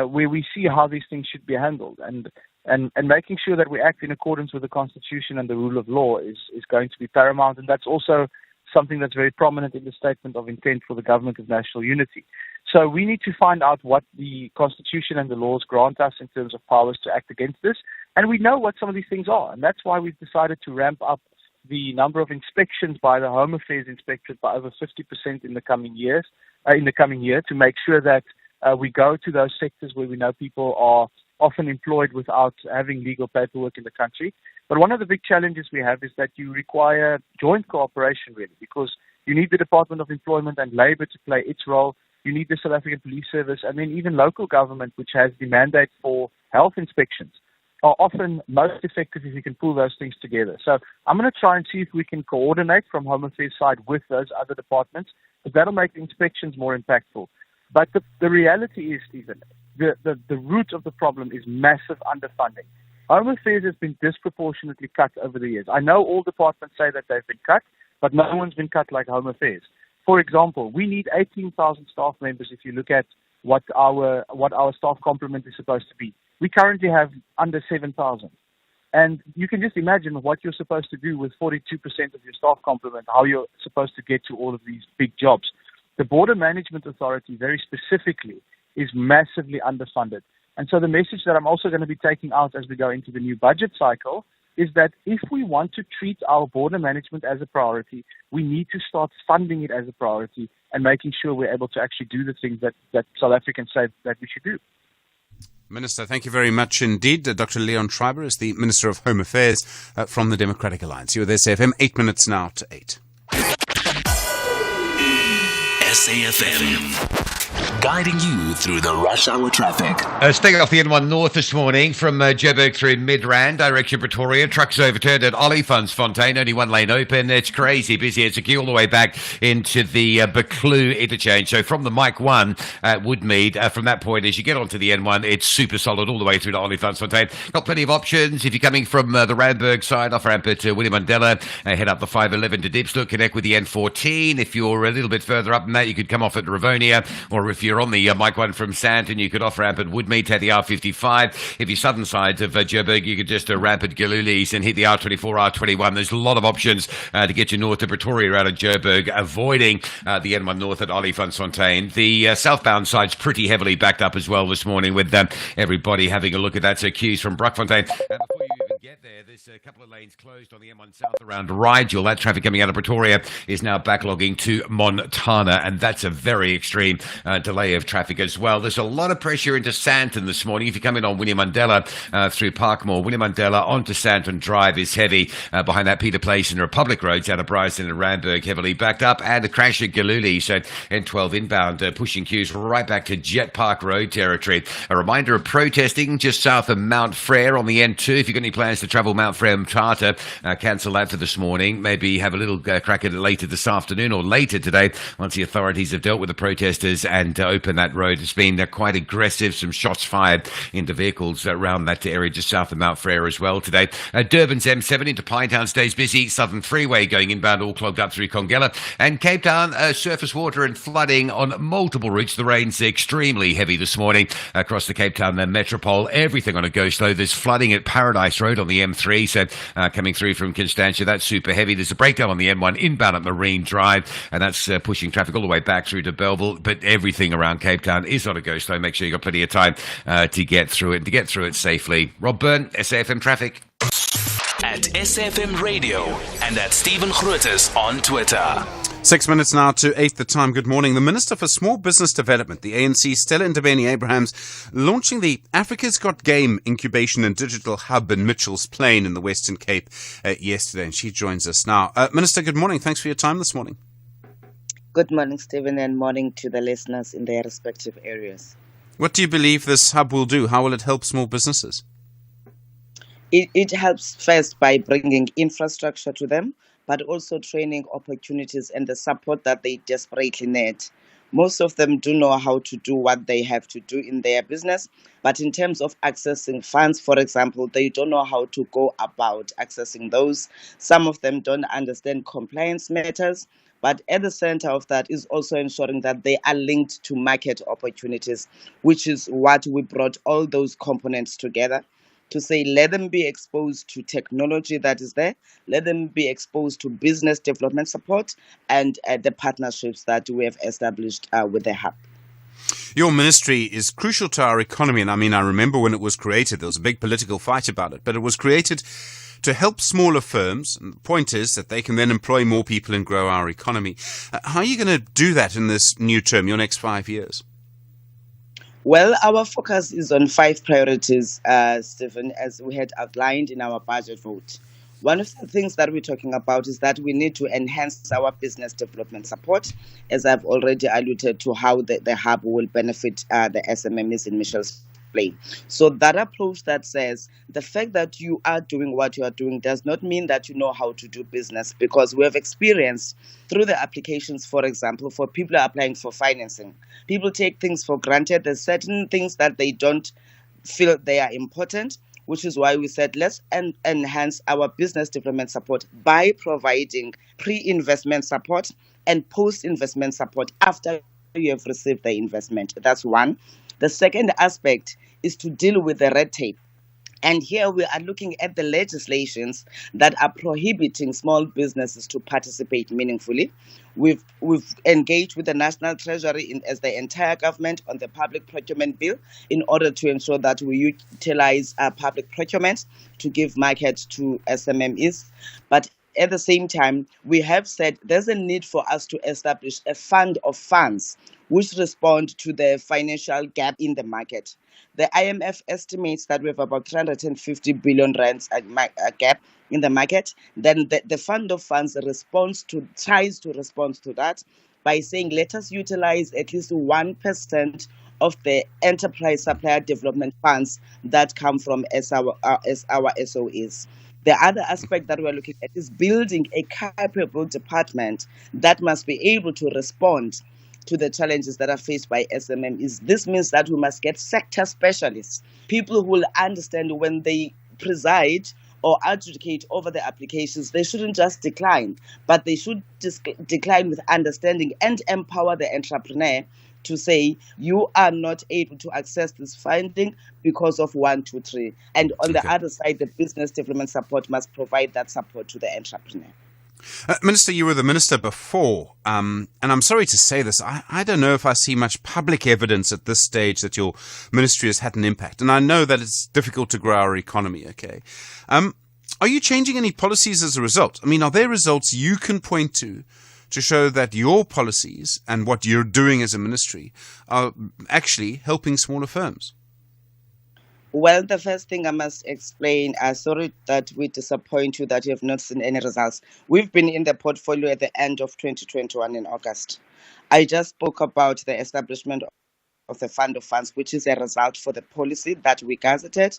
we see how these things should be handled. And making sure that we act in accordance with the Constitution and the rule of law is going to be paramount. And that's also something that's very prominent in the Statement of Intent for the Government of National Unity. So we need to find out what the Constitution and the laws grant us in terms of powers to act against this. And we know what some of these things are. And that's why we've decided to ramp up the number of inspections by the Home Affairs Inspectorate by over 50% in the coming year to make sure that we go to those sectors where we know people are often employed without having legal paperwork in the country. But one of the big challenges we have is that you require joint cooperation, really, because You need the Department of Employment and Labour to play its role. You need the South African Police Service, and then even local government, which has the mandate for health inspections, are often most effective if you can pull those things together. So I'm going to try and see if we can coordinate from Home Affairs side with those other departments, because that'll make the inspections more impactful. But the reality is, Stephen, the root of the problem is massive underfunding. Home Affairs has been disproportionately cut over the years. I know all departments say that they've been cut, but no one's been cut like Home Affairs. For example, we need 18,000 staff members if you look at what our staff complement is supposed to be. We currently have under 7,000. And you can just imagine what you're supposed to do with 42% of your staff complement, how you're supposed to get to all of these big jobs. The Border Management Authority, very specifically, is massively underfunded. And so the message that I'm also going to be taking out as we go into the new budget cycle is that if we want to treat our border management as a priority, we need to start funding it as a priority and making sure we're able to actually do the things that South Africans say that we should do. Minister, thank you very much indeed. Dr. Leon Schreiber is the Minister of Home Affairs from the Democratic Alliance. You're with SAFM, 8 minutes now to 8. SAFM. Guiding you through the rush hour traffic. Staying off the N1 North this morning from Joburg through Midrand, direction Pretoria. Trucks overturned at Olifantsfontein, only one lane open. It's crazy busy. It's a queue all the way back into the Buccleuch interchange. So from the Mike 1 at Woodmead, from that point, as you get onto the N1, it's super solid all the way through to Olifantsfontein. Got plenty of options. If you're coming from the Randburg side, off ramp at William Mandela, head up the 511 to Diepsloot, connect with the N14. If you're a little bit further up than that, you could come off at Rivonia, or if you're on the Mike 1 from Sandton, you could off-ramp at Woodmead, take the R55. If you're southern side of Joburg, you could just ramp at Galulis and hit the R24, R21. There's a lot of options to get you north to Pretoria out of Joburg, avoiding the N1 North at Olifantsfontein. The southbound side's pretty heavily backed up as well this morning, with everybody having a look at that. So queues from Brockfontein. Before you even get there, there's a couple of lanes closed on the M1 South around Rigel. That traffic coming out of Pretoria is now backlogging to Montana, and that's a very extreme delay of traffic as well. There's a lot of pressure into Sandton this morning. If you come in on William Mandela through Parkmore, William Mandela onto Sandton Drive is heavy. Behind that, Peter Place and Republic Roads out of Bryanston and Randburg heavily backed up, and a crash at Galuli. So N12 inbound pushing queues right back to Jet Park Road territory. A reminder of protesting just south of Mount Frere on the N2. If you've got any plans to travel Mount Frere Mthatha, cancel that for this morning. Maybe have a little crack at it later this afternoon or later today once the authorities have dealt with the protesters and open that road. It's been quite aggressive. Some shots fired into vehicles around that area just south of Mount Frere as well today. Durban's M7 into Pinetown stays busy. Southern Freeway going inbound all clogged up through Congella. And Cape Town, surface water and flooding on multiple routes. The rain's extremely heavy this morning across the Cape Town Metropole. Everything on a go slow. There's flooding at Paradise Road on the M3. So coming through from Constantia, that's super heavy. There's a breakdown on the N1 inbound at Marine Drive, and that's pushing traffic all the way back through to Belleville. But everything around Cape Town is on a go slow. Make sure you've got plenty of time to get through it and to get through it safely. Rob Byrne, SAFM Traffic. At SAFM Radio and at Stephen Grootes on Twitter. 6 minutes now to 8 the time. Good morning. The Minister for Small Business Development, the ANC, Stella Ndabeni-Abrahams, launching the Africa's Got Game Incubation and Digital Hub in Mitchell's Plain in the Western Cape yesterday, and she joins us now. Minister, good morning. Thanks for your time this morning. Good morning, Stephen, and morning to the listeners in their respective areas. What do you believe this hub will do? How will it help small businesses? It helps first by bringing infrastructure to them, but also training opportunities and the support that they desperately need. Most of them do know how to do what they have to do in their business, but in terms of accessing funds, for example, they don't know how to go about accessing those. Some of them don't understand compliance matters, but at the center of that is also ensuring that they are linked to market opportunities, which is what we brought all those components together to say, let them be exposed to technology that is there, let them be exposed to business development support and the partnerships that we have established with the hub. Your ministry is crucial to our economy, and I remember when it was created, there was a big political fight about it, but it was created to help smaller firms, and the point is that they can then employ more people and grow our economy. How are you going to do that in this new term, your next 5 years? Well, our focus is on 5 priorities, Stephen, as we had outlined in our budget vote. One of the things that we're talking about is that we need to enhance our business development support, as I've already alluded to how the hub will benefit the SMMEs in Michelle's play. So that approach that says the fact that you are doing what you are doing does not mean that you know how to do business, because we have experienced through the applications, for example, for people applying for financing, people take things for granted. There's certain things that they don't feel they are important, which is why we said let's enhance our business development support by providing pre-investment support and post-investment support after you have received the investment. That's one. The second aspect is to deal with the red tape. And here we are looking at the legislations that are prohibiting small businesses to participate meaningfully. We've engaged with the National Treasury as the entire government on the public procurement bill in order to ensure that we utilize public procurement to give market to SMMEs. But at the same time, we have said there's a need for us to establish a fund of funds which respond to the financial gap in the market. The IMF estimates that we have about 350 billion rands gap in the market. Then the fund of funds tries to respond to that by saying, let us utilize at least 1% of the enterprise supplier development funds that come from our SOEs. The other aspect that we're looking at is building a capable department that must be able to respond to the challenges that are faced by SMMEs. This means that we must get sector specialists, people who will understand when they preside or advocate over the applications. They shouldn't just decline, but they should decline with understanding and empower the entrepreneur to say, you are not able to access this funding because of 1, 2, 3. And on the other side, the business development support must provide that support to the entrepreneur. Minister, you were the minister before, and I'm sorry to say this, I don't know if I see much public evidence at this stage that your ministry has had an impact. And I know that it's difficult to grow our economy, okay? Are you changing any policies as a result? I mean, are there results you can point to show that your policies and what you're doing as a ministry are actually helping smaller firms? Well, the first thing I must explain, sorry that we disappoint you that you have not seen any results. We've been in the portfolio at the end of 2021 in August. I just spoke about the establishment of the fund of funds, which is a result for the policy that we gazetted,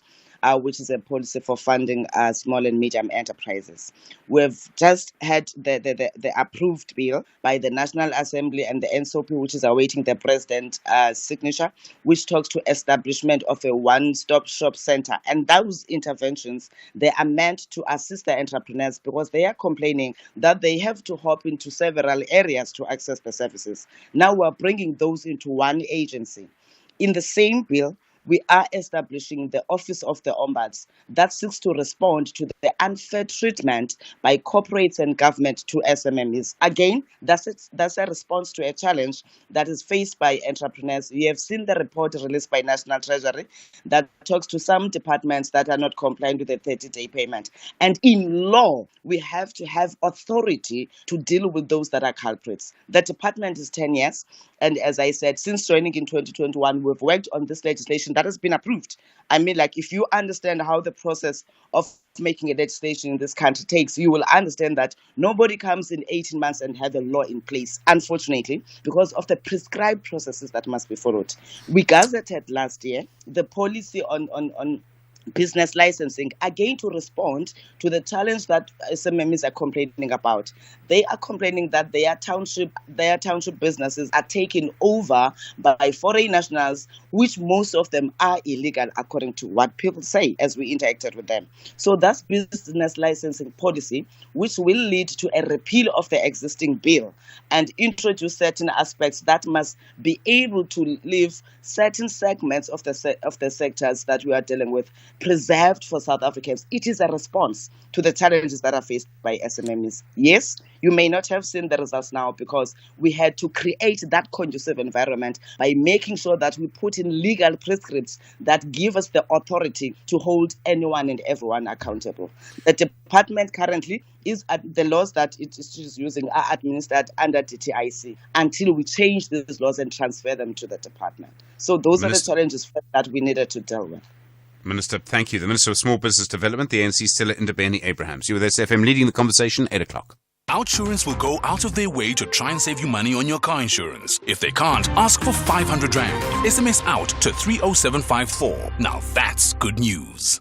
which is a policy for funding small and medium enterprises. We've just had the approved bill by the National Assembly and the NSOP, which is awaiting the president's signature, which talks to establishment of a one-stop shop center. And those interventions, they are meant to assist the entrepreneurs because they are complaining that they have to hop into several areas to access the services. Now we're bringing those into one agency. In the same bill, we are establishing the Office of the Ombuds that seeks to respond to the unfair treatment by corporates and government to SMMEs. Again, that's a response to a challenge that is faced by entrepreneurs. You have seen the report released by National Treasury that talks to some departments that are not compliant with the 30-day payment. And in law, we have to have authority to deal with those that are culprits. The department is 10 years. And as I said, since joining in 2021, we've worked on this legislation that has been approved. I mean, like, if you understand how the process of making a legislation in this country takes, you will understand that nobody comes in 18 months and have a law in place, unfortunately, because of the prescribed processes that must be followed. We gazetted last year the policy on business licensing, again to respond to the challenge that SMMEs are complaining about. They are complaining that their township businesses are taken over by foreign nationals, which most of them are illegal, according to what people say as we interacted with them. So that's business licensing policy, which will lead to a repeal of the existing bill and introduce certain aspects that must be able to leave certain segments of the sectors that we are dealing with preserved for South Africans. It is a response to the challenges that are faced by SMMEs. Yes, you may not have seen the results now because we had to create that conducive environment by making sure that we put in legal prescripts that give us the authority to hold anyone and everyone accountable. The department currently is the laws that it is using are administered under DTIC until we change these laws and transfer them to the department. So those are the challenges that we needed to deal with. Minister, thank you. The Minister of Small Business Development, the ANC, Stella Ndabeni Abrahams. You with SFM leading the conversation, 8 o'clock. Outsurance will go out of their way to try and save you money on your car insurance. If they can't, ask for 500 Rand. SMS out to 30754. Now that's good news.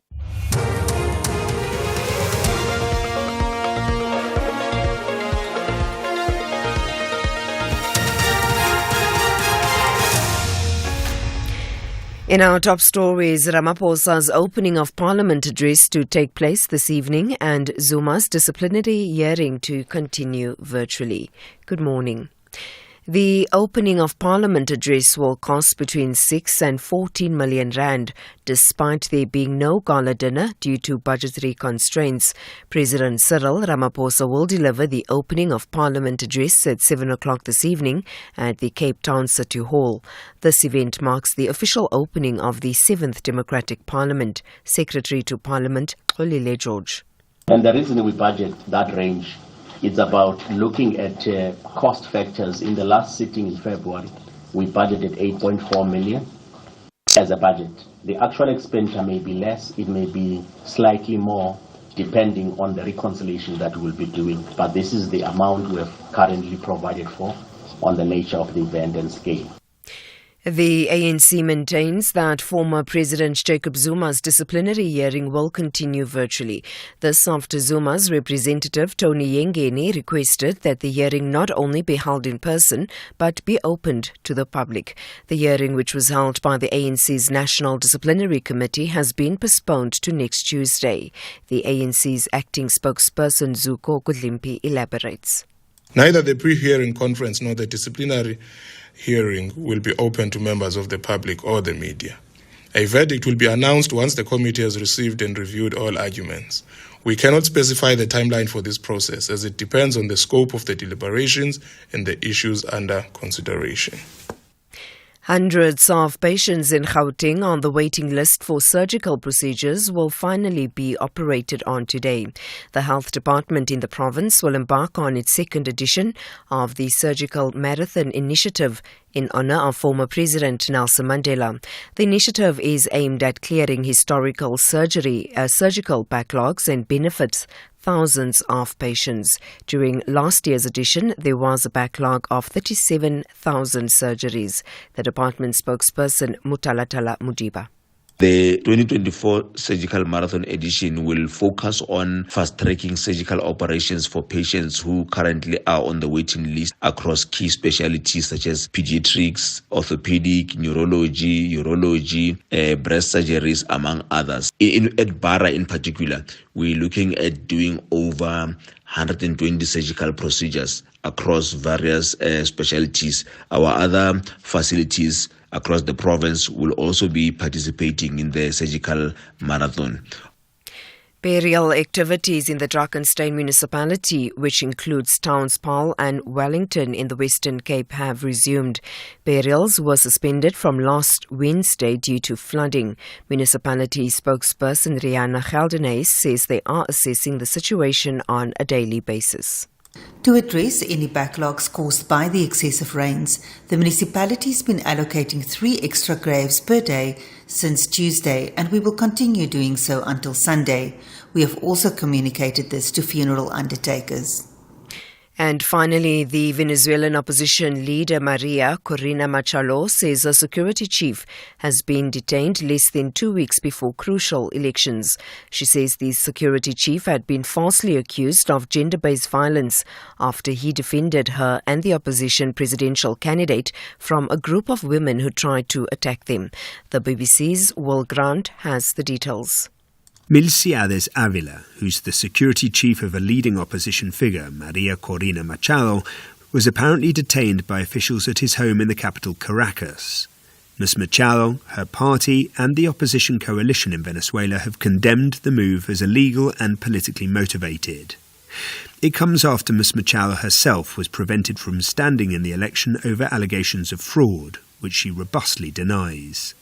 In our top stories, Ramaphosa's opening of Parliament address to take place this evening and Zuma's disciplinary hearing to continue virtually. Good morning. The opening of Parliament address will cost between 6 and 14 million rand, despite there being no gala dinner due to budgetary constraints. President Cyril Ramaphosa will deliver the opening of Parliament address at 7 o'clock this evening at the Cape Town City Hall. This event marks the official opening of the 7th Democratic Parliament. Secretary to Parliament, Xolile George. And the reason we budget that range, it's about looking at cost factors. In the last sitting in February, we budgeted 8.4 million as a budget. The actual expenditure may be less, it may be slightly more, depending on the reconciliation that we'll be doing. But this is the amount we have currently provided for on the nature of the event and scale. The ANC maintains that former President Jacob Zuma's disciplinary hearing will continue virtually. This after Zuma's representative Tony Yengeni requested that the hearing not only be held in person but be opened to the public. The hearing, which was held by the ANC's National Disciplinary Committee, has been postponed to next Tuesday. The ANC's acting spokesperson Zuko Kudlimpi elaborates. Neither the pre-hearing conference nor the disciplinary hearing will be open to members of the public or the media. A verdict will be announced once the committee has received and reviewed all arguments. We cannot specify the timeline for this process as it depends on the scope of the deliberations and the issues under consideration. Hundreds of patients in Gauteng on the waiting list for surgical procedures will finally be operated on today. The health department in the province will embark on its second edition of the Surgical Marathon Initiative in honor of former President Nelson Mandela. The initiative is aimed at clearing historical surgical backlogs and benefits thousands of patients. During last year's edition, there was a backlog of 37,000 surgeries. The department spokesperson Mutalatala Mudiba. The 2024 Surgical Marathon Edition will focus on fast-tracking surgical operations for patients who currently are on the waiting list across key specialties such as pediatrics, orthopedic, neurology, urology, breast surgeries, among others. At Bara in particular, we're looking at doing over 120 surgical procedures across various specialties. Our other facilities across the province will also be participating in the surgical marathon. Burial activities in the Drakenstein municipality, which includes Townspaul and Wellington in the Western Cape, have resumed. Burials were suspended from last Wednesday due to flooding. Municipality spokesperson Rihanna Geldenhuys says they are assessing the situation on a daily basis. To address any backlogs caused by the excessive rains, the municipality has been allocating 3 extra graves per day since Tuesday, and we will continue doing so until Sunday. We have also communicated this to funeral undertakers. And finally, the Venezuelan opposition leader Maria Corina Machado says a security chief has been detained less than 2 weeks before crucial elections. She says the security chief had been falsely accused of gender-based violence after he defended her and the opposition presidential candidate from a group of women who tried to attack them. The BBC's Will Grant has the details. Milciades Avila, who's the security chief of a leading opposition figure, Maria Corina Machado, was apparently detained by officials at his home in the capital Caracas. Ms. Machado, her party and the opposition coalition in Venezuela have condemned the move as illegal and politically motivated. It comes after Ms. Machado herself was prevented from standing in the election over allegations of fraud, which she robustly denies.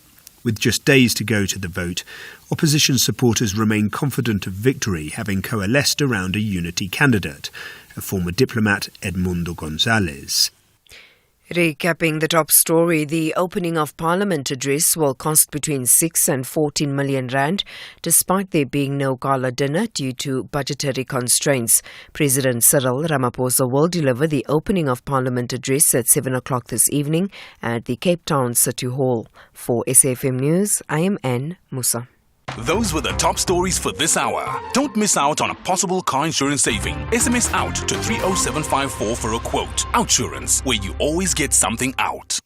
With just days to go to the vote, opposition supporters remain confident of victory, having coalesced around a unity candidate, a former diplomat, Edmundo González. Recapping the top story, the opening of Parliament address will cost between 6 and 14 million rand, despite there being no gala dinner due to budgetary constraints. President Cyril Ramaphosa will deliver the opening of Parliament address at 7 o'clock this evening at the Cape Town City Hall. For SAFM News, I am Anne Musa. Those were the top stories for this hour. Don't miss out on a possible car insurance saving. SMS out to 30754 for a quote. Outsurance, where you always get something out.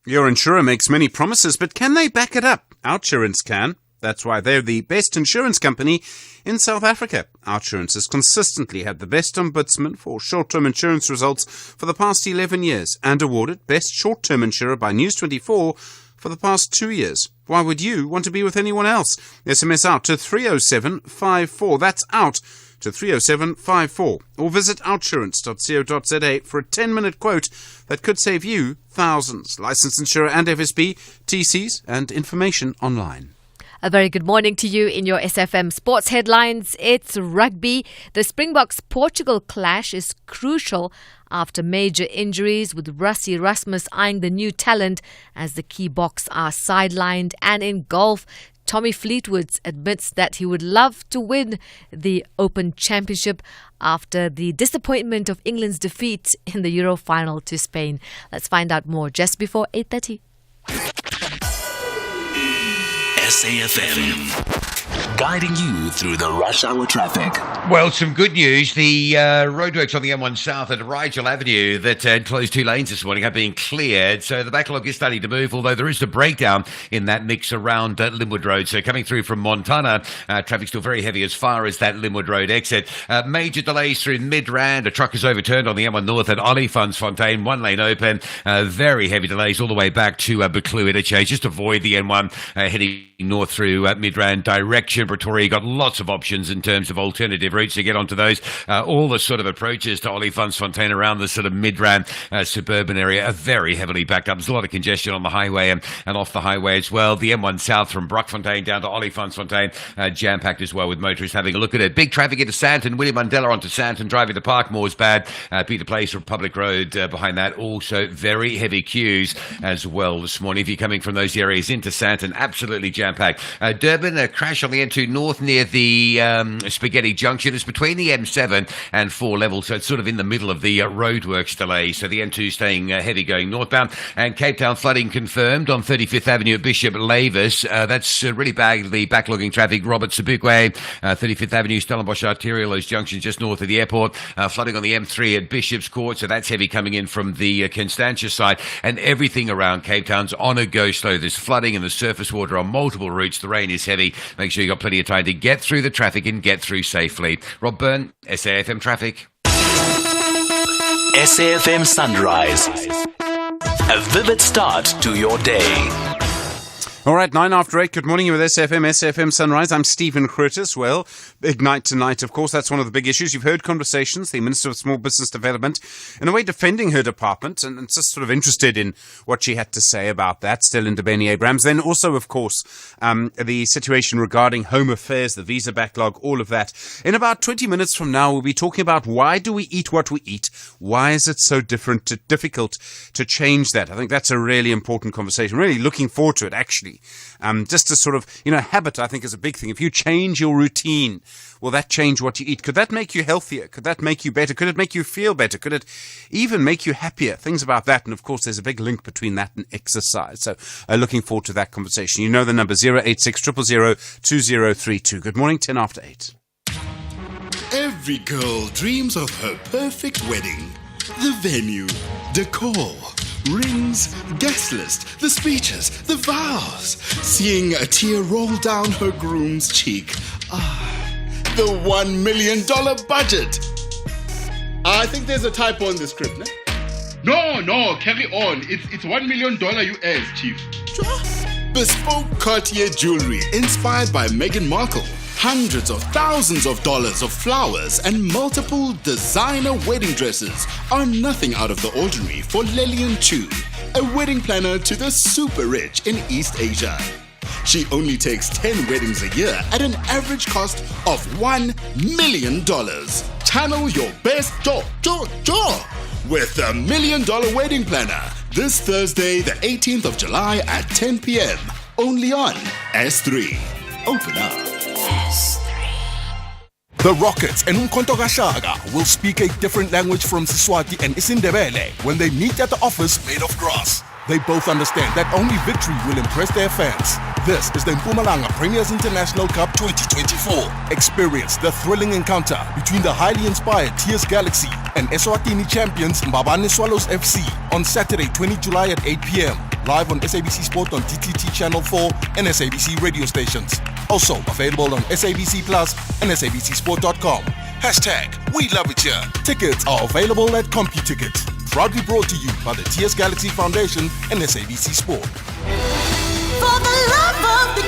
Your insurer makes many promises, but can they back it up? Outsurance can. That's why they're the best insurance company in South Africa. Outsurance has consistently had the best ombudsman for short-term insurance results for the past 11 years and awarded Best Short-Term Insurer by News24 for the past 2 years. Why would you want to be with anyone else? SMS out to 30754. That's out to 30754. Or visit outsurance.co.za for a 10-minute quote that could save you thousands. Licensed insurer and FSB, TCs and information online. A very good morning to you in your SFM sports headlines. It's rugby. The Springboks-Portugal clash is crucial after major injuries, with Rassie Erasmus eyeing the new talent as the key Boks are sidelined. And in golf, Tommy Fleetwood admits that he would love to win the Open Championship after the disappointment of England's defeat in the Euro final to Spain. Let's find out more just before 8:30. SAFM, guiding you through the rush hour traffic. Well, some good news. The roadworks on the M1 South at Rigel Avenue that closed 2 lanes this morning have been cleared. So the backlog is starting to move, although there is a breakdown in that mix around Linwood Road. So coming through from Montana, traffic still very heavy as far as that Linwood Road exit. Major delays through Midrand. A truck is overturned on the M1 North at Olifantsfontein. 1 lane open. Very heavy delays all the way back to Buccleuch interchange. Just avoid the M1 heading north through Midrand direction. Pretoria, you've got lots of options in terms of alternative routes to get onto those. All the sort of approaches to Olifantsfontein around the sort of Midrand suburban area are very heavily backed up. There's a lot of congestion on the highway and off the highway as well. The M1 South from Brockfontein down to Olifantsfontein, jam-packed as well with motorists having a look at it. Big traffic into Sandton. William Mandela onto Sandton, driving to Parkmore is bad. Peter Place, Republic Road behind that. Also very heavy queues as well this morning. If you're coming from those areas into Sandton, absolutely jam-packed. Durban, a crash on the N2 North near the Spaghetti Junction. It's between the M7 and 4 levels, so it's sort of in the middle of the roadworks delay. So the N2 staying heavy going northbound. And Cape Town flooding confirmed on 35th Avenue at Bishop Lavis. That's really badly backlogging traffic. Robert Sobukwe, 35th Avenue, Stellenbosch Arterial, those junctions just north of the airport. Flooding on the M3 at Bishop's Court, so that's heavy coming in from the Constantia side. And everything around Cape Town's on a go slow. There's flooding and the surface water on multiple routes. The rain is heavy. Make sure you've got plenty of time to get through the traffic and get through safely. Rob Byrne, SAFM Traffic. SAFM Sunrise. A vivid start to your day. All right, 9 after 8. Good morning. You're with SAFM Sunrise. I'm Stephen Grootes. Well, big night tonight, of course. That's one of the big issues. You've heard conversations. The Minister of Small Business Development, in a way, defending her department and just sort of interested in what she had to say about that. Still in Ndebeni Abrahams. Then also, of course, the situation regarding Home Affairs, the visa backlog, all of that. In about 20 minutes from now, we'll be talking about why do we eat what we eat? Why is it so difficult to change that? I think that's a really important conversation. Really looking forward to it, actually. Just to sort of, habit, I think, is a big thing. If you change your routine, will that change what you eat? Could that make you healthier? Could that make you better? Could it make you feel better? Could it even make you happier? Things about that. And of course, there's a big link between that and exercise. So looking forward to that conversation. You know the number 086 000 2032. Good morning, 10 after 8. Every girl dreams of her perfect wedding. The venue, decor, rings, guest list, the speeches, the vows. Seeing a tear roll down her groom's cheek. The $1 million budget. I think there's a typo in the script, no? No, carry on. It's $1 million US, Chief. Bespoke Cartier jewelry inspired by Meghan Markle. Hundreds of thousands of dollars of flowers and multiple designer wedding dresses are nothing out of the ordinary for Lillian Chu, a wedding planner to the super rich in East Asia. She only takes 10 weddings a year at an average cost of $1 million. Channel your best jaw. with the $1 Million Wedding Planner this Thursday, the 18th of July at 10 p.m. Only on S3. Open up. S3. The Rockets and Umkhonto Kashaga will speak a different language from Siswati and Isindebele when they meet at the office made of grass. They both understand that only victory will impress their fans. This is the Mpumalanga Premiers International Cup 2024. Experience the thrilling encounter between the highly inspired TS Galaxy and Eswatini champions Mbabane Swallows FC on Saturday, 20 July at 8 p.m. Live on SABC Sport on DTT Channel 4 and SABC radio stations. Also available on SABC Plus and SABCSport.com. #We love it here. Tickets are available at CompuTicket. Proudly brought to you by the TS Galaxy Foundation and SABC Sport. For the love of the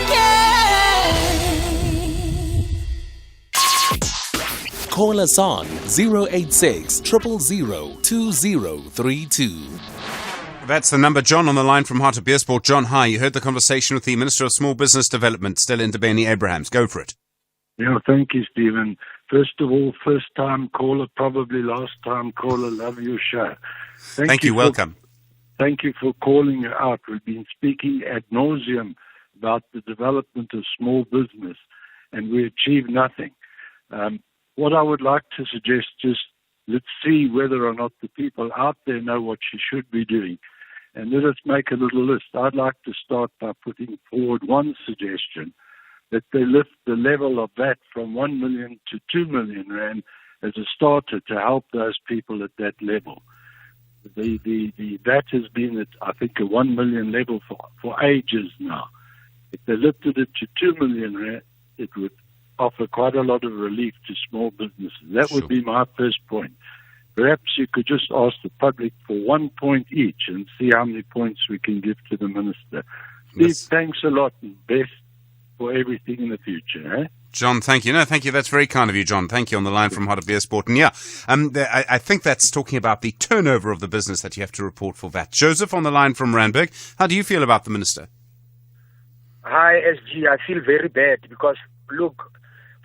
game. Call us on 086 000 2032. That's the number. John on the line from Heart of Beersport. John, hi. You heard the conversation with the Minister of Small Business Development, Stella Ndabeni Abrahams. Go for it. Yeah, thank you, Stephen. First of all, first-time caller, probably last-time caller. Love your show. Thank you. Welcome. Thank you for calling it out. We've been speaking ad nauseum about the development of small business, and we achieve nothing. What I would like to suggest, just let's see whether or not the people out there know what you should be doing. And let us make a little list. I'd like to start by putting forward one suggestion, that they lift the level of that from 1 million to 2 million rand as a starter to help those people at that level. That has been at, I think, a 1 million level for ages now. If they lifted it to 2 million rand, it would offer quite a lot of relief to small businesses. That would be my first point. Perhaps you could just ask the public for 1 point each and see how many points we can give to the minister. Steve, thanks a lot and best for everything in the future. Eh? John, thank you. No, thank you. That's very kind of you, John. Thank you on the line from Heart of Beersport. And yeah, I think that's talking about the turnover of the business that you have to report for VAT. Joseph on the line from Randburg. How do you feel about the minister? Hi, SG. I feel very bad because, look,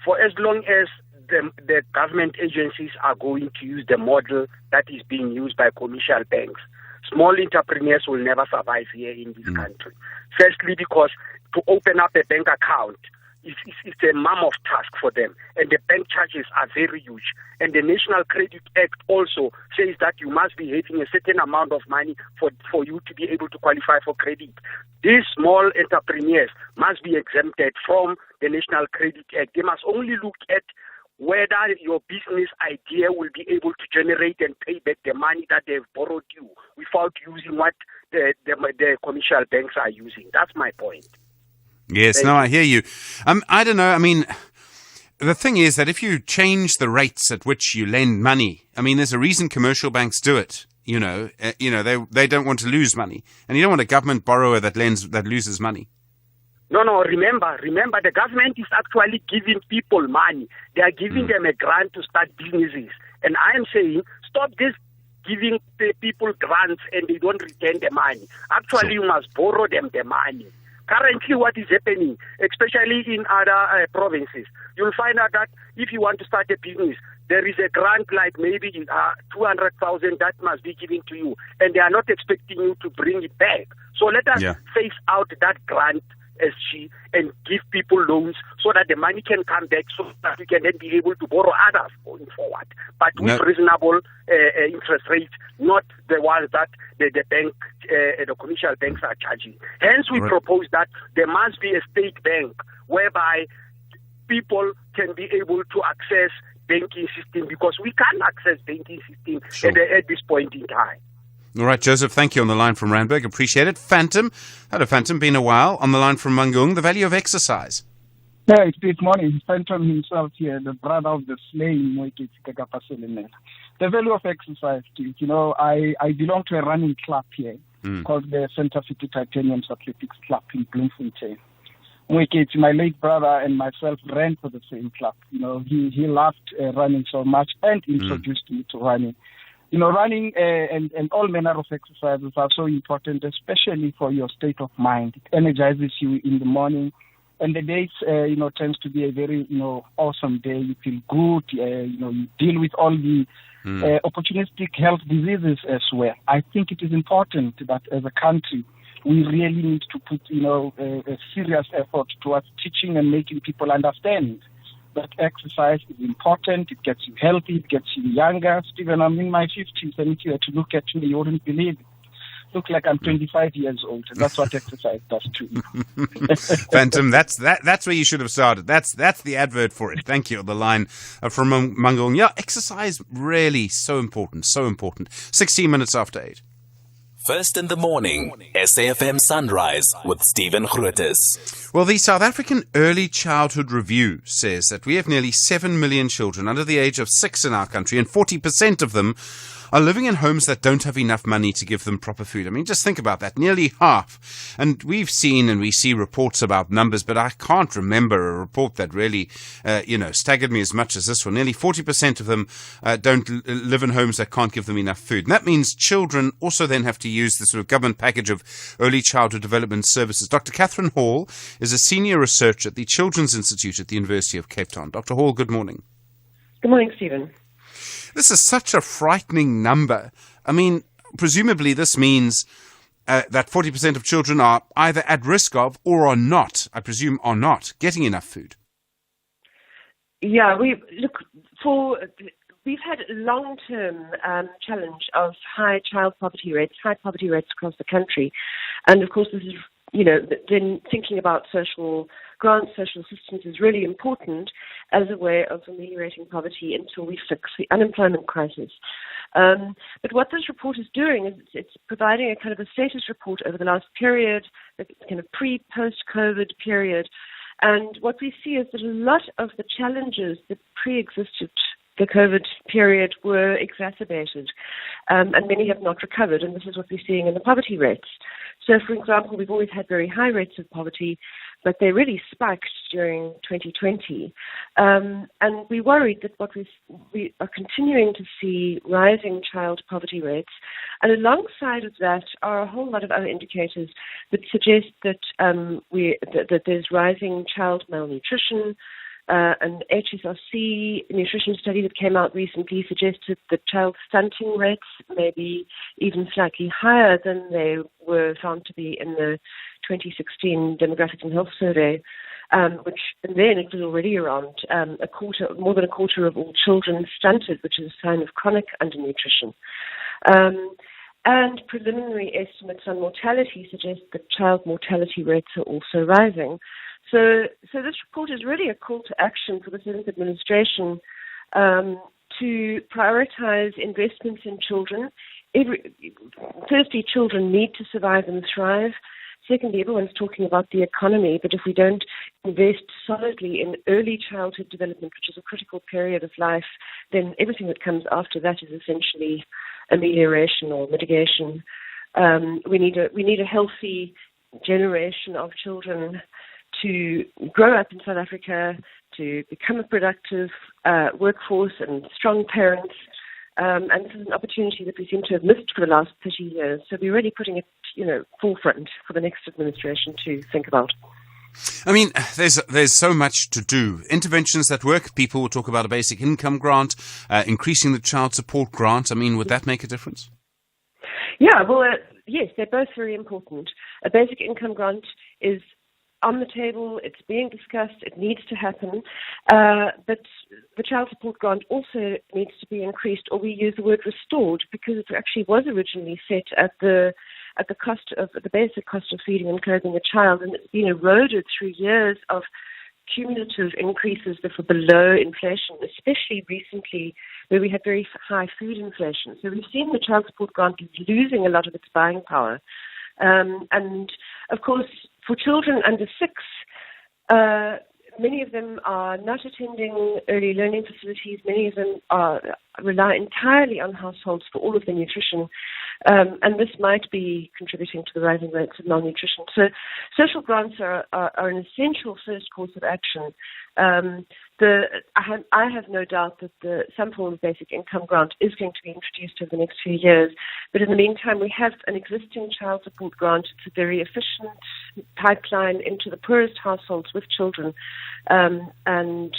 for as long as the government agencies are going to use the model that is being used by commercial banks, small entrepreneurs will never survive here in this country. Firstly, because to open up a bank account, it's a mammoth task for them, and the bank charges are very huge. And the National Credit Act also says that you must be having a certain amount of money for you to be able to qualify for credit. These small entrepreneurs must be exempted from the National Credit Act. They must only look at whether your business idea will be able to generate and pay back the money that they've borrowed you without using what the commercial banks are using. That's my point. Yes, no, I hear you. I don't know. I mean, the thing is that if you change the rates at which you lend money, I mean, there's a reason commercial banks do it. They don't want to lose money, and you don't want a government borrower that loses money. No, remember, the government is actually giving people money. They are giving them a grant to start businesses. And I am saying, stop this giving the people grants and they don't return the money. Actually, you must borrow them the money. Currently, what is happening, especially in other provinces, you'll find out that if you want to start a business, there is a grant like maybe 200,000 that must be given to you, and they are not expecting you to bring it back. So let us phase out that grant, SG, and give people loans so that the money can come back so that we can then be able to borrow others going forward. But with reasonable interest rates, not the ones that the bank, the commercial banks are charging. Hence, we propose that there must be a state bank whereby people can be able to access banking system, because we can't access banking system at this point in time. All right, Joseph, thank you on the line from Randburg. Appreciate it. Phantom. Hello, Phantom. Been a while. On the line from Mangung. The value of exercise. Yeah, good morning. Phantom himself here, the brother of the slain. The value of exercise, Steve. I belong to a running club here called the Center City Titaniums Athletics Club in Bloemfontein. My late brother and myself ran for the same club. He loved running so much and introduced me to running. Running and all manner of exercises are so important, especially for your state of mind. It energizes you in the morning. And the day, tends to be a very, awesome day. You feel good. You deal with all the opportunistic health diseases as well. I think it is important that as a country, we really need to put, a serious effort towards teaching and making people understand that exercise is important. It gets you healthy. It gets you younger. Stephen, I'm in my 50s, and if you were to look at me, you wouldn't believe it. Look like I'm 25 years old. That's what exercise does to you. Phantom, that's where you should have started. That's the advert for it. Thank you. The line from Mangong. Yeah, exercise really so important. 16 minutes after 8. First in the morning, SAFM Sunrise with Stephen Grootes. Well, the South African Early Childhood Review says that we have nearly 7 million children under the age of 6 in our country, and 40% of them are living in homes that don't have enough money to give them proper food. I mean, just think about that. Nearly half. And we see reports about numbers, but I can't remember a report that really, staggered me as much as this one. Nearly 40% of them don't live in homes that can't give them enough food. And that means children also then have to use the sort of government package of early childhood development services. Dr. Catherine Hall is a senior researcher at the Children's Institute at the University of Cape Town. Dr. Hall, good morning. Good morning, Stephen. This is such a frightening number. I mean, presumably this means that 40% of children are either at risk of or are not, getting enough food. Yeah, we've had a long-term challenge of high poverty rates across the country. And of course, this is, then thinking about social grants, social assistance is really important as a way of ameliorating poverty until we fix the unemployment crisis. But what this report is doing is it's providing a kind of a status report over the last period, the kind of pre-post-COVID period. And what we see is that a lot of the challenges that pre-existed the COVID period were exacerbated, and many have not recovered, and this is what we're seeing in the poverty rates. So, for example, we've always had very high rates of poverty, but they really spiked during 2020. And we worried that we are continuing to see rising child poverty rates. And alongside of that are a whole lot of other indicators that suggest that that there's rising child malnutrition. An HSRC nutrition study that came out recently suggested that child stunting rates may be even slightly higher than they were found to be in the 2016 Demographics and Health Survey, and then it was already around more than a quarter of all children stunted, which is a sign of chronic undernutrition. And preliminary estimates on mortality suggest that child mortality rates are also rising. So this report is really a call to action for the Seventh Administration to prioritize investments in children. Firstly, children need to survive and thrive. Secondly, everyone's talking about the economy, but if we don't invest solidly in early childhood development, which is a critical period of life, then everything that comes after that is essentially amelioration or mitigation. We need a healthy generation of children to grow up in South Africa, to become a productive workforce and strong parents. And this is an opportunity that we seem to have missed for the last 30 years. So we're really putting it, forefront for the next administration to think about. I mean, there's so much to do. Interventions that work. People will talk about a basic income grant, increasing the child support grant. I mean, would that make a difference? Yeah, well, yes, they're both very important. A basic income grant is on the table, it's being discussed, it needs to happen, but the child support grant also needs to be increased, or we use the word restored, because it actually was originally set at the basic cost of feeding and clothing a child, and it's been eroded through years of cumulative increases that were below inflation, especially recently where we had very high food inflation. So we've seen the child support grant losing a lot of its buying power. And of course, for children under 6, many of them are not attending early learning facilities. Many of them rely entirely on households for all of their nutrition. And this might be contributing to the rising rates of malnutrition. So social grants are an essential first course of action. I have no doubt that some form of basic income grant is going to be introduced over the next few years. But in the meantime, we have an existing child support grant. It's a very efficient pipeline into the poorest households with children. And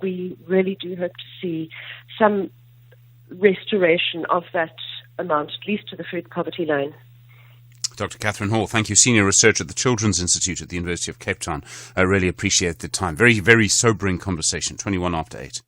we really do hope to see some restoration of that amount, at least to the food poverty line. Dr. Catherine Hall, thank you, Senior Researcher at the Children's Institute at the University of Cape Town. I really appreciate the time. Very, very sobering conversation. 21 after 8.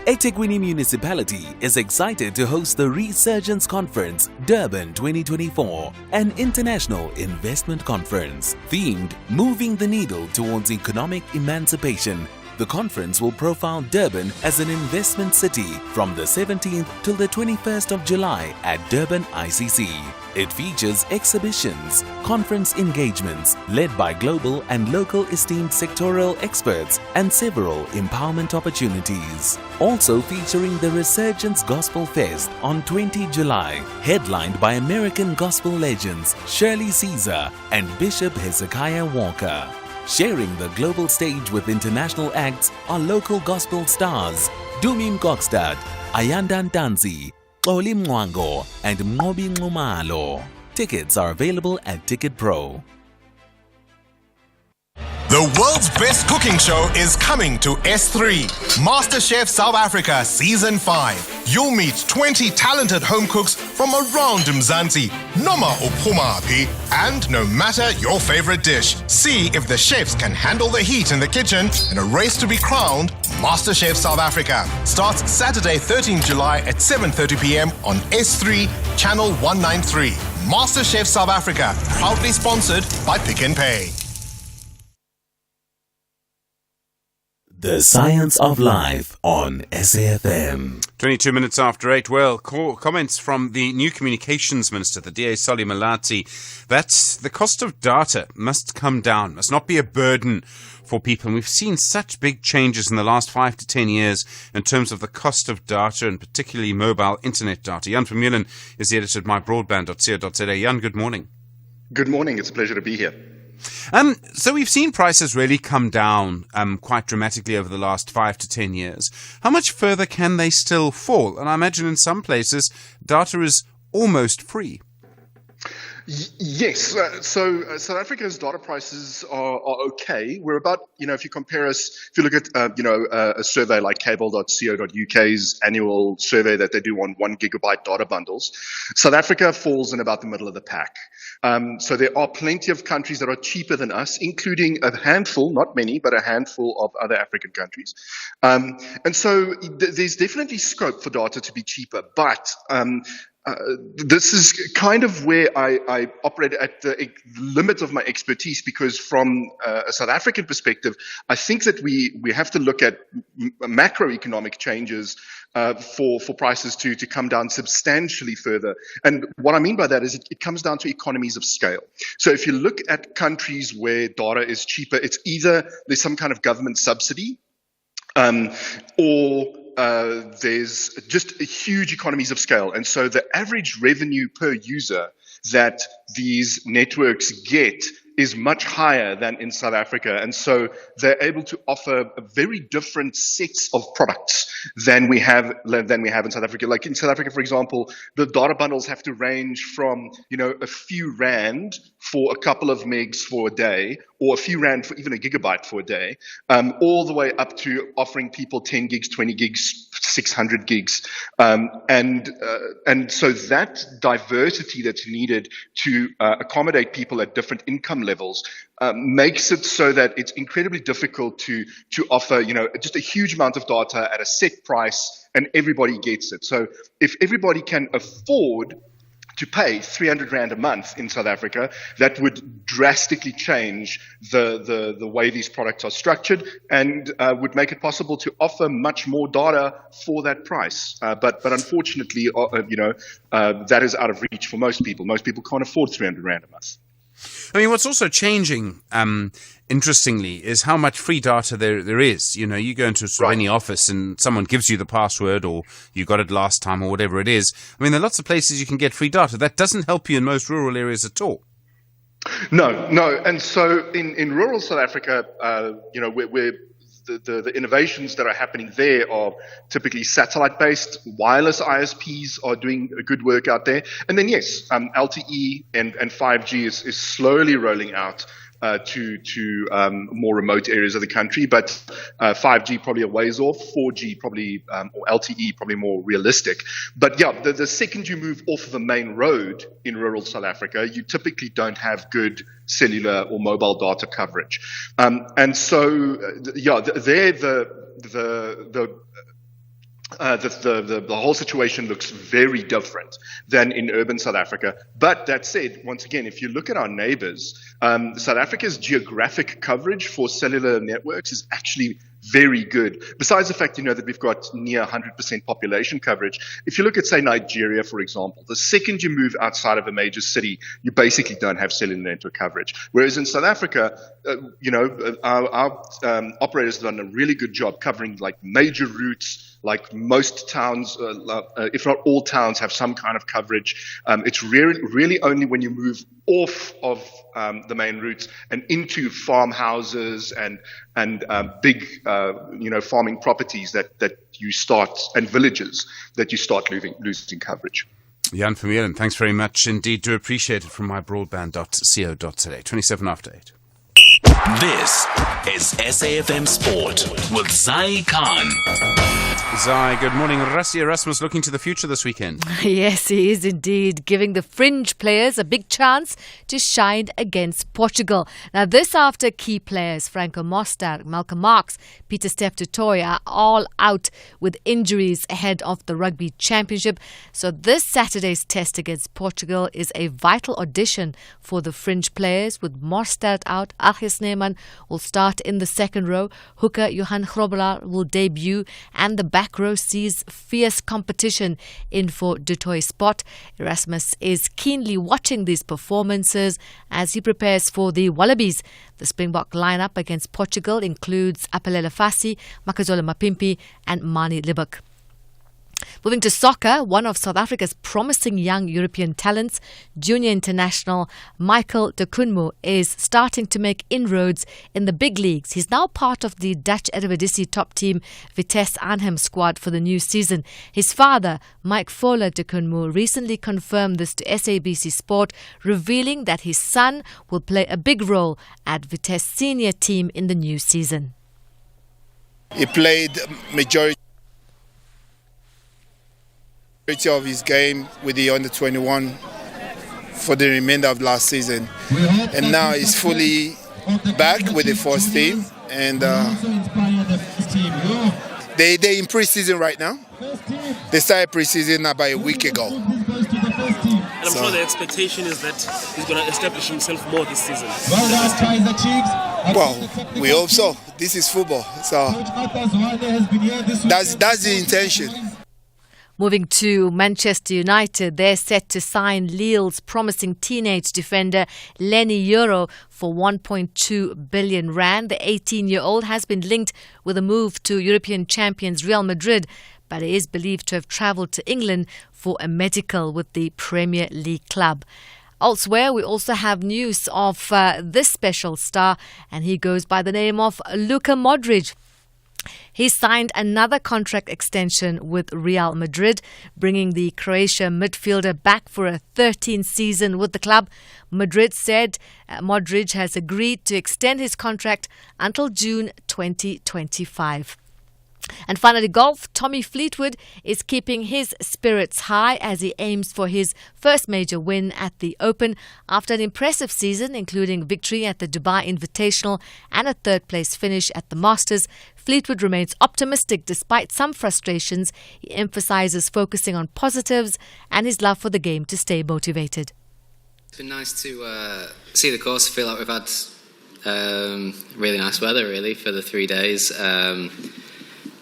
eThekwini Municipality is excited to host the Resurgence Conference, Durban 2024, an international investment conference themed Moving the Needle Towards Economic Emancipation. The conference will profile Durban as an investment city from the 17th till the 21st of July at Durban ICC. It features exhibitions, conference engagements led by global and local esteemed sectoral experts and several empowerment opportunities. Also featuring the Resurgence Gospel Fest on 20 July, headlined by American gospel legends Shirley Caesar and Bishop Hezekiah Walker. Sharing the global stage with international acts are local gospel stars Dumi Mkokstad, Ayanda Ntanzi, Xoli Mwango, and Mngobi Nxumalo. Tickets are available at Ticket Pro. The world's best cooking show is coming to S3. MasterChef South Africa Season 5. You'll meet 20 talented home cooks from around Mzansi, Noma Uphumapi, and no matter your favorite dish. See if the chefs can handle the heat in the kitchen in a race to be crowned MasterChef South Africa. Starts Saturday 13 July at 7:30 p.m. on S3, Channel 193. MasterChef South Africa, proudly sponsored by Pick n Pay. The Science of Life on SAFM. 22 minutes after 8. Well, comments from the new communications minister, the DA Solly Malati, that the cost of data must come down, must not be a burden for people. And we've seen such big changes in the last 5 to 10 years in terms of the cost of data, and particularly mobile internet data. Jan Vermeulen is the editor at mybroadband.co.za. Jan, good morning. Good morning. It's a pleasure to be here. So we've seen prices really come down quite dramatically over the last 5 to 10 years. How much further can they still fall? And I imagine in some places data is almost free. Yes. So South Africa's data prices are okay. We're about, if you compare us, if you look at, a survey like cable.co.uk's annual survey that they do on 1 gigabyte data bundles, South Africa falls in about the middle of the pack. So there are plenty of countries that are cheaper than us, including a handful, not many, but a handful of other African countries. And so there's definitely scope for data to be cheaper, but this is kind of where I operate at the limit of my expertise, because from a South African perspective, I think that we have to look at macroeconomic changes for prices to come down substantially further. And what I mean by that is it comes down to economies of scale. So if you look at countries where data is cheaper, it's either there's some kind of government subsidy, or there's just huge economies of scale. And so the average revenue per user that these networks get is much higher than in South Africa. And so they're able to offer a very different sets of products than we have in South Africa. Like in South Africa, for example, the data bundles have to range from, a few rand for a couple of megs for a day, or a few rand for even a gigabyte for a day, all the way up to offering people 10 gigs, 20 gigs, 600 gigs. And so that diversity that's needed to accommodate people at different income levels makes it so that it's incredibly difficult to offer, just a huge amount of data at a set price and everybody gets it. So if everybody can afford to pay 300 Rand a month in South Africa, that would drastically change the way these products are structured, and would make it possible to offer much more data for that price. But unfortunately, that is out of reach for most people. Most people can't afford 300 Rand a month. I mean, what's also changing, interestingly, is how much free data there is. You go into any office and someone gives you the password, or you got it last time, or whatever it is. I mean, there are lots of places you can get free data. That doesn't help you in most rural areas at all. No. And so in rural South Africa, where the innovations that are happening there are typically satellite-based. Wireless ISPs are doing a good work out there. And then, yes, LTE and 5G is slowly rolling out to more remote areas of the country, but 5G probably a ways off, 4G probably, or LTE probably more realistic. But yeah, the second you move off the main road in rural South Africa, you typically don't have good cellular or mobile data coverage. And so, there the whole situation looks very different than in urban South Africa. But that said, once again, if you look at our neighbors, South Africa's geographic coverage for cellular networks is actually very good. Besides the fact, that we've got near 100% population coverage. If you look at, say, Nigeria, for example, the second you move outside of a major city, you basically don't have cellular network coverage. Whereas in South Africa, our operators have done a really good job covering like major routes. Like most towns, if not all towns, have some kind of coverage. It's really only when you move off of the main routes and into farmhouses and big, farming properties that you start, and villages, that you start losing coverage. Jan Vermeulen, thanks very much indeed. Do appreciate it from mybroadband.co.za. 27 after 8. This is SAFM Sport with Zai Khan. Zai, good morning. Rassie Erasmus looking to the future this weekend. Yes, he is indeed, giving the fringe players a big chance to shine against Portugal. Now, this after key players Franco Mostard, Malcolm Marx, Peter Steph du Toit are all out with injuries ahead of the Rugby Championship. So this Saturday's test against Portugal is a vital audition for the fringe players, with Mostard out. Argis Neyman will start in the second row. Hooker Johan Grobelaar will debut, and the back row sees fierce competition in for du Toit's spot. Erasmus is keenly watching these performances as he prepares for the Wallabies. The Springbok lineup against Portugal includes Apelele Fassi, Makazola Mapimpi and Mani Libak. Moving to soccer, one of South Africa's promising young European talents, junior international Michael de Kunmu, is starting to make inroads in the big leagues. He's now part of the Dutch Eredivisie top team Vitesse Arnhem squad for the new season. His father, Mike Fola de Kunmu, recently confirmed this to SABC Sport, revealing that his son will play a big role at Vitesse senior team in the new season. He played majority of his game with the under-21 for the remainder of last season, and now he's fully back with the first team, and they're in pre-season right now. They started pre-season about a week ago. And I'm sure the expectation is that he's going to establish himself more this season. Well, we hope so. This is football, so that's the intention. Moving to Manchester United, they're set to sign Lille's promising teenage defender Lenny Yoro for 1.2 billion rand. The 18-year-old has been linked with a move to European champions Real Madrid, but he is believed to have travelled to England for a medical with the Premier League club. Elsewhere, we also have news of this special star, and he goes by the name of Luka Modric. He signed another contract extension with Real Madrid, bringing the Croatia midfielder back for a 13th season with the club. Madrid said Modric has agreed to extend his contract until June 2025. And finally, golf. Tommy Fleetwood is keeping his spirits high as he aims for his first major win at the Open. After an impressive season, including victory at the Dubai Invitational and a third-place finish at the Masters, Fleetwood remains optimistic despite some frustrations. He emphasises focusing on positives and his love for the game to stay motivated. It's been nice to see the course. I feel like we've had really nice weather, really, for the 3 days.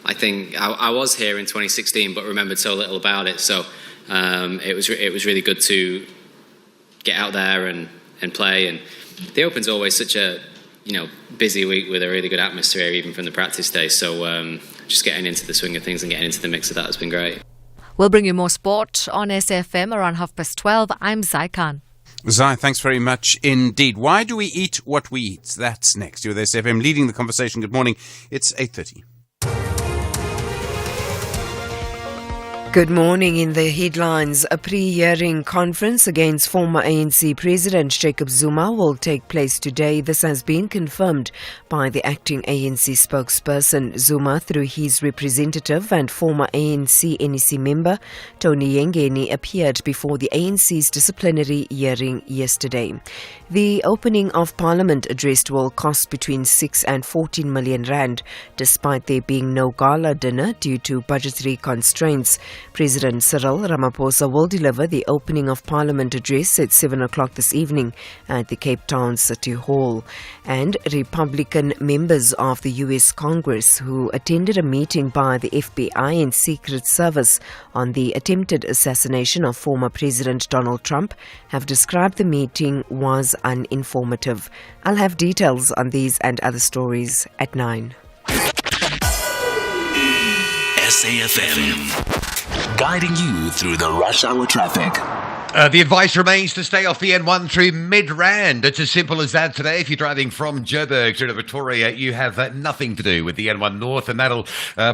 I think I was here in 2016, but remembered so little about it. So it was really good to get out there and play. And the Open's always such a busy week with a really good atmosphere, even from the practice days. So just getting into the swing of things and getting into the mix of that has been great. We'll bring you more sport on SFM around 12:30. I'm Zai Khan. Zai, thanks very much indeed. Why do we eat what we eat? That's next. You're with SFM leading the conversation. Good morning. It's 8:30. Good morning. In the headlines, a pre-hearing conference against former ANC President Jacob Zuma will take place today. This has been confirmed by the acting ANC spokesperson. Zuma, through his representative and former ANC NEC member Tony Yengeni, appeared before the ANC's disciplinary hearing yesterday. The opening of Parliament address will cost between 6 and 14 million rand, despite there being no gala dinner due to budgetary constraints. President Cyril Ramaphosa will deliver the opening of Parliament address at 7 o'clock this evening at the Cape Town City Hall. And Republican members of the US Congress who attended a meeting by the FBI and Secret Service on the attempted assassination of former President Donald Trump have described the meeting was uninformative. I'll have details on these and other stories at 9. SAFM. Guiding you through the rush hour traffic. The advice remains to stay off the N1 through Midrand. It's as simple as that today. If you're driving from Joburg through to Pretoria, you have nothing to do with the N1 North, and that'll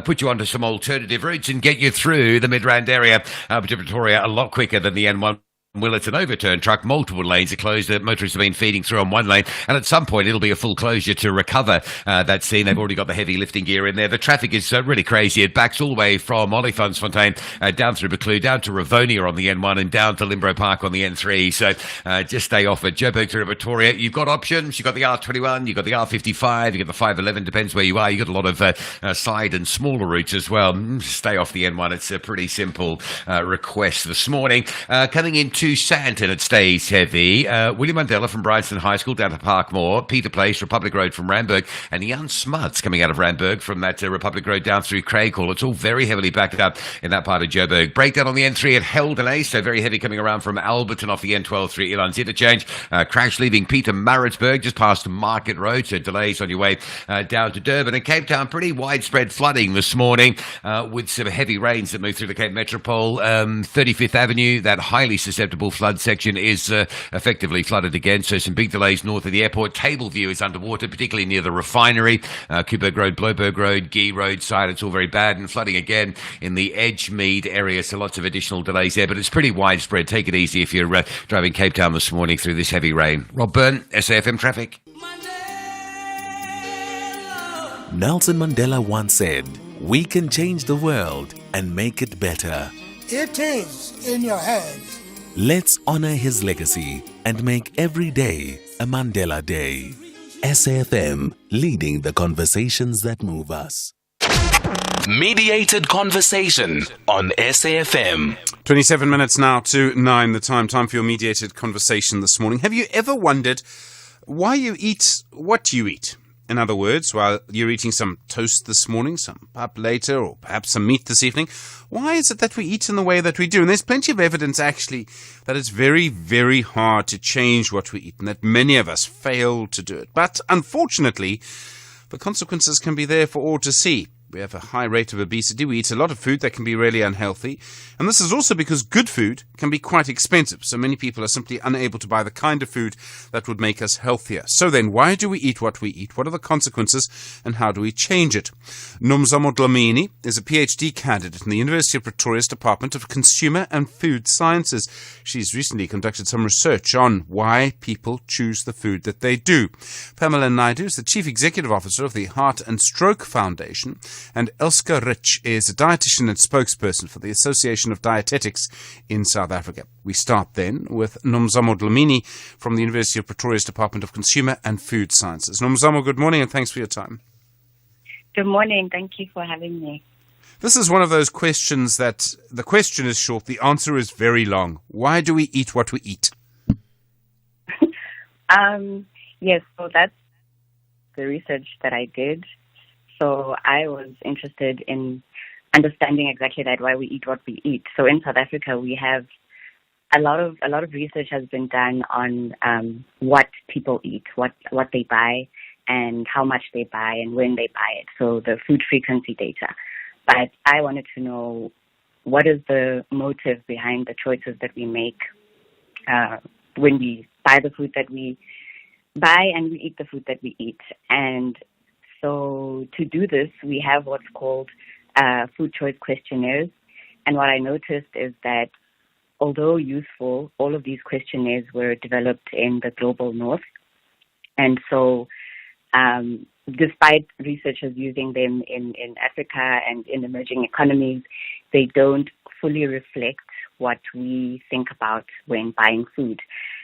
put you onto some alternative routes and get you through the Midrand area to Pretoria a lot quicker than the N1. Well, it's an overturned truck. Multiple lanes are closed. The motorists have been feeding through on one lane, and at some point it'll be a full closure to recover that scene. They've already got the heavy lifting gear in there. The traffic is really crazy. It backs all the way from Olifantsfontein down through Buccleuch, down to Rivonia on the N1, and down to Limbro Park on the N3. So just stay off at Joburg through to Pretoria. You've got options. You've got the R21, you've got the R55, you've got the 511. Depends where you are. You've got a lot of side and smaller routes as well. Stay off the N1. It's a pretty simple request this morning. Coming into Sandton, it stays heavy. William Mandela from Bryanston High School down to Parkmore, Peter Place, Republic Road from Randburg, and Jan Smuts coming out of Randburg from that Republic Road down through Craighall. It's all very heavily backed up in that part of Joburg. Breakdown on the N3 at Heldenay, so very heavy coming around from Alberton off the N12 through Elands Interchange. Crash leaving Peter Maritzburg just past Market Road, so delays on your way down to Durban. And Cape Town, pretty widespread flooding this morning with some heavy rains that move through the Cape Metropole. 35th Avenue, that highly susceptible flood section is effectively flooded again, so some big delays north of the airport. Tableview is underwater, particularly near the refinery. Coburg Road, Bloberg Road, Gee Road side, it's all very bad, and flooding again in the Edgemead area, so lots of additional delays there, but it's pretty widespread. Take it easy if you're driving Cape Town this morning through this heavy rain. Rob Byrne, SAFM Traffic. Nelson Mandela once said, "We can change the world and make it better." It is in your hands. Let's honor his legacy and make every day a Mandela Day. SAFM, leading the conversations that move us. Mediated conversation on SAFM. 27 minutes now to 9 the time for your mediated conversation this morning. Have you ever wondered why you eat what you eat? In other words, while you're eating some toast this morning, some pap later, or perhaps some meat this evening, why is it that we eat in the way that we do? And there's plenty of evidence, actually, that it's very, very hard to change what we eat, and that many of us fail to do it. But unfortunately, the consequences can be there for all to see. We have a high rate of obesity. We eat a lot of food that can be really unhealthy. And this is also because good food can be quite expensive. So many people are simply unable to buy the kind of food that would make us healthier. So then, why do we eat what we eat? What are the consequences and how do we change it? Nomzamo Dlamini is a PhD candidate in the University of Pretoria's Department of Consumer and Food Sciences. She's recently conducted some research on why people choose the food that they do. Pamela Naidu is the Chief Executive Officer of the Heart and Stroke Foundation. And Elska Rich is a dietitian and spokesperson for the Association of Dietetics in South Africa. We start then with Nomzamo Dlamini from the University of Pretoria's Department of Consumer and Food Sciences. Nomzamo, good morning and thanks for your time. Good morning. Thank you for having me. This is one of those questions that the question is short, the answer is very long. Why do we eat what we eat? Yes, so that's the research that I did. So I was interested in understanding exactly that, why we eat what we eat. So in South Africa, we have a lot of research has been done on what people eat, what they buy, and how much they buy and when they buy it. So the food frequency data. But I wanted to know what is the motive behind the choices that we make when we buy the food that we buy and we eat the food that we eat. And so to do this, we have what's called food choice questionnaires. And what I noticed is that although useful, all of these questionnaires were developed in the global north. And so despite researchers using them in Africa and in emerging economies, they don't fully reflect what we think about when buying food.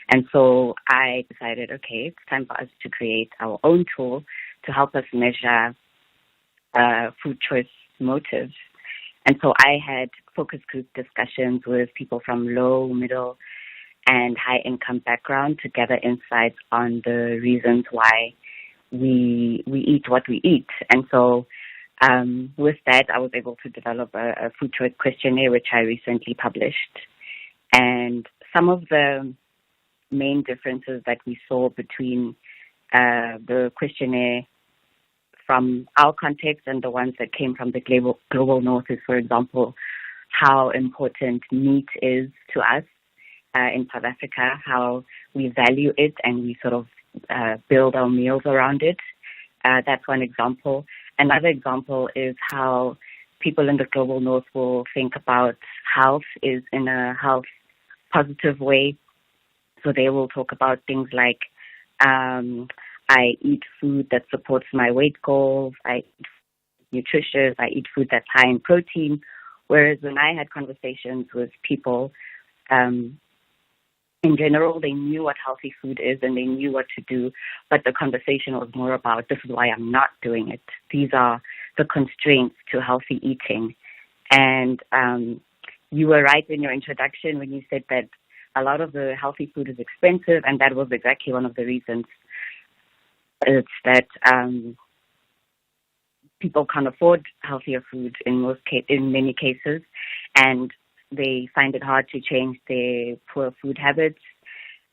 And so I decided, okay, it's time for us to create our own tool to help us measure food choice motives. And so I had focus group discussions with people from low, middle, and high income background to gather insights on the reasons why we eat what we eat. And so with that, I was able to develop a food choice questionnaire, which I recently published. And some of the main differences that we saw between the questionnaire from our context and the ones that came from the global north is, for example, how important meat is to us in South Africa, how we value it and we sort of build our meals around it. That's one example. Another example is how people in the global north will think about health is in a health positive way. So they will talk about things like, I eat food that supports my weight goals, I eat nutritious, I eat food that's high in protein. Whereas when I had conversations with people, in general, they knew what healthy food is and they knew what to do, but the conversation was more about, this is why I'm not doing it. These are the constraints to healthy eating. And you were right in your introduction when you said that a lot of the healthy food is expensive, and that was exactly one of the reasons. It's that people can't afford healthier food in many cases, and they find it hard to change their poor food habits.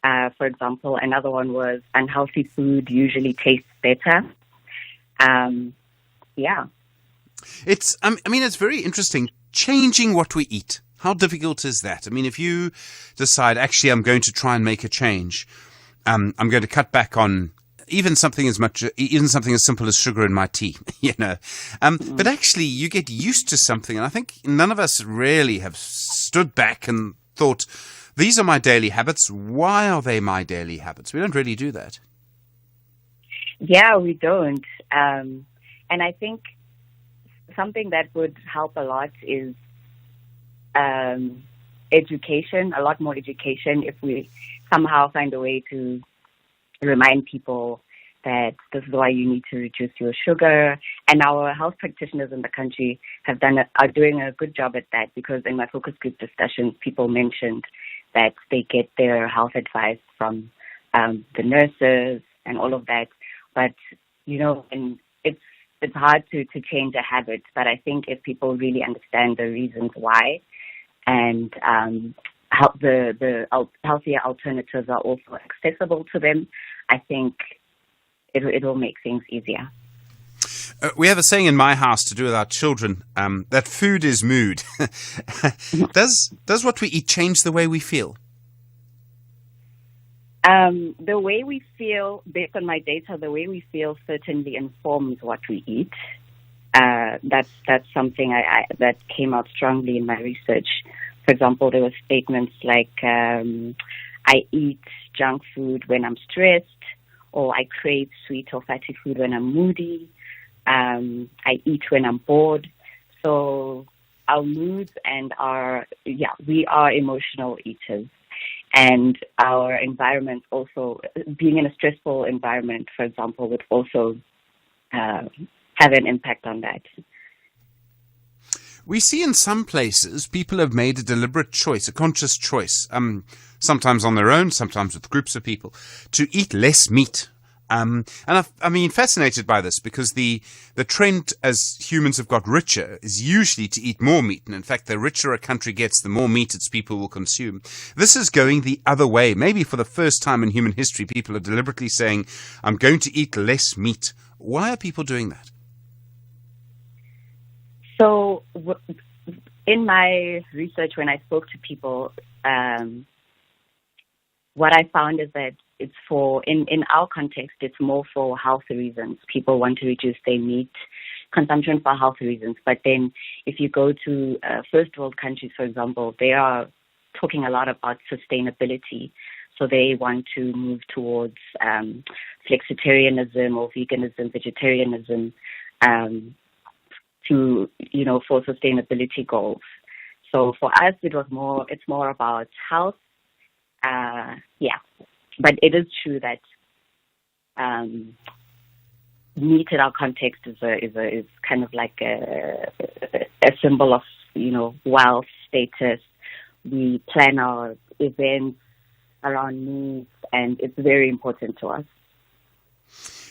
For example, another one was unhealthy food usually tastes better. Yeah. It's, it's very interesting. Changing what we eat. How difficult is that? I mean, if you decide, actually, I'm going to try and make a change, I'm going to cut back on even something as simple as sugar in my tea, But actually, you get used to something, and I think none of us really have stood back and thought, these are my daily habits. Why are they my daily habits? We don't really do that. Yeah, we don't. And I think something that would help a lot is education, a lot more education, if we somehow find a way to remind people that this is why you need to reduce your sugar. And our health practitioners in the country are doing a good job at that, because in my focus group discussions, people mentioned that they get their health advice from the nurses and all of that. But, and it's hard to change a habit. But I think if people really understand the reasons why, and the healthier alternatives are also accessible to them, I think it will make things easier. We have a saying in my house to do with our children, that food is mood. Does what we eat change the way we feel? The way we feel, based on my data, the way we feel certainly informs what we eat. That's something that came out strongly in my research. For example, there were statements like, I eat junk food when I'm stressed, or I crave sweet or fatty food when I'm moody. I eat when I'm bored. So our moods and we are emotional eaters. And our environment also, being in a stressful environment, for example, would also have an impact on that. We see in some places people have made a deliberate choice, a conscious choice, sometimes on their own, sometimes with groups of people, to eat less meat. And I'm fascinated by this, because the trend as humans have got richer is usually to eat more meat. And in fact, the richer a country gets, the more meat its people will consume. This is going the other way. Maybe for the first time in human history, people are deliberately saying, I'm going to eat less meat. Why are people doing that? So in my research, when I spoke to people, what I found is that it's in our context, it's more for health reasons. People want to reduce their meat consumption for health reasons. But then if you go to first world countries, for example, they are talking a lot about sustainability. So they want to move towards flexitarianism or veganism, vegetarianism, for sustainability goals. So for us, it's more about health. But it is true that meat in our context is kind of like a symbol of wealth, status. We plan our events around meat, and it's very important to us.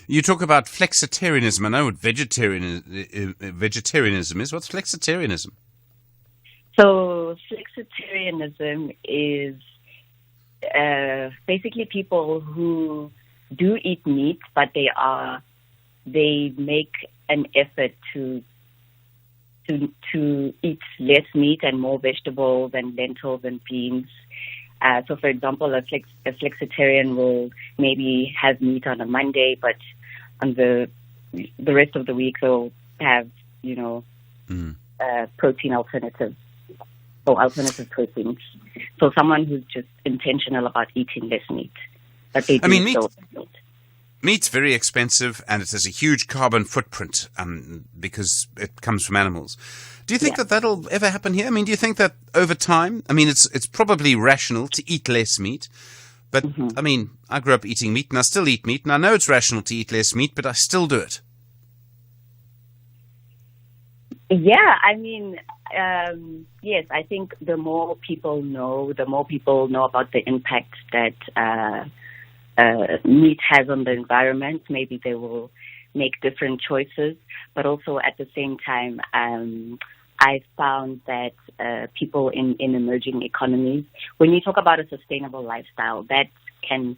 You talk about flexitarianism. I know what vegetarianism is. What's flexitarianism? So flexitarianism is basically people who do eat meat, but they make an effort to eat less meat and more vegetables and lentils and beans. So, for example, a flexitarian will maybe have meat on a Monday, but on the rest of the week they'll have protein alternatives or alternative proteins. So, someone who's just intentional about eating less meat, but they do meat. Meat's very expensive, and it has a huge carbon footprint because it comes from animals. Do you think that that'll ever happen here? I mean, do you think that over time, I mean, it's probably rational to eat less meat, but I mean, I grew up eating meat, and I still eat meat, and I know it's rational to eat less meat, but I still do it. Yeah, I mean, yes, I think the more people know about the impact that meat has on the environment, maybe they will make different choices. But also at the same time, I found that people in emerging economies, when you talk about a sustainable lifestyle, that can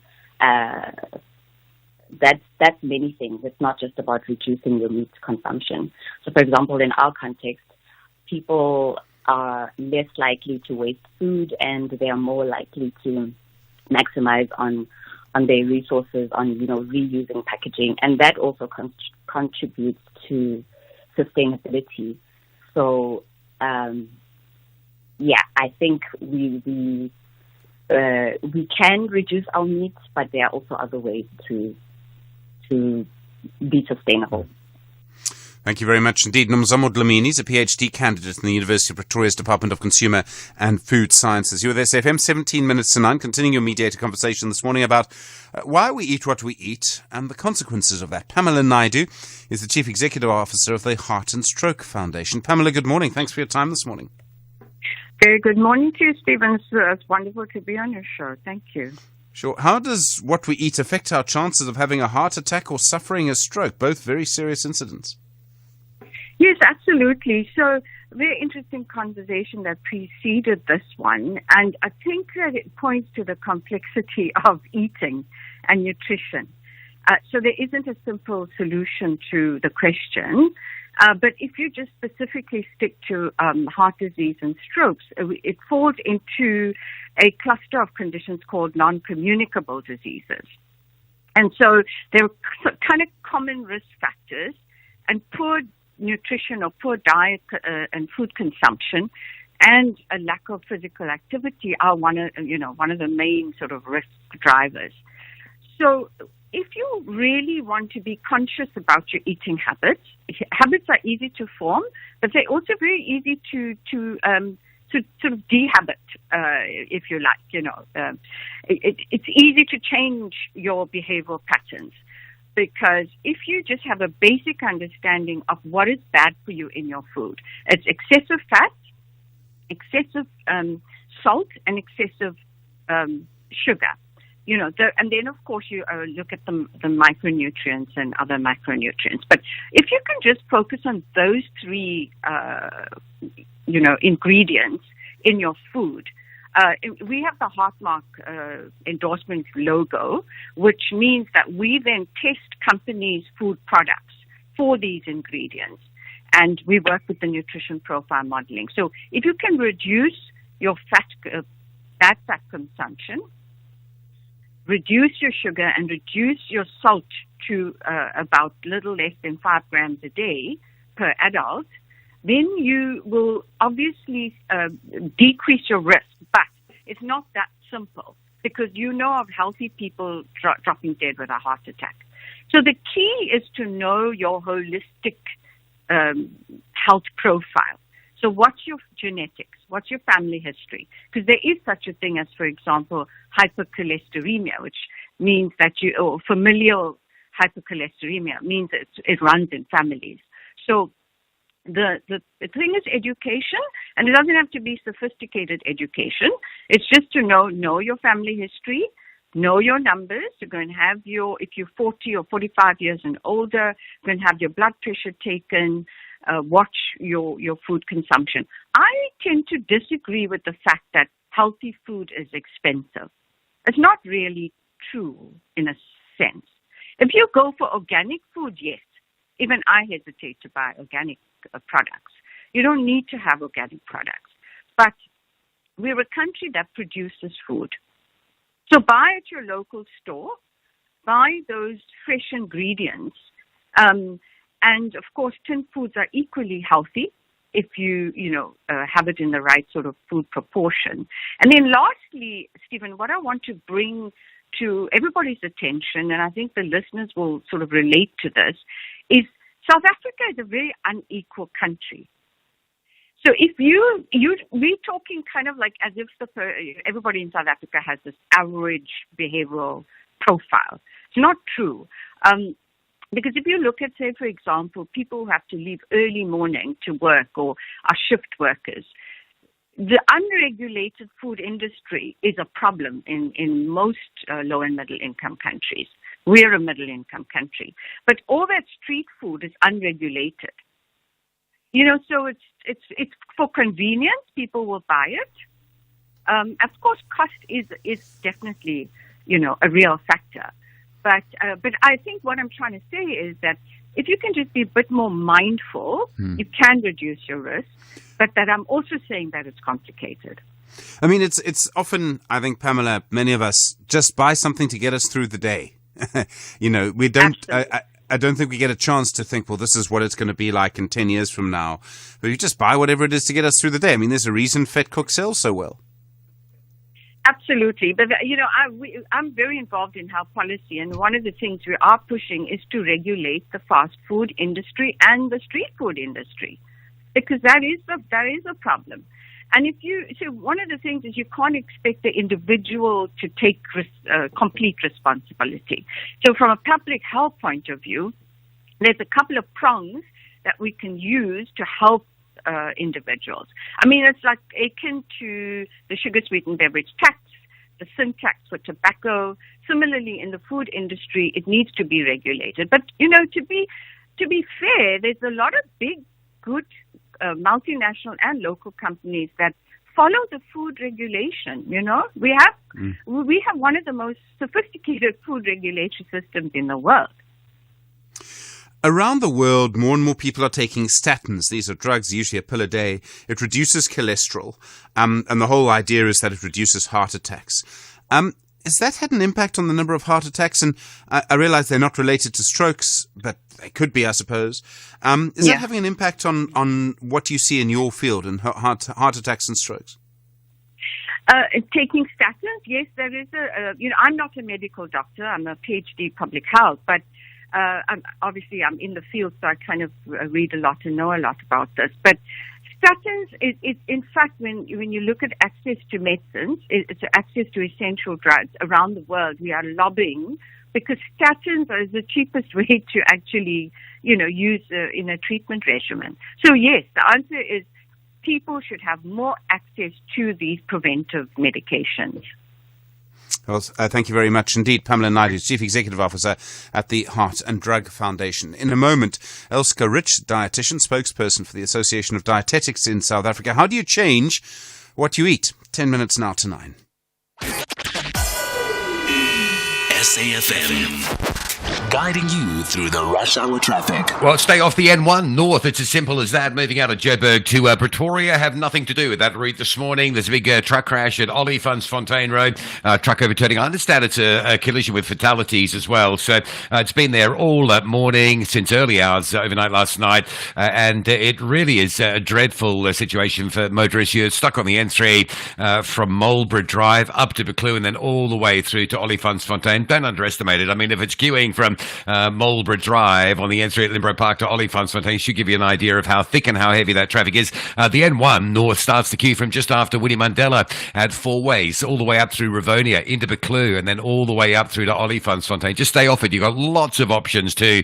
that's many things. It's not just about reducing your meat consumption. So, for example, in our context, people are less likely to waste food, and they are more likely to maximize on their resources, on reusing packaging, and that also contributes to sustainability. So, I think we can reduce our meat, but there are also other ways to be sustainable. Thank you very much indeed. Nomzamo Dlamini is a PhD candidate in the University of Pretoria's Department of Consumer and Food Sciences. You're with SFM, 17 minutes to 9, continuing your Mediated conversation this morning about why we eat what we eat and the consequences of that. Pamela Naidu is the Chief Executive Officer of the Heart and Stroke Foundation. Pamela, good morning. Thanks for your time this morning. Very good morning to you, Stephen. It's wonderful to be on your show. Thank you. Sure. How does what we eat affect our chances of having a heart attack or suffering a stroke? Both very serious incidents. Yes, absolutely. So, very interesting conversation that preceded this one. And I think that it points to the complexity of eating and nutrition. So there isn't a simple solution to the question. But if you just specifically stick to heart disease and strokes, it falls into a cluster of conditions called non-communicable diseases. And so there are kind of common risk factors, and poor nutrition or poor diet and food consumption and a lack of physical activity are one of the main sort of risk drivers. So if you really want to be conscious about your eating habits are easy to form, but they're also very easy to sort of dehabit, if you like. It's easy to change your behavioral patterns. Because if you just have a basic understanding of what is bad for you in your food, it's excessive fat, excessive salt, and excessive sugar. And then of course you look at the micronutrients and other macronutrients. But if you can just focus on those three, ingredients in your food. We have the Heartmark endorsement logo, which means that we then test companies' food products for these ingredients, and we work with the nutrition profile modeling. So if you can reduce your bad fat consumption, reduce your sugar and reduce your salt to about little less than 5 grams a day per adult, then you will obviously decrease your risk. But it's not that simple, because you know of healthy people dropping dead with a heart attack. So the key is to know your holistic health profile. So what's your genetics? What's your family history? Because there is such a thing as, for example, hypercholesteremia, which means that or familial hypercholesteremia means it runs in families. So the thing is education, and it doesn't have to be sophisticated education. It's just to know your family history, know your numbers. You're going to have if you're 40 or 45 years and older, you're going to have your blood pressure taken, watch your food consumption. I tend to disagree with the fact that healthy food is expensive. It's not really true in a sense. If you go for organic food, yes, even I hesitate to buy organic products. You don't need to have organic products. But we're a country that produces food. So buy at your local store, buy those fresh ingredients, and of course, tin foods are equally healthy if you have it in the right sort of food proportion. And then lastly, Stephen, what I want to bring to everybody's attention, and I think the listeners will sort of relate to this, is South Africa is a very unequal country. So if we're talking kind of like as if everybody in South Africa has this average behavioral profile. It's not true. Because if you look at, say, for example, people who have to leave early morning to work or are shift workers, the unregulated food industry is a problem in most low and middle income countries. We're a middle income country. But all that street food is unregulated. So it's for convenience. People will buy it. Of course, cost is definitely, a real factor. But I think what I'm trying to say is that if you can just be a bit more mindful, you can reduce your risk. But that I'm also saying that it's complicated. I mean, it's often, I think, Pamela, many of us just buy something to get us through the day. We don't. I don't think we get a chance to think, well, this is what it's going to be like in 10 years from now. But you just buy whatever it is to get us through the day. I mean, there's a reason Vet Cook sells so well. Absolutely. But, I'm very involved in health policy. And one of the things we are pushing is to regulate the fast food industry and the street food industry, because that is a problem. And so one of the things is you can't expect the individual to take complete responsibility. So from a public health point of view, there's a couple of prongs that we can use to help individuals. I mean, it's like akin to the sugar-sweetened beverage tax, the sin tax for tobacco. Similarly, in the food industry, it needs to be regulated. But, to be fair, there's a lot of big, good multinational and local companies that follow the food regulation. We have one of the most sophisticated food regulatory systems in the world. Around the world, more and more people are taking statins. These are drugs, usually a pill a day. It reduces cholesterol, and the whole idea is that it reduces heart attacks. Has that had an impact on the number of heart attacks? And I realize they're not related to strokes, but they could be, I suppose. Is that having an impact on what you see in your field and heart attacks and strokes? Taking statins, yes, there is I'm not a medical doctor. I'm a PhD public health, but I'm in the field, so I kind of read a lot and know a lot about this. But statins, it's in fact, when you look at access to medicines, it's access to essential drugs around the world, we are lobbying because statins are the cheapest way to actually, use in a treatment regimen. So yes, the answer is people should have more access to these preventive medications. Well, thank you very much indeed. Pamela Naidu, Chief Executive Officer at the Heart and Drug Foundation. In a moment, Elska Rich, dietitian, spokesperson for the Association of Dietetics in South Africa. How do you change what you eat? 10 minutes now to 9. SAFM. guiding you through the rush hour traffic. Well, stay off the N1 north. It's as simple as that. Moving out of Joburg to Pretoria. Have nothing to do with that route this morning. There's a big truck crash at Olifantsfontein Road. Truck overturning. I understand it's a collision with fatalities as well. So it's been there all morning since early hours overnight last night. And it really is a dreadful situation for motorists. You're stuck on the N3 from Marlborough Drive up to Buccleuch and then all the way through to Olifantsfontein. Don't underestimate it. I mean, if it's queuing from Marlborough Drive on the N3 at Limborough Park to Olifantsfontein, should give you an idea of how thick and how heavy that traffic is. The N1 north starts the queue from just after Winnie Mandela at Four Ways, all the way up through Rivonia into Buccleuch and then all the way up through to Olifantsfontein. Just stay off it. You've got lots of options to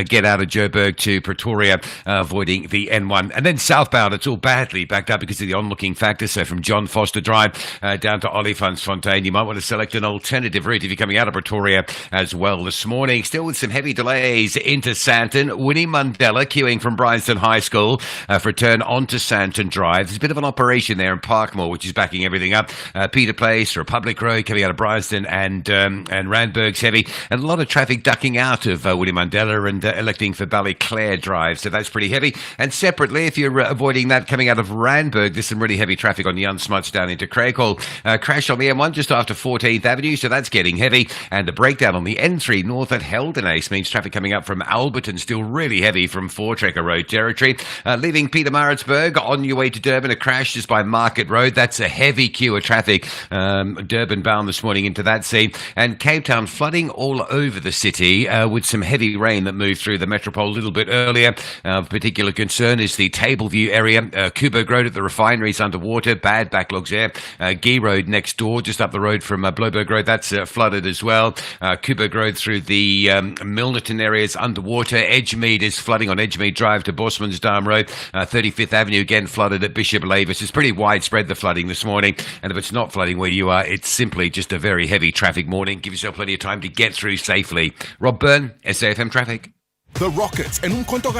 get out of Joburg to Pretoria, avoiding the N1. And then southbound, it's all badly backed up because of the onlooking factor. So from John Foster Drive down to Olifantsfontein, you might want to select an alternative route if you're coming out of Pretoria as well this morning. Still with some heavy delays into Sandton. Winnie Mandela queuing from Bryanston High School for a turn onto Sandton Drive. There's a bit of an operation there in Parkmore, which is backing everything up. Peter Place, Republic Road coming out of Bryanston and Randburg's heavy. And a lot of traffic ducking out of Winnie Mandela and electing for Ballyclare Drive. So that's pretty heavy. And separately, if you're avoiding that coming out of Randburg, there's some really heavy traffic on the Unsmuts down into Craighall. Crash on the M1 just after 14th Avenue, so that's getting heavy. And the breakdown on the N3 north at Heldenace means traffic coming up from Alberton still really heavy from Voortrekker Road territory. Leaving Pietermaritzburg on your way to Durban, a crash just by Market Road. That's a heavy queue of traffic. Durban bound this morning into that scene. And Cape Town flooding all over the city with some heavy rain that moved through the metropole a little bit earlier. Of particular concern is the Tableview area. Kuburg Road at the refineries underwater. Bad backlogs there. Gee Road next door, just up the road from Bloberg Road. That's flooded as well. Kuburg Road through the Milnerton area is underwater. Edgemead is flooding on Edgemead Drive to Bosmansdam Road. 35th Avenue again flooded at Bishop Lavis. It's pretty widespread, the flooding this morning. And if it's not flooding where you are, it's simply just a very heavy traffic morning. Give yourself plenty of time to get through safely. Rob Byrne, SAFM Traffic. The Rockets and Umkhonto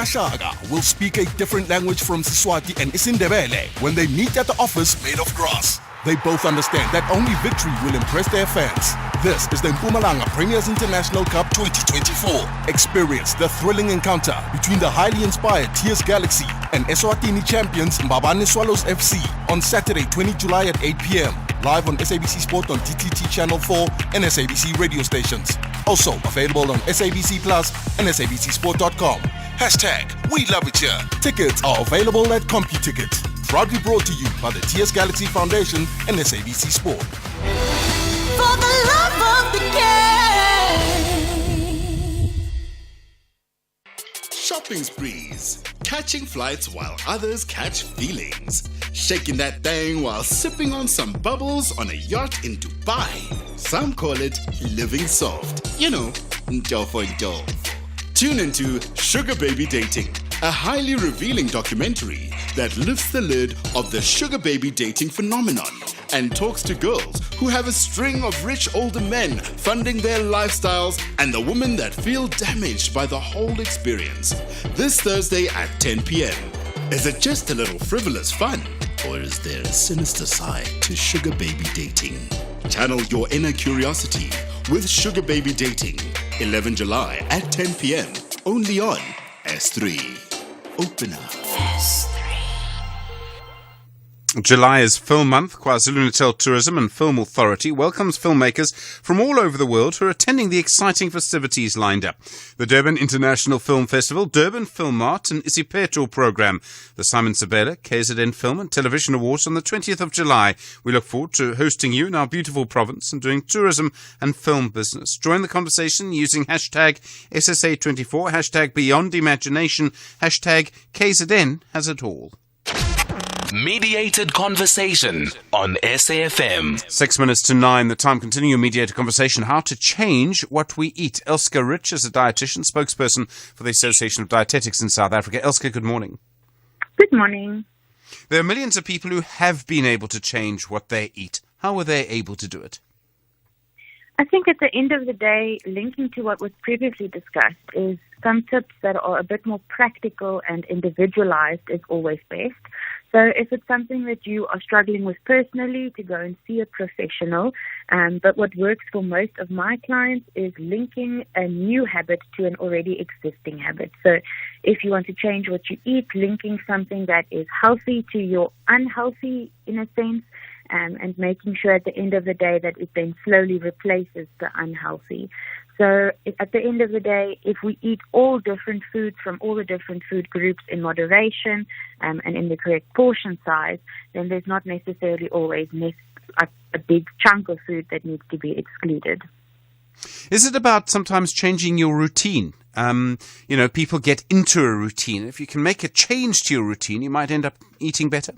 will speak a different language from Siswati and Isindebele when they meet at the office made of grass. They both understand that only victory will impress their fans. This is the Mpumalanga Premiers International Cup 2024. Experience the thrilling encounter between the highly inspired Tears Galaxy and Eswatini champions Mbabane Swallows FC on Saturday, 20 July at 8 p.m. Live on SABC Sport on DTT Channel 4 and SABC radio stations. Also available on SABC Plus and SABCSport.com. # We Love It Here. Tickets are available at CompuTicket. Proudly brought to you by the TS Galaxy Foundation and SABC Sport. For the love of the game. Shopping sprees. Catching flights while others catch feelings. Shaking that thing while sipping on some bubbles on a yacht in Dubai. Some call it living soft. You know, njofo njof. Tune into Sugar Baby Dating, a highly revealing documentary that lifts the lid of the sugar baby dating phenomenon and talks to girls who have a string of rich older men funding their lifestyles and the women that feel damaged by the whole experience. This Thursday at 10 p.m. Is it just a little frivolous fun, or is there a sinister side to sugar baby dating? Channel your inner curiosity with Sugar Baby Dating, 11 July at 10 p.m. only on S3. Open up. July is Film Month. KwaZulu-Natal Tourism and Film Authority welcomes filmmakers from all over the world who are attending the exciting festivities lined up. The Durban International Film Festival, Durban Film Art and Isipeto program, the Simon Sabela KZN Film and Television Awards on the 20th of July. We look forward to hosting you in our beautiful province and doing tourism and film business. Join the conversation using hashtag SSA24, hashtag Beyond Imagination, hashtag KZN has it all. Mediated Conversation on SAFM. 6 minutes to 9. The time continuing your mediated conversation. How to change what we eat. Elska Rich is a dietitian, spokesperson for the Association of Dietetics in South Africa. Elska, good morning. Good morning. There are millions of people who have been able to change what they eat. How were they able to do it? I think at the end of the day, linking to what was previously discussed, is some tips that are a bit more practical and individualized is always best. So if it's something that you are struggling with personally, to go and see a professional. But what works for most of my clients is linking a new habit to an already existing habit. So if you want to change what you eat, linking something that is healthy to your unhealthy, in a sense, and making sure at the end of the day that it then slowly replaces the unhealthy. So at the end of the day, if we eat all different foods from all the different food groups in moderation and in the correct portion size, then there's not necessarily always a big chunk of food that needs to be excluded. Is it about sometimes changing your routine? People get into a routine. If you can make a change to your routine, you might end up eating better.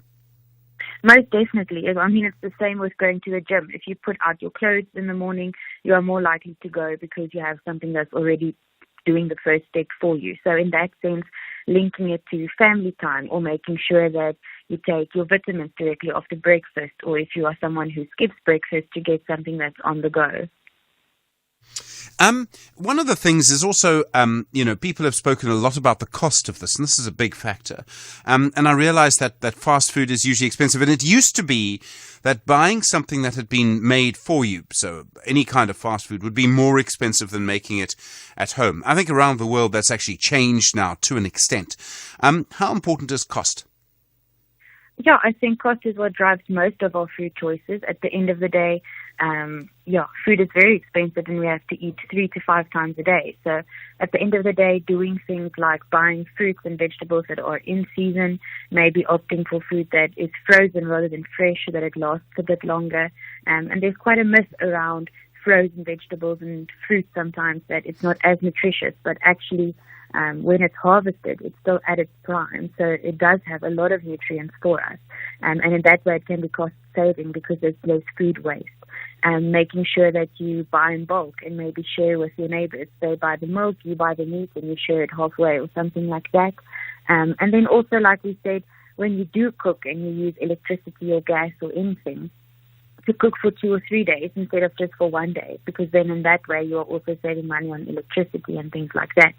Most definitely. I mean, it's the same with going to the gym. If you put out your clothes in the morning, you are more likely to go because you have something that's already doing the first step for you. So in that sense, linking it to family time or making sure that you take your vitamins directly after breakfast, or if you are someone who skips breakfast, to get something that's on the go. One of the things is also, people have spoken a lot about the cost of this, and this is a big factor. And I realize that fast food is usually expensive, and it used to be that buying something that had been made for you, so any kind of fast food, would be more expensive than making it at home. I think around the world that's actually changed now to an extent. How important is cost? Yeah, I think cost is what drives most of our food choices. At the end of the day, food is very expensive and we have to eat 3 to 5 times a day. So at the end of the day, doing things like buying fruits and vegetables that are in season, maybe opting for food that is frozen rather than fresh so that it lasts a bit longer. And there's quite a myth around frozen vegetables and fruit sometimes that it's not as nutritious, but actually when it's harvested, it's still at its prime. So it does have a lot of nutrients for us. And in that way, it can be cost saving because there's less food waste. Making sure that you buy in bulk and maybe share with your neighbors. They buy the milk, you buy the meat, and you share it halfway or something like that. And then also, like we said, when you do cook and you use electricity or gas or anything, to cook for 2 or 3 days instead of just for 1 day, because then in that way you are also saving money on electricity and things like that.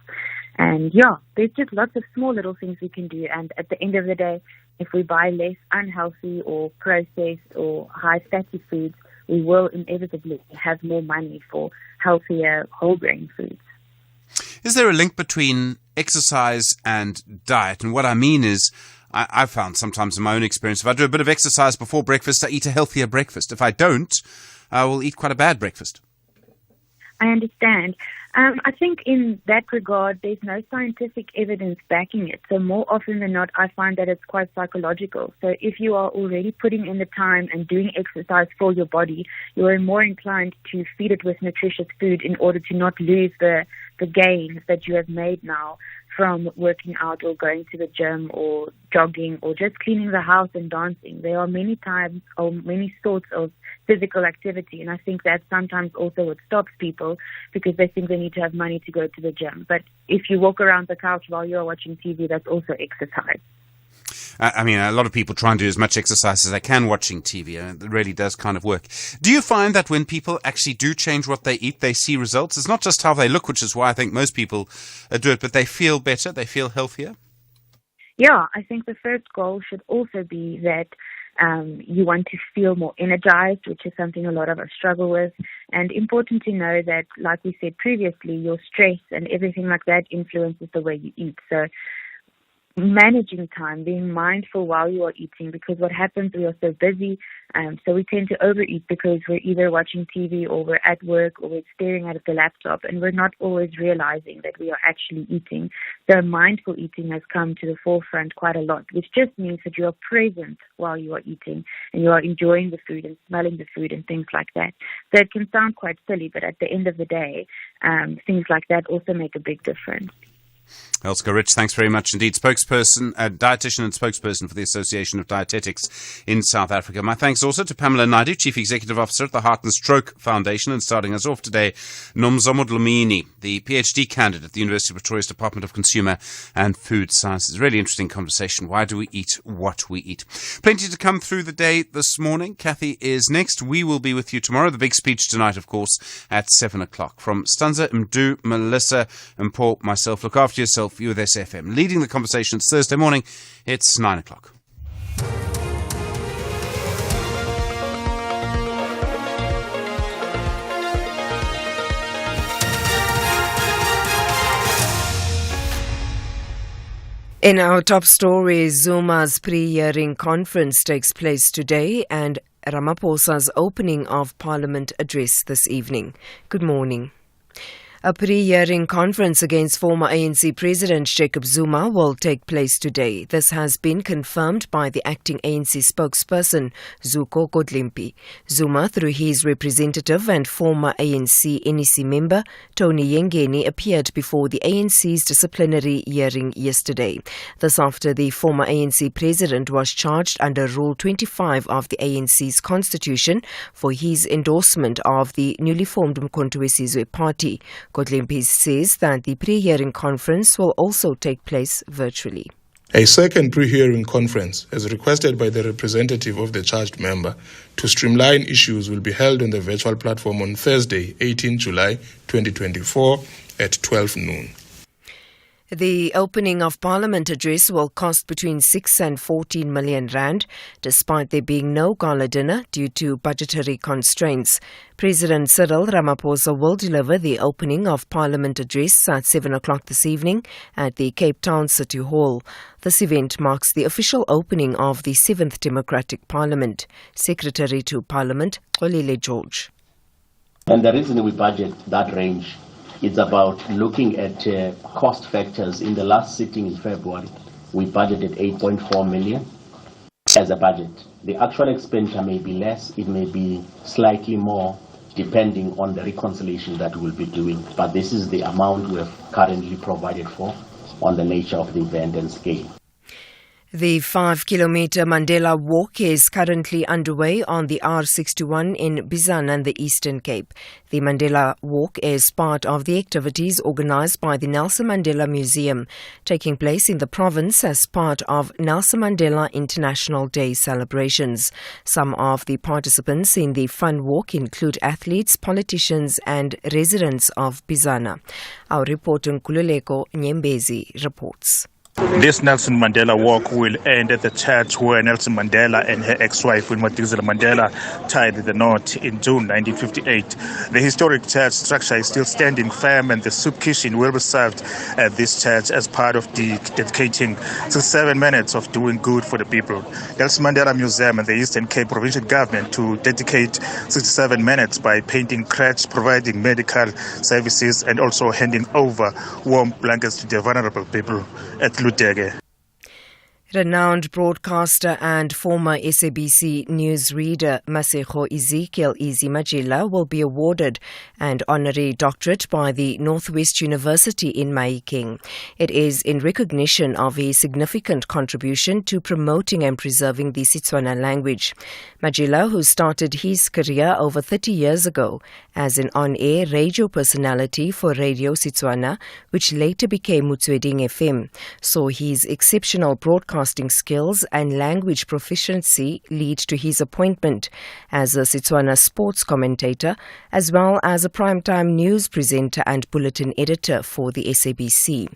And there's just lots of small little things we can do. And at the end of the day, if we buy less unhealthy or processed or high fatty foods, we will inevitably have more money for healthier whole grain foods. Is there a link between exercise and diet? And what I mean is, I've found sometimes in my own experience, if I do a bit of exercise before breakfast, I eat a healthier breakfast. If I don't, I will eat quite a bad breakfast. I understand. I think in that regard, there's no scientific evidence backing it. So more often than not, I find that it's quite psychological. So if you are already putting in the time and doing exercise for your body, you are more inclined to feed it with nutritious food in order to not lose the gains that you have made now from working out or going to the gym or jogging or just cleaning the house and dancing. There are many times or many sorts of physical activity, and I think that's sometimes also what stops people because they think they need to have money to go to the gym. But if you walk around the couch while you're watching TV, that's also exercise. I mean, a lot of people try and do as much exercise as they can watching TV, and it really does kind of work. Do you find that when people actually do change what they eat, they see results? It's not just how they look, which is why I think most people do it, but they feel better, they feel healthier? Yeah, I think the first goal should also be that you want to feel more energized, which is something a lot of us struggle with. And important to know that, like we said previously, your stress and everything like that influences the way you eat. So managing time, being mindful while you are eating, because what happens, we are so busy, so we tend to overeat because we're either watching TV or we're at work or we're staring at the laptop, and we're not always realizing that we are actually eating. So mindful eating has come to the forefront quite a lot, which just means that you are present while you are eating and you are enjoying the food and smelling the food and things like that. So it can sound quite silly, but at the end of the day, things like that also make a big difference. Elske Rich, thanks very much indeed. Spokesperson, dietitian and spokesperson for the Association of Dietetics in South Africa. My thanks also to Pamela Naidu, Chief Executive Officer at the Heart and Stroke Foundation. And starting us off today, Nomzamo Dlamini, the PhD candidate at the University of Pretoria's Department of Consumer and Food Sciences. Really interesting conversation. Why do we eat what we eat? Plenty to come through the day this morning. Kathy is next. We will be with you tomorrow. The big speech tonight, of course, at 7 o'clock. From Stanza, Mdu, Melissa and Paul, myself, look after yourself. You with SFM. Leading the conversation. It's Thursday morning. It's 9 o'clock. In our top story, Zuma's pre-hearing conference takes place today and Ramaphosa's opening of Parliament address this evening. Good morning. A pre-hearing conference against former ANC President Jacob Zuma will take place today. This has been confirmed by the acting ANC spokesperson, Zuko Godlimpi. Zuma, through his representative and former ANC NEC member, Tony Yengeni, appeared before the ANC's disciplinary hearing yesterday. This after the former ANC president was charged under Rule 25 of the ANC's constitution for his endorsement of the newly formed Umkhonto we Sizwe party. Godlimpi says that the pre-hearing conference will also take place virtually. A second pre-hearing conference, as requested by the representative of the charged member, to streamline issues will be held on the virtual platform on Thursday, 18 July 2024 at 12 noon. The opening of Parliament address will cost between 6 and 14 million rand, despite there being no gala dinner due to budgetary constraints. President Cyril Ramaphosa will deliver the opening of Parliament address at 7 o'clock this evening at the Cape Town City Hall. This event marks the official opening of the 7th Democratic Parliament. Secretary to Parliament, Xolile George. And the reason we budget that range is about looking at cost factors. In the last sitting in February, we budgeted 8.4 million as a budget. The actual expenditure may be less, it may be slightly more, depending on the reconciliation that we'll be doing. But this is the amount we have currently provided for on the nature of the event and scale. The 5-kilometer Mandela Walk is currently underway on the R61 in Bizana and the Eastern Cape. The Mandela Walk is part of the activities organised by the Nelson Mandela Museum, taking place in the province as part of Nelson Mandela International Day celebrations. Some of the participants in the fun walk include athletes, politicians and residents of Bizana. Our reporter Nkululeko Nyembezi reports. This Nelson Mandela Walk will end at the church where Nelson Mandela and her ex-wife, Winmatigizela Mandela, tied the knot in June 1958. The historic church structure is still standing firm, and the soup kitchen will be served at this church as part of the dedicating 7 minutes of doing good for the people. Nelson Mandela Museum and the Eastern Cape Provincial Government to dedicate 67 minutes by painting cracks, providing medical services, and also handing over warm blankets to the vulnerable people at Lutege. Renowned broadcaster and former SABC newsreader Masego Ezekiel Izzy Majila will be awarded an honorary doctorate by the Northwest University in Mahikeng. It is in recognition of his significant contribution to promoting and preserving the Setswana language. Majila, who started his career over 30 years ago as an on-air radio personality for Radio Setswana, which later became Motsweding FM, saw his exceptional broadcasting skills and language proficiency lead to his appointment as a Setswana sports commentator, as well as a primetime news presenter and bulletin editor for the SABC.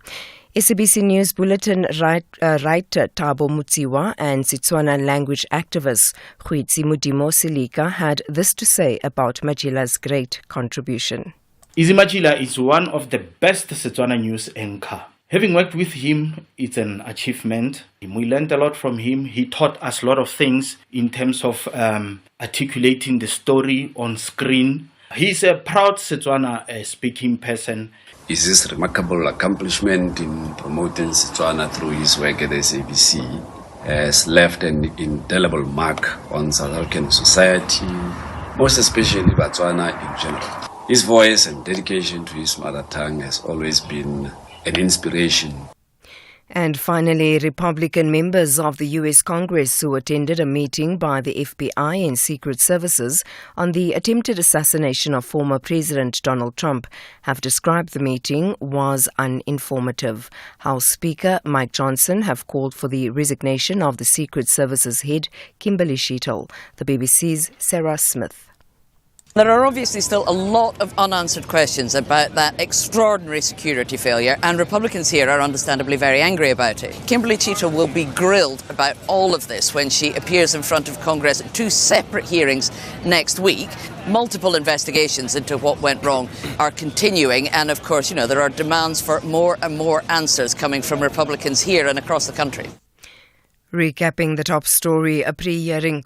SABC News Bulletin writer Thabo Motsiwa and Setswana language activist Khwitsi Modimo Silika had this to say about Majila's great contribution. Izzy Majila is one of the best Setswana news anchor. Having worked with him, it's an achievement. We learned a lot from him. He taught us a lot of things in terms of articulating the story on screen. He's a proud Setswana speaking person. His remarkable accomplishment in promoting Setswana through his work at the SABC has left an indelible mark on South African society, most especially Botswana in general. His voice and dedication to his mother tongue has always been an inspiration. And finally, Republican members of the U.S. Congress who attended a meeting by the FBI and Secret Services on the attempted assassination of former President Donald Trump have described the meeting was uninformative. House Speaker Mike Johnson have called for the resignation of the Secret Services head, Kimberly Sheetal. The BBC's Sarah Smith. There are obviously still a lot of unanswered questions about that extraordinary security failure, and Republicans here are understandably very angry about it. Kimberly Chitra will be grilled about all of this when she appears in front of Congress at 2 separate hearings next week. Multiple investigations into what went wrong are continuing, and of course, there are demands for more and more answers coming from Republicans here and across the country. Recapping the top story, a pre-hearing